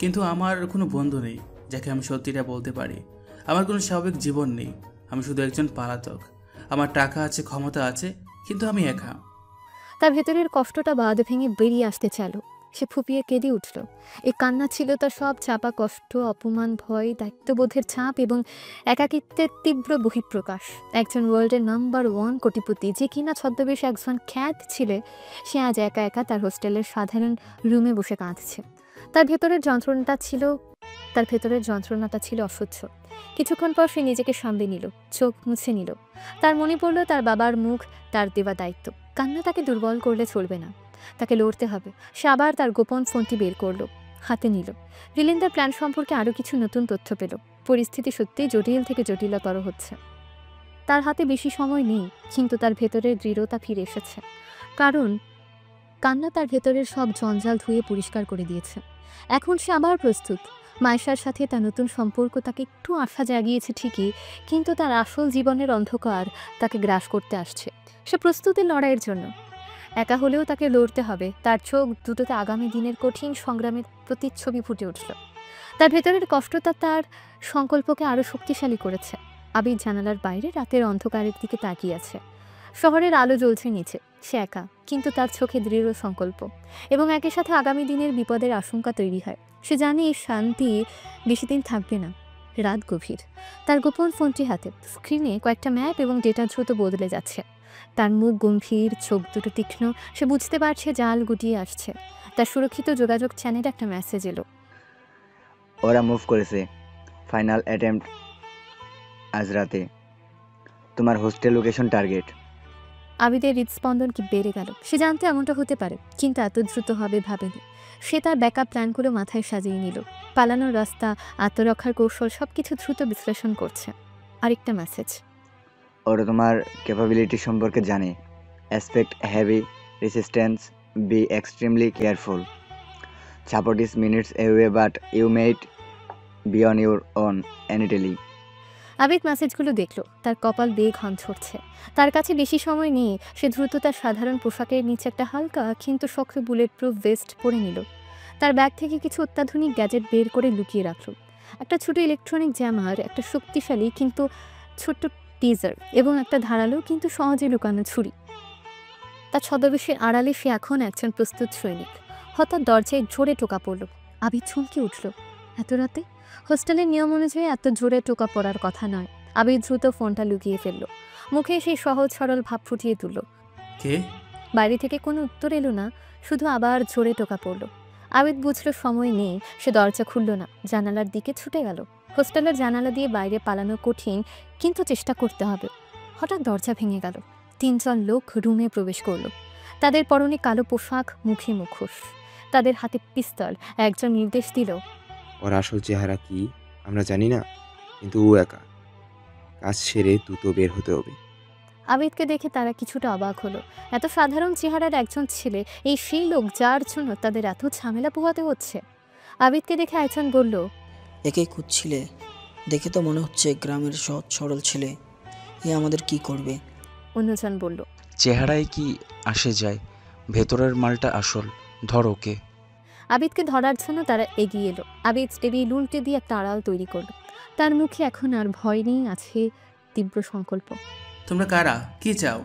কিন্তু আমার কোনো বন্ধু নেই যাকে আমি সত্যিটা বলতে পারি। আমার কোনো স্বাভাবিক জীবন নেই। আমি শুধু একজন পালাতক। আমার টাকা আছে, ক্ষমতা আছে, কিন্তু আমি একা। তার ভেতরের কষ্টটা বাঁধ ভেঙে বেরিয়ে আসতে চাইল। সে ফুপিয়ে কেঁদে উঠল। এই কান্না ছিল তার সব চাপা কষ্ট, অপমান, ভয়, দায়িত্ববোধের ছাপ এবং একাকিত্বের তীব্র বহিঃপ্রকাশ। একজন ওয়ার্ল্ডের নাম্বার 1 কোটিপতি, যে কিনা ছদ্মবেশে একজন খ্যাত ছিলে, সে আজ একা একা তার হোস্টেলের সাধারণ রুমে বসে কাঁদছে। তার ভেতরের যন্ত্রণাটা ছিল অসহ্য। কিছুক্ষণ পর সে নিজেকে সামলে নিল, চোখ মুছে নিল। তার মনে পড়ল তার বাবার মুখ, তার দেওয়া দায়িত্ব। কান্না তাকে দুর্বল করলে চলবে না, তাকে লড়তে হবে। সে আবার তার গোপন ফোনটি বের করলো, হাতে নিল। ভিলেনদের প্ল্যান সম্পর্কে আরও কিছু নতুন তথ্য পেল। পরিস্থিতি সত্যিই জটিল থেকে জটিলতর হচ্ছে। তার হাতে বেশি সময় নেই, কিন্তু তার ভেতরের দৃঢ়তা ফিরে এসেছে। কারণ কান্না তার ভেতরের সব জঞ্জাল ধুয়ে পরিষ্কার করে দিয়েছে। এখন সে আবার প্রস্তুত। মাইশার সাথে তার নতুন সম্পর্ক তাকে একটু আশা জাগিয়েছে ঠিকই, কিন্তু তার আসল জীবনের অন্ধকার তাকে গ্রাস করতে আসছে। সে প্রস্তুতি লড়াইয়ের জন্য। একা হলেও তাকে লড়তে হবে। তার চোখ দুটোতে আগামী দিনের কঠিন সংগ্রামের প্রতিচ্ছবি ফুটে উঠল। তার ভেতরের কষ্টটা তার সংকল্পকে আরও শক্তিশালী করেছে। আবির জানালার বাইরে রাতের অন্ধকারের দিকে তাকিয়ে আছে। শহরের আলো জ্বলছে নিচে। সে একা, কিন্তু তার চোখে দৃঢ় সংকল্প, এবং একই সাথে আগামী দিনের বিপদের আশঙ্কা তৈরি হয়। সে জানে এই শান্তি বেশি দিন থাকবে না। রাত গভীর। তার গোপন ফোনটি হাতে। স্ক্রিনে কয়েকটা ম্যাপ এবং ডেটা দ্রুত বদলে যাচ্ছে। তার মুখ গম্ভীর, চোখ দুটো তীক্ষ্ণ। সে বুঝতে পারছে জাল গুটিয়ে আসছে। তার সুরক্ষিত যোগাযোগ চ্যানেলে একটা মেসেজ এলো। ওরা মুভ করেছে। ফাইনাল অ্যাটেম্প্ট আজ রাতে। তোমার হোস্টেল লোকেশন টার্গেট। আবিদের হৃদস্পন্দন কি বেড়ে গেল। সে জানতো এমনটা হতে পারে, কিন্তু এত দ্রুত হবে ভাবেনি। সে তার ব্যাকআপ প্ল্যানগুলো মাথায় সাজিয়ে নিল। পালানোর রাস্তা, আত্মরক্ষার কৌশল, সবকিছু দ্রুত বিশ্লেষণ করছে। আরেকটা মেসেজ। ওরা তোমার ক্যাপাবিলিটি সম্পর্কে জানে। Expect heavy resistance, be extremely careful. Support is minutes away but you might be on your own entirely. Abid মেসেজগুলো দেখলো, তার কপাল বেয়ে ঘাম ছড়ছে। তার কাছে বেশি সময় নেই, সে দ্রুত তার সাধারণ পোশাকের নিচে একটা হালকা কিন্তু শক্ত বুলেট প্রুফ ভেস্ট পরে নিল। তার ব্যাগ থেকে কিছু অত্যাধুনিক গ্যাজেট বের করে লুকিয়ে রাখলো। একটা ছোট ইলেকট্রনিক জ্যামার, একটা শক্তিশালী কিন্তু ছোট্ট টিজার এবং একটা ধারালো কিন্তু সহজে লুকানো ছুরি। তার ছদ্মবেশের আড়ালে সে এখন একজন প্রস্তুত সৈনিক। হঠাৎ দরজায় জোরে টোকা পড়ল। আবিদ চমকে উঠল। এত রাতে? হোস্টেলের নিয়ম অনুযায়ী এত জোরে টোকা পড়ার কথা নয়। আবিদ দ্রুত ফোনটা লুকিয়ে ফেলল, মুখে সেই সহজ সরল ভাব ফুটিয়ে তুলল। কে? বাইরে থেকে কোনো উত্তর এলো না, শুধু আবার জোরে টোকা পড়ল। আবিদ বুঝল সময় নেই, সে দরজা খুলল না, জানালার দিকে ছুটে গেল। হোস্টেলের জানালা দিয়ে বাইরে পালানো কঠিন, কিন্তু চেষ্টা করতে হবে। হঠাৎ দরজা ভেঙে গেল। 3 জন লোক রুমে প্রবেশ করল। তাদের পরনে কালো পোশাক, মুখে মুখোশ, তাদের হাতে পিস্তল। একজন নির্দেশ দিল, ওর আসল চেহারা কি আমরা জানি না, কিন্তু ও একা। কাজ সেরে দ্রুত বের হতে হবে। আবিদকে দেখে তারা কিছুটা অবাক হলো। এত সাধারণ চেহারার একজন ছেলে, এই সেই লোক যার জন্য তাদের এত ঝামেলা পোহাতে হচ্ছে। আবিদকে দেখে একজন বলল, একেই খুঁজছিলে? দেখে তো মনে হচ্ছে গ্রামের সহজ সরল ছেলে। এ আমাদের কি করবে? অন্যজন বলল, চেহারায় কি আসে যায়, ভেতরের মালটা আসল, ধর ওকে। আবিদকে ধরার জন্য তারা এগিয়ে এলো। আবিদ টেবিল উল্টে দিয়ে একটা আড়াল তৈরি করলো। তার মুখে এখন আর ভয় নেই, আছে তীব্র সংকল্প। তোমরা কারা? কি চাও?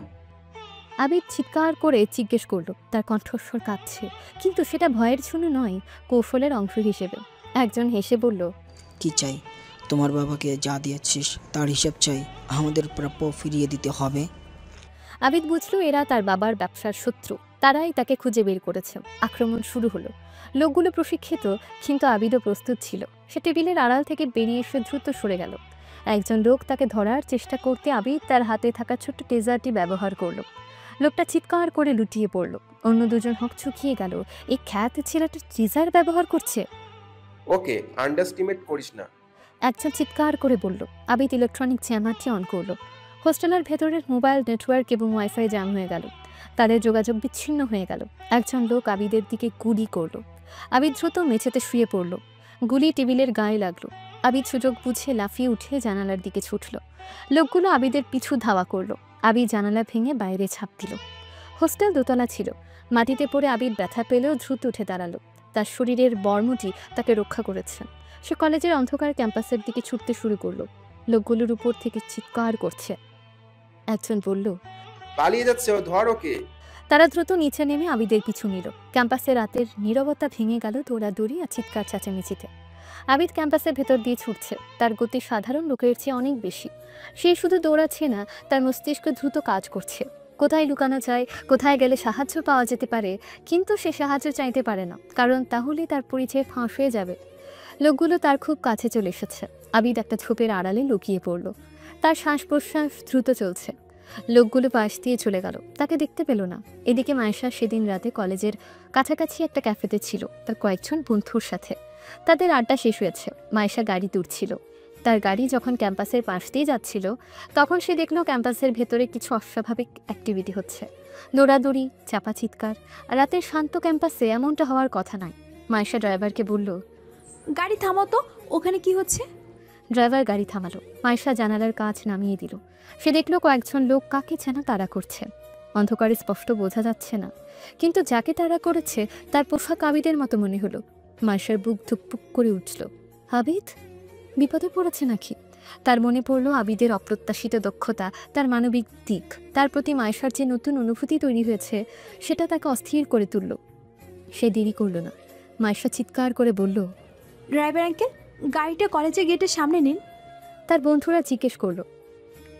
আবিদ চিৎকার করে জিজ্ঞেস করলো। তার কণ্ঠস্বর কাঁপছে, কিন্তু সেটা ভয়ের জন্য নয়, কৌশলের অংশ হিসেবে। একজন হেসে বলল, কি চাই? তোমার বাবাকে যা দিয়েছিস তার হিসাব চাই। আমাদের প্রাপ্য ফিরিয়ে দিতে হবে। আবিদ বুঝলো এরা তার বাবার ব্যবসার শত্রু, তারাই তাকে খুঁজে বের করেছে। আক্রমণ শুরু হলো। লোকগুলো প্রশিক্ষিত, কিন্তু আবিদও প্রস্তুত ছিল। সে টেবিলের আড়াল থেকে বেরিয়ে এসে দ্রুত সরে গেল। একজন লোক তাকে ধরার চেষ্টা করতে আবিদ তার হাতে থাকা ছোট্ট টেজারটি ব্যবহার করলো। লোকটা চিৎকার করে লুটিয়ে পড়ল। অন্য দুজন হকচকিয়ে গেল। এই খ্যাত ছেলেটা টেজার ব্যবহার করছে। ওকে আন্ডারস্টিমেট করিস না। একজন চিৎকার করে বলল। আবিদ ইলেকট্রনিক জ্যামারটি অন করলো। হোস্টেলের ভেতরের মোবাইল নেটওয়ার্ক এবং ওয়াইফাই জ্যাম হয়ে গেল। তাদের যোগাযোগ বিচ্ছিন্ন হয়ে গেল। একজন লোক আবিদের দিকে গুলি করলো। আবিদ দ্রুত মেঝেতে শুয়ে পড়ল। গুলি টেবিলের গায়ে লাগলো। আবিদ সুযোগ বুঝে লাফিয়ে উঠে জানালার দিকে ছুটল। লোকগুলো আবিদের পিছু ধাওয়া করলো। আবিদ জানালা ভেঙে বাইরে ঝাঁপ দিল। হোস্টেল দোতলা ছিল। মাটিতে পড়ে আবিদ ব্যথা পেলেও দ্রুত উঠে দাঁড়ালো। তার শরীরের বর্মটি তাকে রক্ষা করেছে। সে কলেজের অন্ধকার ক্যাম্পাসের দিকে ছুটতে শুরু করলো। লোকগুলোর উপর থেকে চিৎকার করছে। একজন বলল, পালিয়ে যাচ্ছে, ও ধর ওকে। তারা দ্রুত নিচে নেমে আবিদের পিছু নিল। ক্যাম্পাসে রাতের নীরবতা ভেঙে গেল দৌড়াদৌড়ি আর চিৎকার চেঁচামেচিতে। আবিদ ক্যাম্পাসের ভেতর দিয়ে ছুটছে। তার গতি সাধারণ লোকের চেয়ে অনেক বেশি। সে শুধু দৌড়াচ্ছে না, তার মস্তিষ্ক দ্রুত কাজ করছে। কোথায় লুকানো যায়, কোথায় গেলে সাহায্য পাওয়া যেতে পারে, কিন্তু সে সাহায্য চাইতে পারে না, কারণ তাহলে তার পরিচয় ফাঁস হয়ে যাবে। লোকগুলো তার খুব কাছে চলে এসেছে। আবিদ একটা ঝোপের আড়ালে লুকিয়ে পড়ল। তার শ্বাস প্রশ্বাস দ্রুত চলছে। লোকগুলো পাশ দিয়ে চলে গেল, তাকে দেখতে পেল না। এদিকে মায়েশা সেদিন রাতে কলেজের কাছাকাছি একটা ক্যাফেতে ছিল তার কয়েকজন বন্ধুর সাথে। তাদের আড্ডা শেষ হয়েছে। মায়েশা গাড়ি তুলছিল। তার গাড়ি যখন ক্যাম্পাসের পাশ দিয়ে যাচ্ছিল, তখন সে দেখলো ক্যাম্পাসের ভেতরে কিছু অস্বাভাবিক অ্যাক্টিভিটি হচ্ছে। দৌড়াদৌড়ি, চাপা চিৎকার। আর রাতের শান্ত ক্যাম্পাসে এমনটা হওয়ার কথা নয়। মায়েশা ড্রাইভারকে বলল, গাড়ি থামাও তো, ওখানে কি হচ্ছে? ড্রাইভার গাড়ি থামালো। মায়েশা জানালার কাঁচ নামিয়ে দিল। সে দেখলো কয়েকজন লোক কাকে যেন তাড়া করছে। অন্ধকারে স্পষ্ট বোঝা যাচ্ছে না, কিন্তু যাকে তাড়া করেছে তার পোশাক আবিদের মতো মনে হলো। মায়েশার বুক ধুকপুক করে উঠল। আবিদ বিপদে পড়েছে নাকি? তার মনে পড়ল আবিদের অপ্রত্যাশিত দক্ষতা, তার মানবিক দিক। তার প্রতি মায়েশার যে নতুন অনুভূতি তৈরি হয়েছে, সেটা তাকে অস্থির করে তুলল। সে দেরি করল না। মায়েশা চিৎকার করে বলল, ড্রাইভার আঙ্কেল, গাড়িটা কলেজের গেটের সামনে নিন। তার বন্ধুরা জিজ্ঞেস করলো,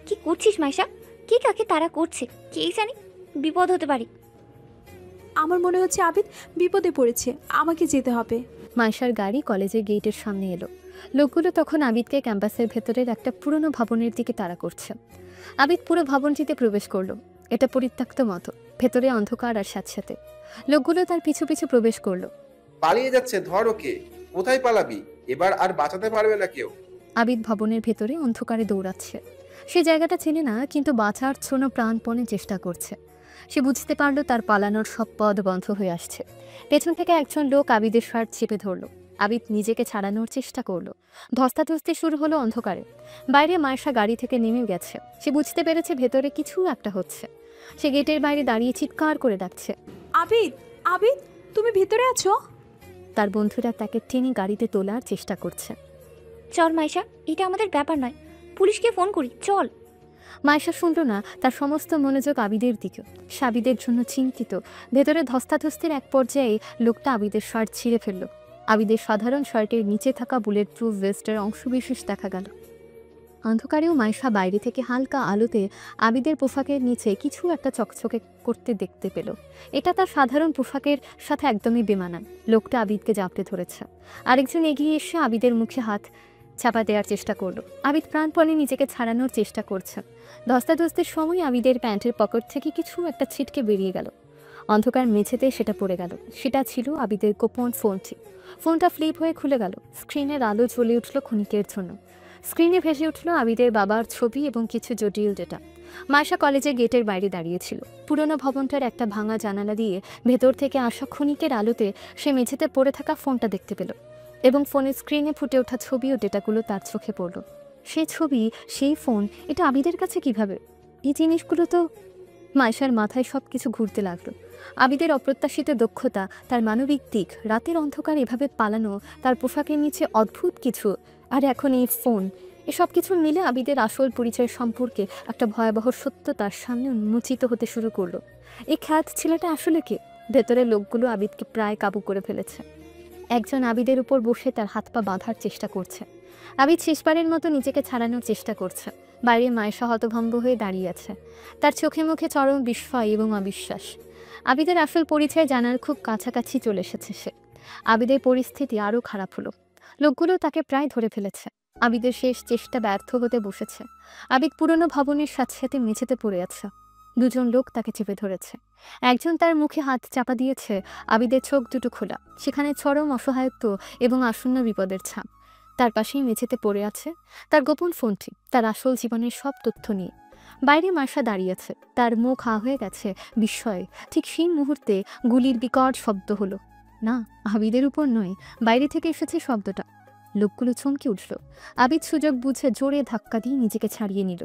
কি করছিস মাইশা? কে কাকে তারা করছে কে জানি, বিপদ হতে পারে। আমার মনে হচ্ছে আবিদ বিপদে পড়েছে, আমাকে যেতে হবে। মায়েশার গাড়ি কলেজের গেটের সামনে এলো। লোকগুলো তখন আবিদকে ক্যাম্পাসের ভেতরের একটা পুরনো ভবনের দিকে তাড়া করছে। আবিদ পুরো ভবনটিতে প্রবেশ করলো। এটা পরিত্যক্ত মতো, ভেতরে অন্ধকার আর স্যাঁতস্যাঁতে। লোকগুলো তার পিছু পিছু প্রবেশ করলো। পালিয়ে যাচ্ছে, ধর ওকে। কোথায় পালাবি? এবার আর বাঁচাতে পারবে না কেউ। আবিদ ভবনের ভেতরে অন্ধকারে দৌড়াচ্ছে। সে জায়গাটা চেনে না, কিন্তু বাঁচার জন্য প্রাণপণে চেষ্টা করছে। সে বুঝতে পারলো তার পালানোর সব পথ বন্ধ হয়ে আসছে। পেছন থেকে একজন লোক আবিদের শার্ট চেপে ধরল। আবিদ নিজেকে ছাড়ানোর চেষ্টা করলো। ধস্তাধস্তি শুরু হলো অন্ধকারে। বাইরে মায়েশা গাড়ি থেকে নেমে গেছে। সে বুঝতে পেরেছে ভেতরে কিছু একটা হচ্ছে। সে গেটের বাইরে দাঁড়িয়ে চিৎকার করে ডাকছে, আবিদ, আবিদ, তুমি ভেতরে আছো? তার বন্ধুরা তাকে টেনে গাড়িতে তোলার চেষ্টা করছে। চল মাইশা, এটা আমাদের ব্যাপার নয়, পুলিশকে ফোন করি, চল। মায়েশা শুনল না, তার সমস্ত মনোযোগ আবিদের দিকে। সে আবিদের জন্য চিন্তিত। ভেতরে ধস্তাধস্তির এক পর্যায়ে লোকটা আবিদের শার্ট ছিঁড়ে ফেলল। আবিদের সাধারণ শার্টের নিচে থাকা বুলেট প্রুফ ভেস্টের অংশবিশেষ দেখা গেল। অন্ধকারেও মায়েশা বাইরে থেকে হালকা আলোতে আবিদের পোশাকের নিচে কিছু একটা চকচকে করতে দেখতে পেল। এটা তার সাধারণ পোশাকের সাথে একদমই বেমানান। লোকটা আবিদকে জাপটে ধরেছে। আরেকজন এগিয়ে এসে আবিদের মুখে হাত চাপা দেওয়ার চেষ্টা করলো। আবিদ প্রাণপণে নিজেকে ছাড়ানোর চেষ্টা করছে। ধস্তাধস্তির সময় আবিদের প্যান্টের পকেট থেকে কিছু একটা ছিটকে বেরিয়ে গেল। অন্ধকার মেঝেতে সেটা পড়ে গেল। সেটা ছিল আবিদের গোপন ফোনটি। ফোনটা ফ্লিপ হয়ে খুলে গেল। স্ক্রিনের আলো জ্বলে উঠল ক্ষণিকের জন্য। স্ক্রিনে ভেসে উঠল আবিদের বাবার ছবি এবং কিছু জটিল ডেটা। মায়েশা কলেজের গেটের বাইরে দাঁড়িয়েছিল। পুরনো ভবনটার একটা ভাঙা জানালা দিয়ে ভেতর থেকে আসা ক্ষণিকের আলোতে সে মেঝেতে পড়ে থাকা ফোনটা দেখতে পেল এবং ফোনের স্ক্রিনে ফুটে ওঠা ছবি ও ডেটাগুলো তার চোখে পড়ল। সেই ছবি, সেই ফোন, এটা আবিদের কাছে কিভাবে? এই জিনিসগুলো তো... মায়েশার মাথায় সব কিছু ঘুরতে লাগলো। আবিদের অপ্রত্যাশিত দক্ষতা, তার মানবিক দিক, রাতের অন্ধকার এভাবে পালানো, তার পোশাকের নিচে অদ্ভুত কিছু, আর এখন এই ফোন, এসব কিছু মিলে আবিদের আসল পরিচয় সম্পর্কে একটা ভয়াবহ সত্য তার সামনে উন্মোচিত হতে শুরু করলো। এই খ্যাত ছেলেটা আসলে কে? ভেতরের লোকগুলো আবিদকে প্রায় কাবু করে ফেলেছে। একজন আবিদের উপর বসে তার হাত পা বাঁধার চেষ্টা করছে। আবিদ শেষবারের মতো নিজেকে ছাড়ানোর চেষ্টা করছে। বাইরে মায়েশা হতভম্ব হয়ে দাঁড়িয়ে আছে। তার চোখে মুখে চরম বিস্ময় এবং অবিশ্বাস। আবিদের আসল পরিচয় জানার খুব কাছাকাছি চলে এসেছে সে। আবিদের পরিস্থিতি আরও খারাপ হলো। লোকগুলো তাকে প্রায় ধরে ফেলেছে। আবিদের শেষ চেষ্টা ব্যর্থ হতে বসেছে। আবিদ পুরনো ভবনের সাথে সাথে মেঝেতে পড়ে আছে। দুজন লোক তাকে চেপে ধরেছে। একজন তার মুখে হাত চাপা দিয়েছে। আবিদের চোখ দুটো খোলা, সেখানে চরম অসহায়ত্ব এবং আসন্ন বিপদের ছাপ। তার পাশেই মেঝেতে পড়ে আছে তার গোপন ফোনটি, তার আসল জীবনের সব তথ্য নিয়ে। বাইরে মায়েশা দাঁড়িয়েছে, তার মুখ হা হয়ে গেছে বিস্ময়ে। ঠিক সেই মুহূর্তে গুলির বিকট শব্দ হলো। না, আবিদের উপর নয়, বাইরে থেকে এসেছে শব্দটা। লোকগুলো চমকে উঠল। আবিদ সুযোগ বুঝে জোরে ধাক্কা দিয়ে নিজেকে ছাড়িয়ে নিল।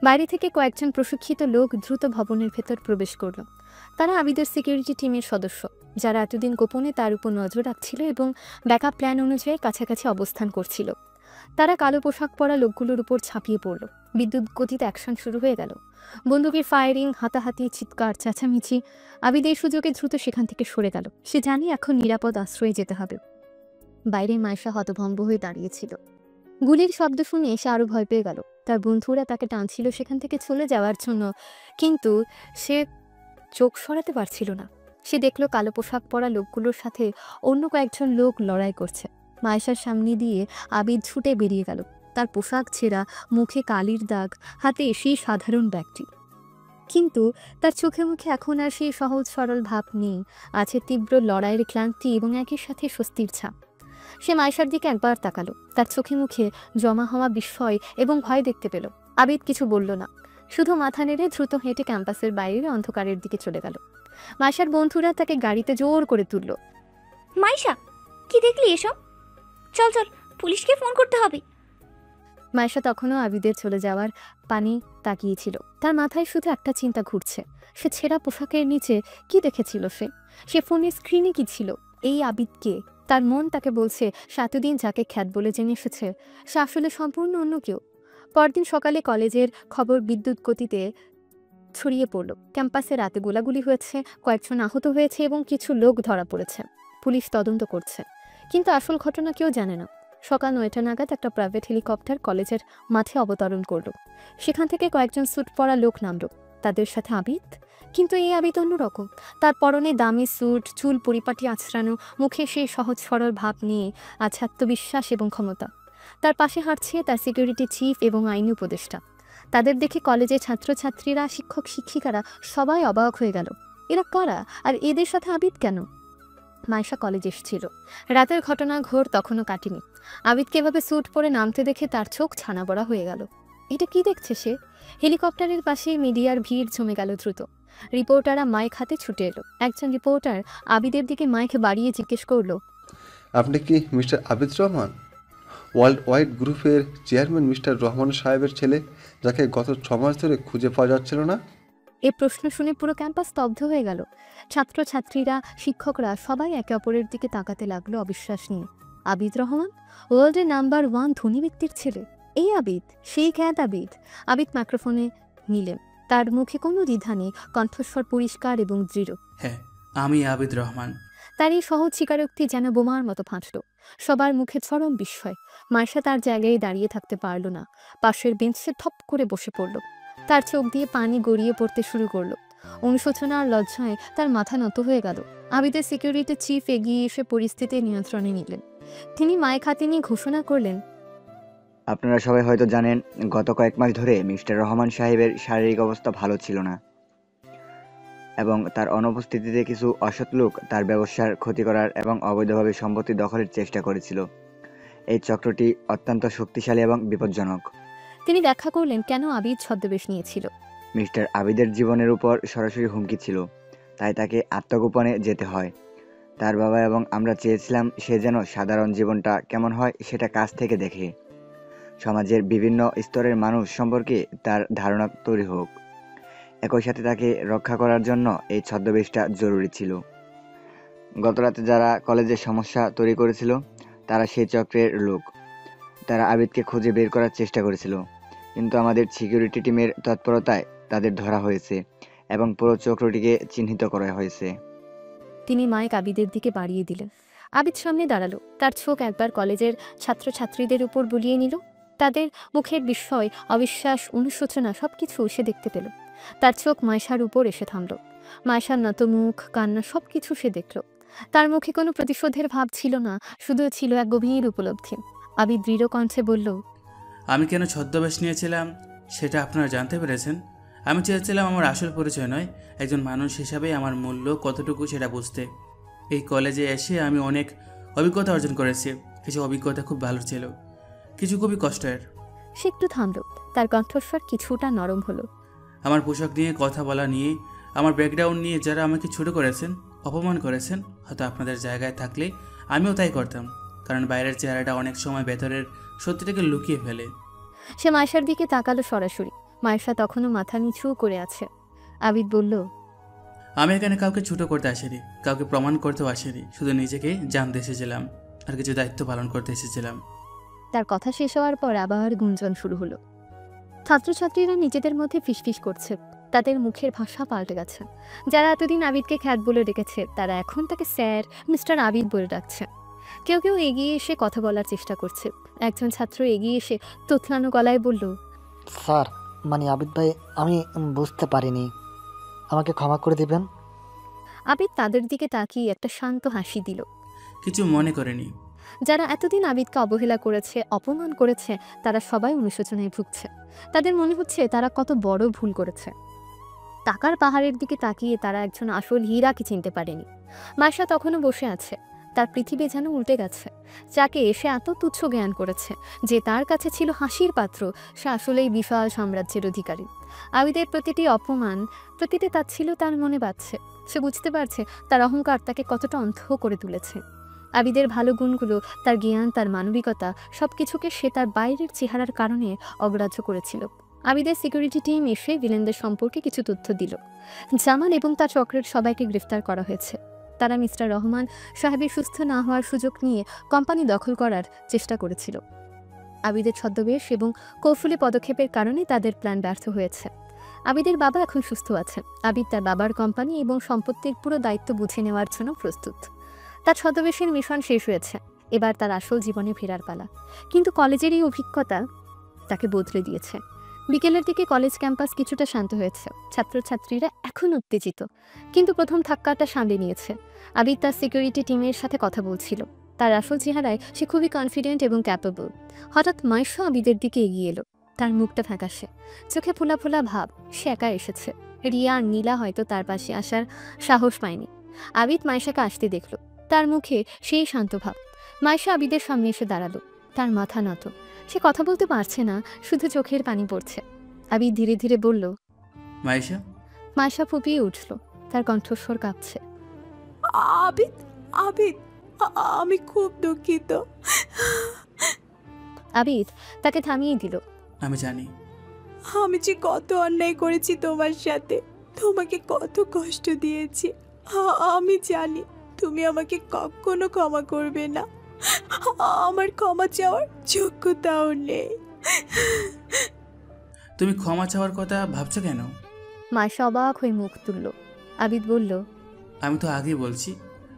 বাইরে থেকে কয়েকজন প্রশিক্ষিত লোক দ্রুত ভবনের ভেতর প্রবেশ করল। তারা আবিদের সিকিউরিটি টিমের সদস্য, যারা এতদিন গোপনে তার উপর নজর রাখছিল এবং ব্যাকআপ প্ল্যান অনুযায়ী কাছাকাছি অবস্থান করছিল। তারা কালো পোশাক পরা লোকগুলোর উপর ঝাঁপিয়ে পড়ল। বিদ্যুৎ গতিতে অ্যাকশন শুরু হয়ে গেল। বন্দুকের ফায়ারিং, হাতাহাতি, চিৎকার, চেঁচামেচি। আবিদ এই সুযোগে দ্রুত সেখান থেকে সরে গেল। সে জানি এখন নিরাপদ আশ্রয়ে যেতে হবে। বাইরে মায়েশা হতভম্ব হয়ে দাঁড়িয়েছিল। গুলির শব্দ শুনে সে আরও ভয় পেয়ে গেল। তার বন্ধুরা তাকে টানছিল সেখান থেকে চলে যাওয়ার জন্য, কিন্তু সে চোখ সরাতে পারছিল না। সে দেখল কালো পোশাক পরা লোকগুলোর সাথে অন্য কয়েকজন লোক লড়াই করছে। মায়েশার সামনে দিয়ে আবিদ ছুটে বেরিয়ে গেল। তার পোশাক ছেঁড়া, মুখে কালির দাগ, হাতে সেই সাধারণ ব্যাগটি। কিন্তু তার চোখে মুখে এখন আর সেই সহজ সরল ভাব নেই। আছে তীব্র লড়াইয়ের ক্লান্তি এবং একই সাথে স্বস্তির ছাপ। সে মায়েশার দিকে একবার তাকালো। তার চোখে মুখে জমা হওয়া বিস্ময় এবং ভয় দেখতে পেল। আবিদ কিছু বলল না, শুধু মাথা নেড়ে দ্রুত হেঁটে ক্যাম্পাসের বাইরে অন্ধকারের দিকে চলে গেল। মায়েশার বন্ধুরা তাকে গাড়িতে জোর করে তুলল। মাইশা, কি দেখলি এসব? চল চল, পুলিশকে ফোন করতে হবে। মায়েশা তখনও আবিদের চলে যাওয়ার পানি তাকিয়েছিল। তার মাথায় শুধু একটা চিন্তা ঘুরছে। সে ছেঁড়া পোশাকের নিচে কি দেখেছিল? সে ফোনের স্ক্রিনে কি ছিল? এই আবিদকে? তার মন তাকে বলছে সে এতদিন যাকে খ্যাত বলে জেনে এসেছে সে আসলে সম্পূর্ণ অন্য কেউ। পরদিন সকালে কলেজের খবর বিদ্যুৎ গতিতে ছড়িয়ে পড়ল। ক্যাম্পাসে রাতে গোলাগুলি হয়েছে, কয়েকজন আহত হয়েছে এবং কিছু লোক ধরা পড়েছে। পুলিশ তদন্ত করছে, কিন্তু আসল ঘটনা কেউ জানে না। সকাল 9টা নাগাদ একটা প্রাইভেট হেলিকপ্টার কলেজের মাঠে অবতরণ করল। সেখান থেকে কয়েকজন স্যুট পরা লোক নামল, তাদের সাথে আবিদ। কিন্তু এই আবিদ অন্যরকম। তার পরনে দামি স্যুট, চুল পরিপাটি আঁচড়ানো, মুখে সেই সহজ সরল ভাব নিয়ে আছে আত্মবিশ্বাস এবং ক্ষমতা। তার পাশে হাঁটছে তার সিকিউরিটি চিফ এবং আইনি উপদেষ্টা। তাদের দেখে কলেজের ছাত্রছাত্রীরা, শিক্ষক শিক্ষিকারা সবাই অবাক হয়ে গেল। এরা কারা, আর এদের সাথে আবিদ কেন? মায়েশা কলেজ এসেছিল। রাতের ঘটনা ঘোর তখনও কাটেনি। আবিদকে এভাবে স্যুট পরে নামতে দেখে তার চোখ ছানা বড়া হয়ে গেল। এটা কি দেখছে সে? হেলিকপ্টারের পাশে মিডিয়ার ভিড় জমে গেল দ্রুত। রিপোর্টাররা মাইক হাতে ছুটে এলো। একজন রিপোর্টার আবিদের দিকে মাইক বাড়িয়ে জিজ্ঞেস করলো, আপনি কি mister Abid Rahman, world wide গ্রুপের চেয়ারম্যান মিস্টার রহমান সাহেবের ছেলে, যাকে গত 6 মাস ধরে খুঁজে পাওয়া যাচ্ছিল না? এ প্রশ্ন শুনে পুরো ক্যাম্পাস স্তব্ধ হয়ে গেল। ছাত্রছাত্রীরা, শিক্ষকরা সবাই একে অপরের দিকে তাকাতে লাগলো অবিশ্বাস নিয়ে। আবিদ রহমান, ওয়ার্ল্ডের নাম্বার 1 ধনী ব্যক্তির ছেলে। এই আবিদ, সেই খ্যাত আবিদ। আবিদ মাইক্রোফোনে নিলেন। তার মুখে কোনো দ্বিধা নেই, কণ্ঠস্বর পরিষ্কার এবং দৃঢ়। হ্যাঁ, আমি আবিদ রহমান। তার এই সহজ স্বীকারোক্তি যেন বোমার মতো ফাঁসল। সবার মুখে চরম বিস্ময়। মাইশা তার জায়গায় দাঁড়িয়ে থাকতে পারল না, পাশের বেঞ্চে থপ করে বসে পড়ল। তার চোখ দিয়ে পানি গড়িয়ে পড়তে শুরু করলো। অনুশোচনা আর লজ্জায় তার মাথা নত হয়ে গেল। আবিদের সিকিউরিটি চিফ এগিয়ে এসে পরিস্থিতি নিয়ন্ত্রণে নিলেন। তিনি মাইক হাতে নিয়ে ঘোষণা করলেন, আপনারা সবাই হয়তো জানেন, গত কয়েক মাস ধরে মিস্টার রহমান সাহেবের শারীরিক অবস্থা ভালো ছিল না এবং তার অনুপস্থিতিতে কিছু অসৎ লোক তার ব্যবসার ক্ষতি করার এবং অবৈধভাবে সম্পত্তি দখলের চেষ্টা করেছিল। এই চক্রটি অত্যন্ত শক্তিশালী এবং বিপজ্জনক। তিনি ব্যাখ্যা করলেন কেন আবিদ ছদ্মবেশ নিয়েছিল। মিস্টার আবিদের জীবনের উপর সরাসরি হুমকি ছিল, তাই তাকে আত্মগোপনে যেতে হয়। তার বাবা এবং আমরা চেয়েছিলাম সে যেন সাধারণ জীবনটা কেমন হয় সেটা কাছ থেকে দেখে, সমাজের বিভিন্ন স্তরের মানুষ সম্পর্কে তার ধারণা তৈরি হোক। একই সাথে তাকে রক্ষা করার জন্য এই ছদ্মবেশটা জরুরি ছিল। গতরাতে যারা কলেজে সমস্যা তৈরি করেছিল তারা সেই চক্রের লোক। তারা আবিদকে খুঁজে বের করার চেষ্টা করেছিল, কিন্তু আমাদের সিকিউরিটি টিমের তৎপরতায় তাদের ধরা হয়েছে এবং পুরো চক্রটিকে চিহ্নিত করা হয়েছে। তিনি মাইক আবিদের দিকে বাড়িয়ে দিলেন। আবিদ সামনে দাঁড়ালো। তার চোখ একবার কলেজের ছাত্রছাত্রীদের উপর বুলিয়ে নিল। তাদের মুখের বিস্ময়, অবিশ্বাস, অনুশোচনা সবকিছু সে দেখতে পেল। তার চোখ মাইশার উপর এসে থামল। মাইশার নত মুখ, কান্না সবকিছু সে দেখল। তার মুখে কোনো প্রতিশোধের ভাব ছিল না, শুধু ছিল এক গভীর উপলব্ধি। আবিদ দৃঢ় কণ্ঠে বলল, আমি কেন ছদ্মবেশ নিয়েছিলাম সেটা আপনারা জানতে পেরেছেন? আমি চেয়েছিলাম আমার আসল পরিচয় নয়, একজন মানুষ হিসাবে আমার মূল্য কতটুকু সেটা বুঝতে। এই কলেজে এসে আমি অনেক অভিজ্ঞতা অর্জন করেছি। কিছু অভিজ্ঞতা খুব ভালো ছিল, কিছু খুবই কষ্টের। সে একটু থামল। তার কণ্ঠস্বর কিছুটা নরম হলো। আমার পোশাক নিয়ে, কথা বলা নিয়ে, আমার ব্যাকগ্রাউন্ড নিয়ে যারা আমাকে ছোট করেছেন, অপমান করেছেন, হয়তো আপনাদের জায়গায় থাকলে আমিও তাই করতাম। কারণ বাইরের চেহারাটা অনেক সময় ভেতরের সত্যিটাকে লুকিয়ে ফেলে। সে মাইশার দিকে তাকালো সরাসরি। মাইশা তখনও মাথা নিচু করে আছে। আবিদ বলল, আমি এখানে কাউকে ছোট করতে আসিনি, কাউকে প্রমাণ করতেও আসিনি, শুধু নিজেকে জানতে এসেছিলাম আর কিছু দায়িত্ব পালন করতে এসেছিলাম। তার কথা শেষ হওয়ার পর আবার গুঞ্জন শুরু হলো। ছাত্রছাত্রীরা নিজেদের মধ্যে ফিসফিস করছে। তাদের মুখের ভাষা পাল্টে গেছে। যারা এতদিন আবিদকে খ্যাত বলে ডেকেছে তারা এখন তাকে স্যার, মিস্টার আবিদ বলে ডাকছে। কেউ কেউ এগিয়ে এসে কথা বলার চেষ্টা করছে। একজন ছাত্র এগিয়ে এসে তোতলানো গলায় বলল, স্যার, মানে আবিদ ভাই, আমি বুঝতে পারিনি, আমাকে ক্ষমা করে দিবেন। আবিদ তাদের দিকে তাকিয়ে একটা শান্ত হাসি দিল। কিছু মনে করেনি। যারা এতদিন আবিদকে অবহেলা করেছে, অপমান করেছে, তারা সবাই অনুশোচনায় ভুগছে। তাদের মনে হচ্ছে তারা কত বড় ভুল করেছে। টাকার পাহাড়ের দিকে তাকিয়ে তারা একজন আসল হীরাকে চিনতে পারেনি। মাইশা তখনও বসে আছে। তার পৃথিবী যেন উল্টে গেছে। যাকে এসে এত তুচ্ছ জ্ঞান করেছে, যে তার কাছে ছিল হাসির পাত্র, সে আসলেই বিশাল সাম্রাজ্যের অধিকারী। আবিদের প্রতিটি অপমান, প্রতিটি তাচ্ছিল্য তার মনে বাজছে। সে বুঝতে পারছে তার অহংকার তাকে কতটা অন্ধ করে তুলেছে। আবিদের ভালো গুণগুলো, তার জ্ঞান, তার মানবিকতা, সবকিছুকে সে তার বাইরের চেহারার কারণে অগ্রাহ্য করেছিল। আবিদের সিকিউরিটি টিম এসে ভিলেনদের সম্পর্কে কিছু তথ্য দিল। জামাল এবং তার চক্রের সবাইকে গ্রেফতার করা হয়েছে। তারা মিস্টার রহমান সাহেবের সুস্থ না হওয়ার সুযোগ নিয়ে কোম্পানি দখল করার চেষ্টা করেছিল। আবিদের ছদ্মবেশ এবং কৌশলী পদক্ষেপের কারণে তাদের প্ল্যান ব্যর্থ হয়েছে। আবিদের বাবা এখন সুস্থ আছেন। আবিদ তার বাবার কোম্পানি এবং সম্পত্তির পুরো দায়িত্ব বুঝে নেওয়ার জন্য প্রস্তুত। তার ছদ্মবেশের মিশন শেষ হয়েছে। এবার তার আসল জীবনে ফেরার পালা। কিন্তু কলেজের এই অভিজ্ঞতা তাকে বদলে দিয়েছে। বিকেলের দিকে কলেজ ক্যাম্পাস কিছুটা শান্ত হয়েছে। ছাত্রছাত্রীরা এখন উত্তেজিত, কিন্তু প্রথম ধাক্কাটা সামলে নিয়েছে। আবিদ তার সিকিউরিটি টিমের সাথে কথা বলছিল। তার আসল চেহারায় সে খুবই কনফিডেন্ট এবং ক্যাপেবল। হঠাৎ মাইশা আবিদের দিকে এগিয়ে এলো। তার মুখটা ফ্যাকাশে, চোখে ফোলা ফোলা ভাব। সে একা এসেছে। রিয়া আর নীলা হয়তো তার পাশে আসার সাহস পায়নি। আবিদ মাইশাকে আসতে দেখল। তার মুখে সেই শান্ত ভাব। মাইশা আবিদের সামনে এসে দাঁড়ালো। তার মাথা নত। সে কথা বলতে পারছে না, শুধু চোখের পানি পড়ছে। আবিদ ধীরে ধীরে বলল, মাইশা। মাইশা ফুপিয়ে উঠল। তার কণ্ঠস্বর কাঁপছে। আবিদ, আবিদ, আমি খুব দুঃখিত। আবিদ তাকে থামিয়ে দিল। আমি জানি। আমি যে কত অন্যায় করেছি তোমার সাথে, তোমাকে কত কষ্ট দিয়েছি। আমি জানি তুমি আমাকে কখনো ক্ষমা করবে না। আমার ক্ষমা চাওয়ার যোগ্যতাও নেই। তুমি ক্ষমা চাওয়ার কথা ভাবছো কেন? মায়েশা অবাক হয়ে মুখ তুলল। আবিদ বলল, আমি তো আগেই বলছি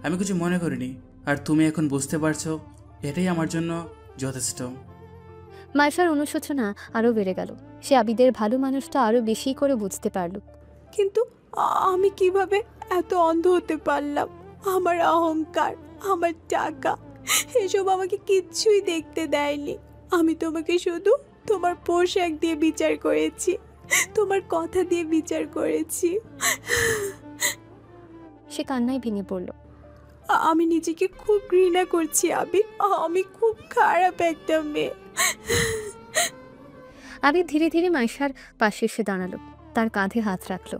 আমি কিছু মনে করিনি, আর তুমি এখন বুঝতে পারছো, এটাই আমার জন্য যথেষ্ট। মায়েশার অনুশোচনা আরও বেড়ে গেল। সে আবিদের ভালো মানুষটা আরও বেশি করে বুঝতে পারল। কিন্তু আমি কিভাবে এত অন্ধ হতে পারলাম? আমার অহংকার, আমার টাকা, এসব আমাকে কিচ্ছুই দেখতে দেয়নি। আমি তোমাকে শুধু তোমার পোশাক দিয়ে বিচার করেছি, তোমার কথা দিয়ে বিচার করেছি। সে কান্নায় ভেঙে পড়ল। আমি নিজেকে খুব ঘৃণা করছি আবিদ, আমি খুব খারাপ একটা মেয়ে। আবিদ ধীরে ধীরে মায়েশার পাশে এসে দাঁড়ালো, তার কাঁধে হাত রাখলো।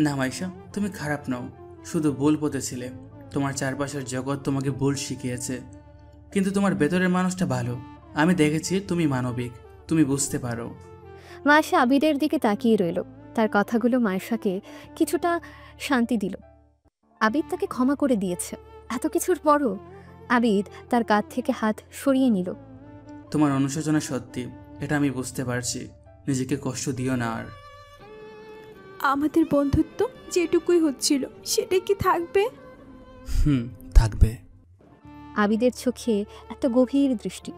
না মাইশা, তুমি খারাপ নও, শুধু ভুল পথে ছিলে। তোমার চারপাশের জগৎ তোমাকে ভুল শিখিয়েছে, কিন্তু তোমার ভেতরের মানুষটা ভালো। আমি দেখেছি তুমি মানবিক, তুমি বুঝতে পারো। মায়েশা আবিদের দিকে তাকিয়ে রইল। তার কথাগুলো মায়েশাকে কিছুটা শান্তি দিল। আবিদ তাকে ক্ষমা করে দিয়েছে। এত কিছুর পরও আবিদ তার কাঁধ থেকে হাত সরিয়ে নিল। তোমার অনুশোচনা সত্যি, এটা আমি বুঝতে পারছি। নিজেকে কষ্ট দিও না। আর আমাদের বন্ধুত্ব যেটুকুই হচ্ছিল সেটা কি থাকবে? থাকবে। আবিদের চোখে একটা গভীর দৃষ্টি।